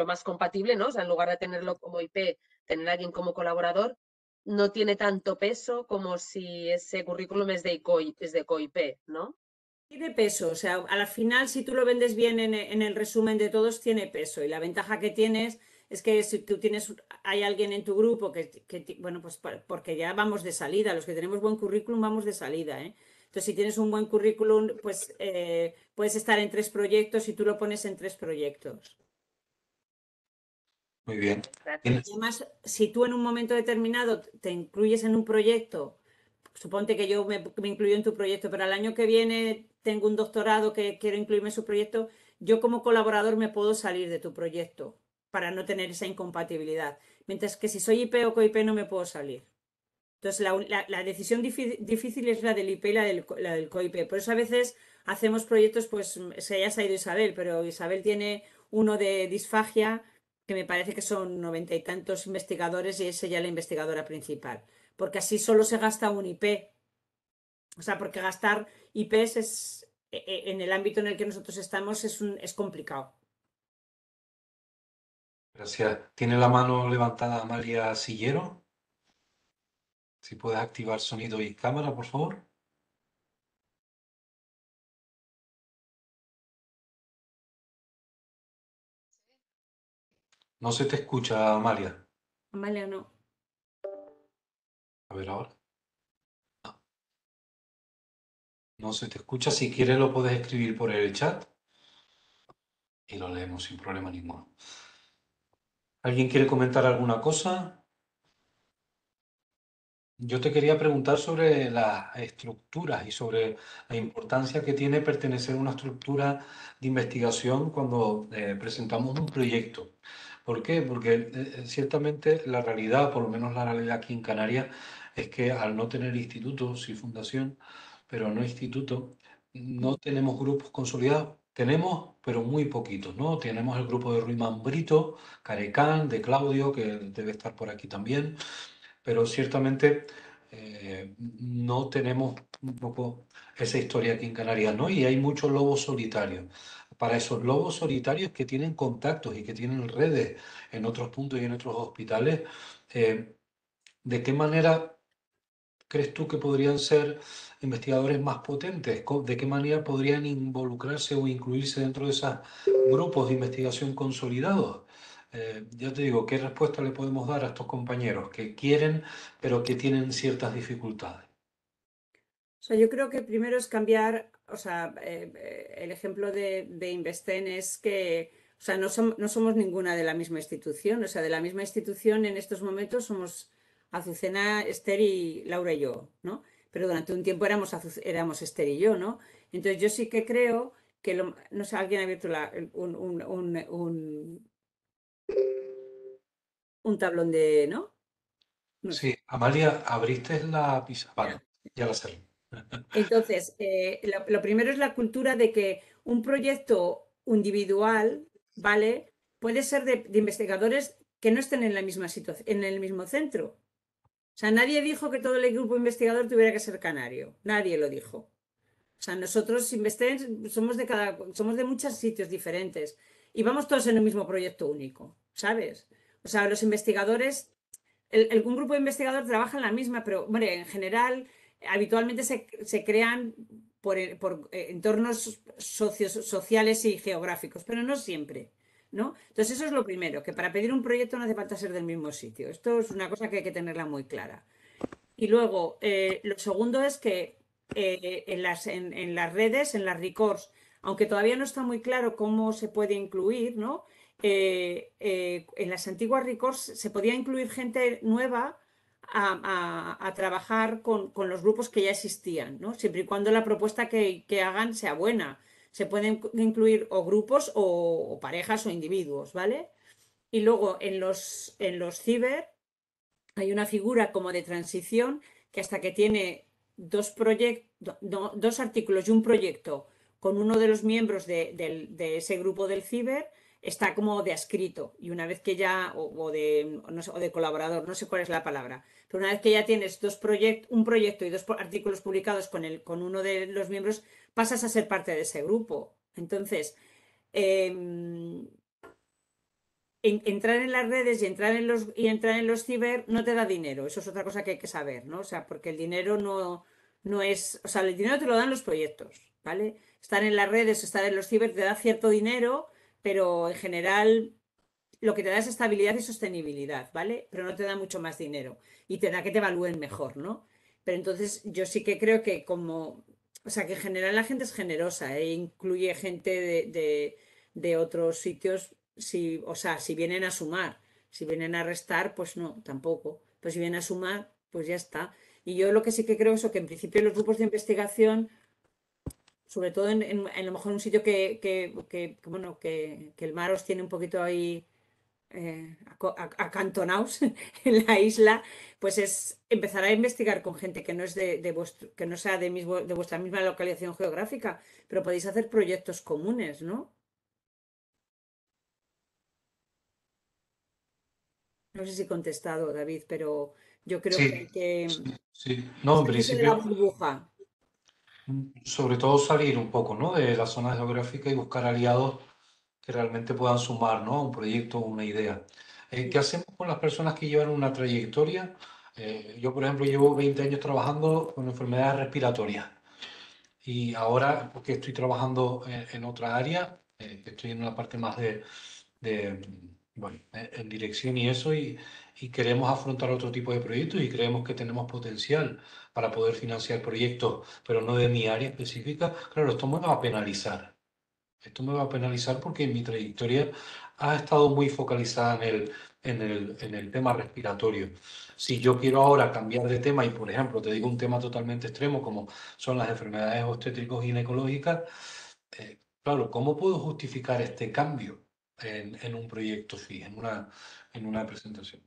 más compatible, ¿no? O sea, en lugar de tenerlo como IP, tener a alguien como colaborador, no tiene tanto peso como si ese currículum es de COIP, ¿no? Tiene peso, o sea, a la final, si tú lo vendes bien en el resumen de todos, tiene peso. Y la ventaja que tienes es que si tú hay alguien en tu grupo bueno, pues porque ya vamos de salida, los que tenemos buen currículum vamos de salida, ¿eh? Entonces, si tienes un buen currículum, pues puedes estar en 3 proyectos y tú lo pones en 3 proyectos. Muy bien. Gracias. Y además, si tú en un momento determinado te incluyes en un proyecto, suponte que yo me incluyo en tu proyecto, pero al año que viene tengo un doctorado que quiero incluirme en su proyecto, yo como colaborador me puedo salir de tu proyecto para no tener esa incompatibilidad. Mientras que si soy IP o COIP no me puedo salir. Entonces, la decisión difícil es la del IP y la del COIP. Por eso a veces hacemos proyectos, pues ya se ha ido Isabel, pero Isabel tiene uno de disfagia, que me parece que son 90 y tantos investigadores y es ella la investigadora principal. Porque así solo se gasta un IP. O sea, porque gastar IPs en el ámbito en el que nosotros estamos es complicado. Gracias. Tiene la mano levantada Amalia Sillero. Si puedes activar sonido y cámara, por favor. No se te escucha, Amalia. Amalia, no. A ver ahora. No se te escucha. Si quieres lo puedes escribir por el chat y lo leemos sin problema ninguno. ¿Alguien quiere comentar alguna cosa? Yo te quería preguntar sobre las estructuras y sobre la importancia que tiene pertenecer a una estructura de investigación cuando presentamos un proyecto. ¿Por qué? Porque ciertamente la realidad, por lo menos la realidad aquí en Canarias, es que al no tener institutos y fundación, pero no instituto, no tenemos grupos consolidados. Tenemos, pero muy poquitos, ¿no? Tenemos el grupo de Ruimán Brito, Carecán, de Claudio, que debe estar por aquí también, pero ciertamente no tenemos un poco esa historia aquí en Canarias, ¿no? Y hay muchos lobos solitarios. Para esos lobos solitarios que tienen contactos y que tienen redes en otros puntos y en otros hospitales, ¿de qué manera crees tú que podrían ser investigadores más potentes? ¿De qué manera podrían involucrarse o incluirse dentro de esos grupos de investigación consolidados? Ya te digo, ¿qué respuesta le podemos dar a estos compañeros que quieren, pero que tienen ciertas dificultades? O sea, yo creo que primero es cambiar, o sea, el ejemplo de Investen es que, o sea, no somos ninguna de la misma institución, o sea, de la misma institución en estos momentos somos Azucena, Esther y Laura y yo, ¿no? Pero durante un tiempo éramos Esther y yo, ¿no? Entonces yo sí que creo que, no sé, alguien ha abierto un tablón de, ¿no? No sé. Sí, Amalia, abriste la pizarra. Vale, ya la cerré. Entonces, lo primero es la cultura de que un proyecto individual, ¿vale? Puede ser de investigadores que no estén en la misma situación, en el mismo centro. O sea, nadie dijo que todo el grupo investigador tuviera que ser canario. Nadie lo dijo. O O sea, nosotros Investec somos de muchos sitios diferentes y vamos todos en el mismo proyecto único, ¿sabes? O sea, los investigadores, un grupo de investigadores trabaja en la misma, pero hombre, en general, habitualmente se crean por entornos sociales y geográficos, pero no siempre, ¿no? Entonces, eso es lo primero, que para pedir un proyecto no hace falta ser del mismo sitio. Esto es una cosa que hay que tenerla muy clara. Y luego, lo segundo es que en las redes, en las records, aunque todavía no está muy claro cómo se puede incluir, ¿no? En las antiguas records se podía incluir gente nueva a trabajar con los grupos que ya existían, ¿no? Siempre y cuando la propuesta que hagan sea buena. Se pueden incluir o grupos o parejas o individuos, ¿vale? Y luego en los ciber hay una figura como de transición que hasta que tiene dos artículos y un proyecto con uno de los miembros de ese grupo del ciber, está como de adscrito. Y una vez que ya, no sé, o de colaborador, no sé cuál es la palabra, pero una vez que ya tienes un proyecto y dos artículos publicados con uno de los miembros, pasas a ser parte de ese grupo. Entonces, eh, entrar en las redes y entrar en los ciber no te da dinero. Eso es otra cosa que hay que saber, ¿no? O sea, porque el dinero no es, o sea, el dinero te lo dan los proyectos, ¿vale? Estar en las redes, estar en los ciber te da cierto dinero, pero en general lo que te da es estabilidad y sostenibilidad, ¿vale? Pero no te da mucho más dinero y te da que te evalúen mejor, ¿no? Pero entonces yo sí que creo que o sea, que en general la gente es generosa, ¿eh? Incluye gente de otros sitios, si, o sea, si vienen a sumar, si vienen a restar, pues no, tampoco. Pero si vienen a sumar, pues ya está. Y yo lo que sí que creo es que en principio los grupos de investigación, sobre todo en lo mejor un sitio bueno, que el mar os tiene un poquito ahí acantonados en la isla, pues es empezar a investigar con gente que no es que no sea de vuestra misma localización geográfica, pero podéis hacer proyectos comunes, ¿no? No sé si he contestado, David, pero yo creo que hay Sí, que sí, sí. No, en salirse de la principio, burbuja. sobre todo salir un poco, ¿no? De la zona geográfica y buscar aliados que realmente puedan sumar, ¿no? A un proyecto o una idea. ¿Qué hacemos con las personas que llevan una trayectoria? Yo, por ejemplo, llevo 20 años trabajando con enfermedades respiratorias y ahora, porque estoy trabajando en otra área, estoy en una parte más bueno, en dirección y eso, y queremos afrontar otro tipo de proyectos y creemos que tenemos potencial para poder financiar proyectos, pero no de mi área específica. Claro, esto me va a penalizar. Esto me va a penalizar porque mi trayectoria ha estado muy focalizada en el tema respiratorio. Si yo quiero ahora cambiar de tema y, por ejemplo, te digo un tema totalmente extremo como son las enfermedades obstétricos ginecológicas, claro, ¿cómo puedo justificar este cambio en un proyecto, sí, en una presentación?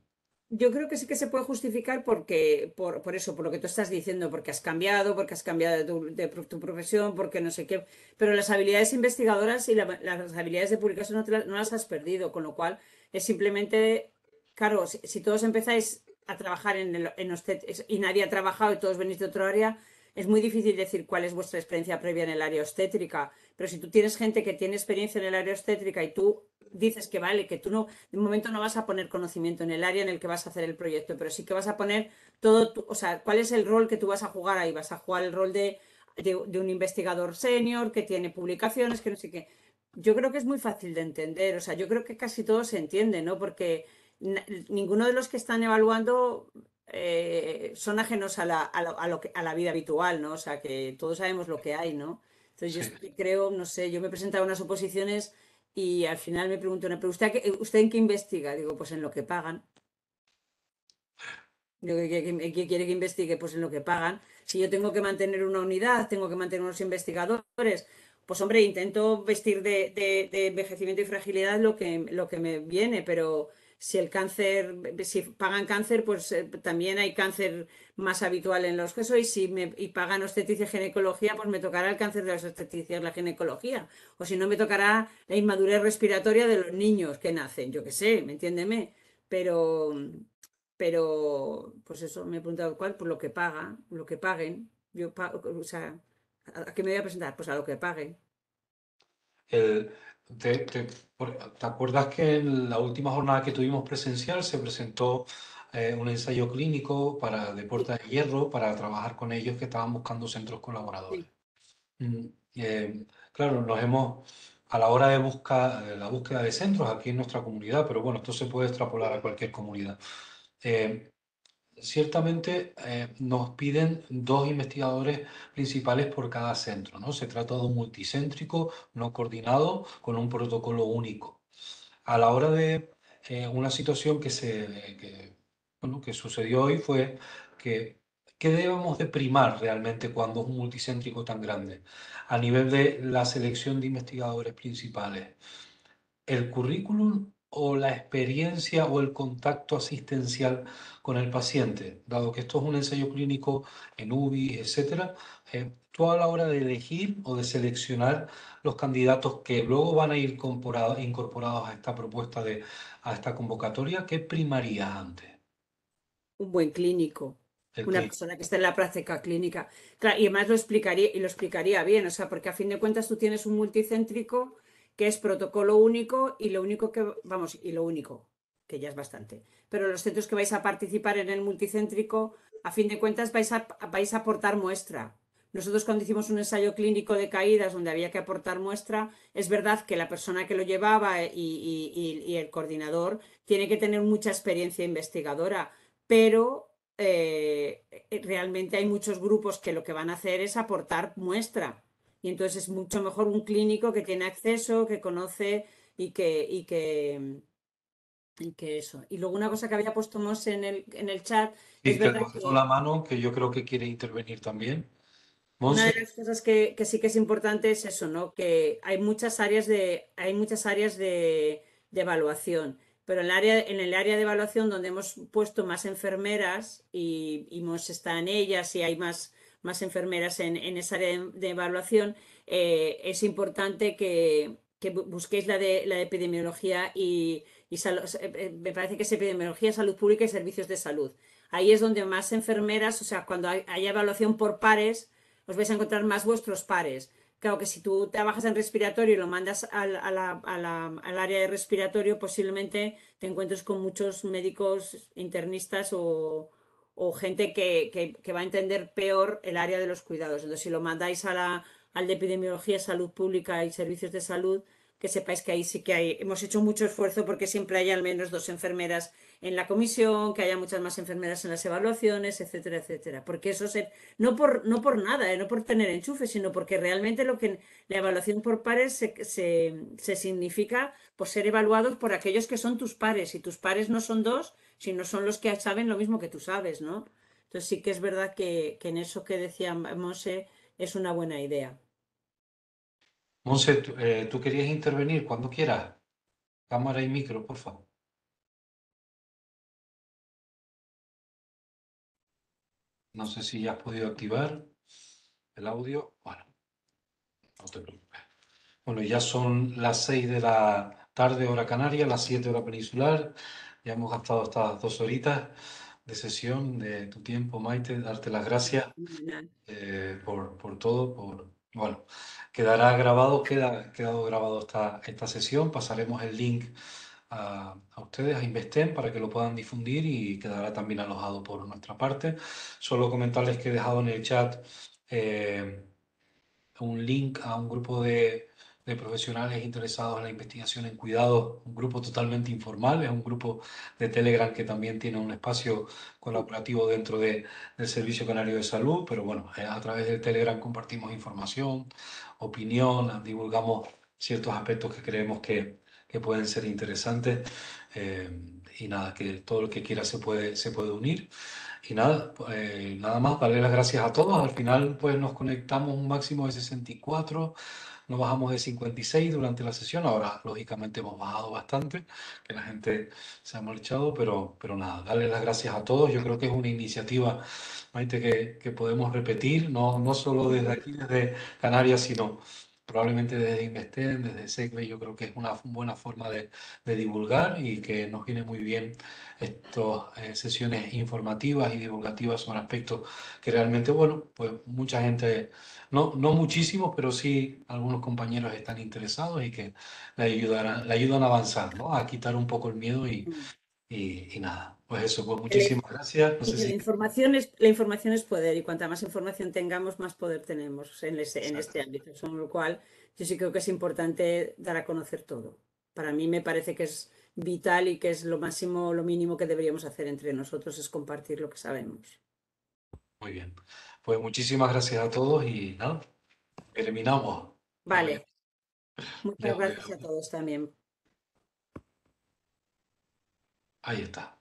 Yo creo que sí que se puede justificar porque, por eso, por lo que tú estás diciendo, porque has cambiado de tu profesión, porque no sé qué, pero las habilidades investigadoras y las habilidades de publicación no las has perdido, con lo cual es simplemente, claro, si todos empezáis a trabajar y nadie ha trabajado y todos venís de otro área, es muy difícil decir cuál es vuestra experiencia previa en el área obstétrica, pero si tú tienes gente que tiene experiencia en el área obstétrica y tú dices que vale, que tú no, de momento no vas a poner conocimiento en el área en el que vas a hacer el proyecto, pero sí que vas a poner o sea, cuál es el rol que tú vas a jugar ahí. Vas a jugar el rol de un investigador senior que tiene publicaciones, que no sé qué. Yo creo que es muy fácil de entender, o sea, yo creo que casi todo se entiende, ¿no? Porque ninguno de los que están evaluando son ajenos a la vida habitual, ¿no? O sea, que todos sabemos lo que hay, ¿no? Entonces yo Sí. sí que creo, no sé, yo me he presentado a unas oposiciones y al final me preguntan, ¿pero usted en qué investiga? Digo, pues en lo que pagan. Digo, ¿qué quiere que investigue? Pues en lo que pagan. Si yo tengo que mantener una unidad, tengo que mantener unos investigadores, pues hombre, intento vestir de envejecimiento y fragilidad lo que me viene, pero si pagan cáncer, pues también hay cáncer más habitual en los casos, y pagan obstetricia y ginecología, pues me tocará el cáncer de las obstetricias, la ginecología, o si no me tocará la inmadurez respiratoria de los niños que nacen, yo qué sé, ¿me entiéndeme? Pero, pero, pues eso, me he preguntado cuál, pues lo que paga, lo que paguen. O sea, ¿A qué me voy a presentar? Pues a lo que pague. El- ¿Te acuerdas que en la última jornada que tuvimos presencial se presentó un ensayo clínico para Sí, Deportes de Hierro para trabajar con ellos que estaban buscando centros colaboradores? sí. Mm, claro, a la hora de buscar la búsqueda de centros aquí en nuestra comunidad, pero bueno, esto se puede extrapolar a cualquier comunidad. Eh, Ciertamente nos piden dos investigadores principales por cada centro, ¿no? Se trata de un multicéntrico no coordinado con un protocolo único. A la hora de una situación bueno, que sucedió hoy fue que ¿qué debemos de primar realmente cuando es un multicéntrico tan grande? A nivel de la selección de investigadores principales, ¿el currículum o la experiencia o el contacto asistencial con el paciente? Dado que esto es un ensayo clínico en UBI, etcétera, tú a la hora de elegir o de seleccionar los candidatos que luego van a ir incorporados a esta propuesta a esta convocatoria, ¿qué primarías antes? Un buen clínico, El una clic. persona que esté en la práctica clínica. Claro, y además lo explicaría bien, o sea, porque a fin de cuentas tú tienes un multicéntrico que es protocolo único y lo único que, vamos, y lo único, que ya es bastante. Pero los centros que vais a participar en el multicéntrico, a fin de cuentas vais a aportar muestra. Nosotros cuando hicimos un ensayo clínico de caídas donde había que aportar muestra, es verdad que la persona que lo llevaba y el coordinador tiene que tener mucha experiencia investigadora, pero realmente hay muchos grupos que lo que van a hacer es aportar muestra. Y entonces es mucho mejor un clínico que tiene acceso, que conoce y que eso. Y luego una cosa que había puesto Mos en el chat, es Y que verdad levantó la que mano, que yo creo que quiere intervenir también. una Monse, de las cosas que sí que es importante es eso, ¿no? Que hay muchas áreas de evaluación, pero en el área de evaluación donde hemos puesto más enfermeras y Mos está en ellas y hay más enfermeras en esa área de evaluación, es importante que busquéis la de epidemiología me parece que es epidemiología, salud pública y servicios de salud. Ahí es donde más enfermeras, o sea, cuando hay evaluación por pares, os vais a encontrar más vuestros pares. Claro que si tú trabajas en respiratorio y lo mandas al área de respiratorio, posiblemente te encuentres con muchos médicos internistas o gente que va a entender peor el área de los cuidados. Entonces, si lo mandáis al de epidemiología, salud pública y servicios de salud, que sepáis que ahí sí que hemos hecho mucho esfuerzo porque siempre hay al menos dos enfermeras en la comisión, que haya muchas más enfermeras en las evaluaciones, etcétera, etcétera. Porque no por nada, no por tener enchufe, sino porque realmente la evaluación por pares se significa por ser evaluados por aquellos que son tus pares. Y tus pares no son dos, sino son los que saben lo mismo que tú sabes, ¿no? Entonces sí que es verdad que en eso que decía Monse es una buena idea. Monse, tú querías intervenir cuando quieras. Cámara y micro, por favor. No sé si ya has podido activar el audio. Bueno, no te preocupes. Bueno, ya son las 6 de la tarde, hora canaria, las 7 hora peninsular. Ya hemos gastado estas 2 horitas de sesión de tu tiempo, Maite. Darte las gracias Fenomenal. por todo. Bueno, quedará grabado, quedado grabado esta sesión. Pasaremos el link a ustedes, a Investem, para que lo puedan difundir y quedará también alojado por nuestra parte. Solo comentarles que he dejado en el chat un link a un grupo de profesionales interesados en la investigación en cuidados, un grupo totalmente informal, es un grupo de Telegram que también tiene un espacio Sí. colaborativo dentro del Servicio Canario de Salud, pero bueno, a través de Telegram compartimos información, opinión, divulgamos ciertos aspectos que creemos que pueden ser interesantes. Y nada, que todo el que quiera se puede unir. Y nada, nada más, darle las gracias a todos. Al final, pues nos conectamos un máximo de 64, nos bajamos de 56 durante la sesión. Ahora, lógicamente, hemos bajado bastante, que la gente se ha marchado, pero nada, darle las gracias a todos. Yo creo que es una iniciativa, Maite, que podemos repetir, no solo desde aquí, desde Canarias, sino probablemente desde Investen, desde SECBE, yo creo que es una buena forma de divulgar y que nos viene muy bien estas sesiones informativas y divulgativas sobre aspectos que realmente, bueno, pues mucha gente, no muchísimos, pero sí algunos compañeros están interesados y que le ayudan a avanzar, ¿no? A quitar un poco el miedo y nada. Pues eso, pues El- muchísimas gracias. No Y sé que si... la información es poder y cuanta más información tengamos, más poder tenemos en Exacto. este ámbito. Con lo cual, yo sí creo que es importante dar a conocer todo. Para mí me parece que es vital y que es lo máximo, lo mínimo que deberíamos hacer entre nosotros es compartir lo que sabemos. Muy bien. Pues muchísimas gracias a todos y nada, terminamos. Adiós. Vale, muchas Leo, gracias Leo. a todos también. Ahí está.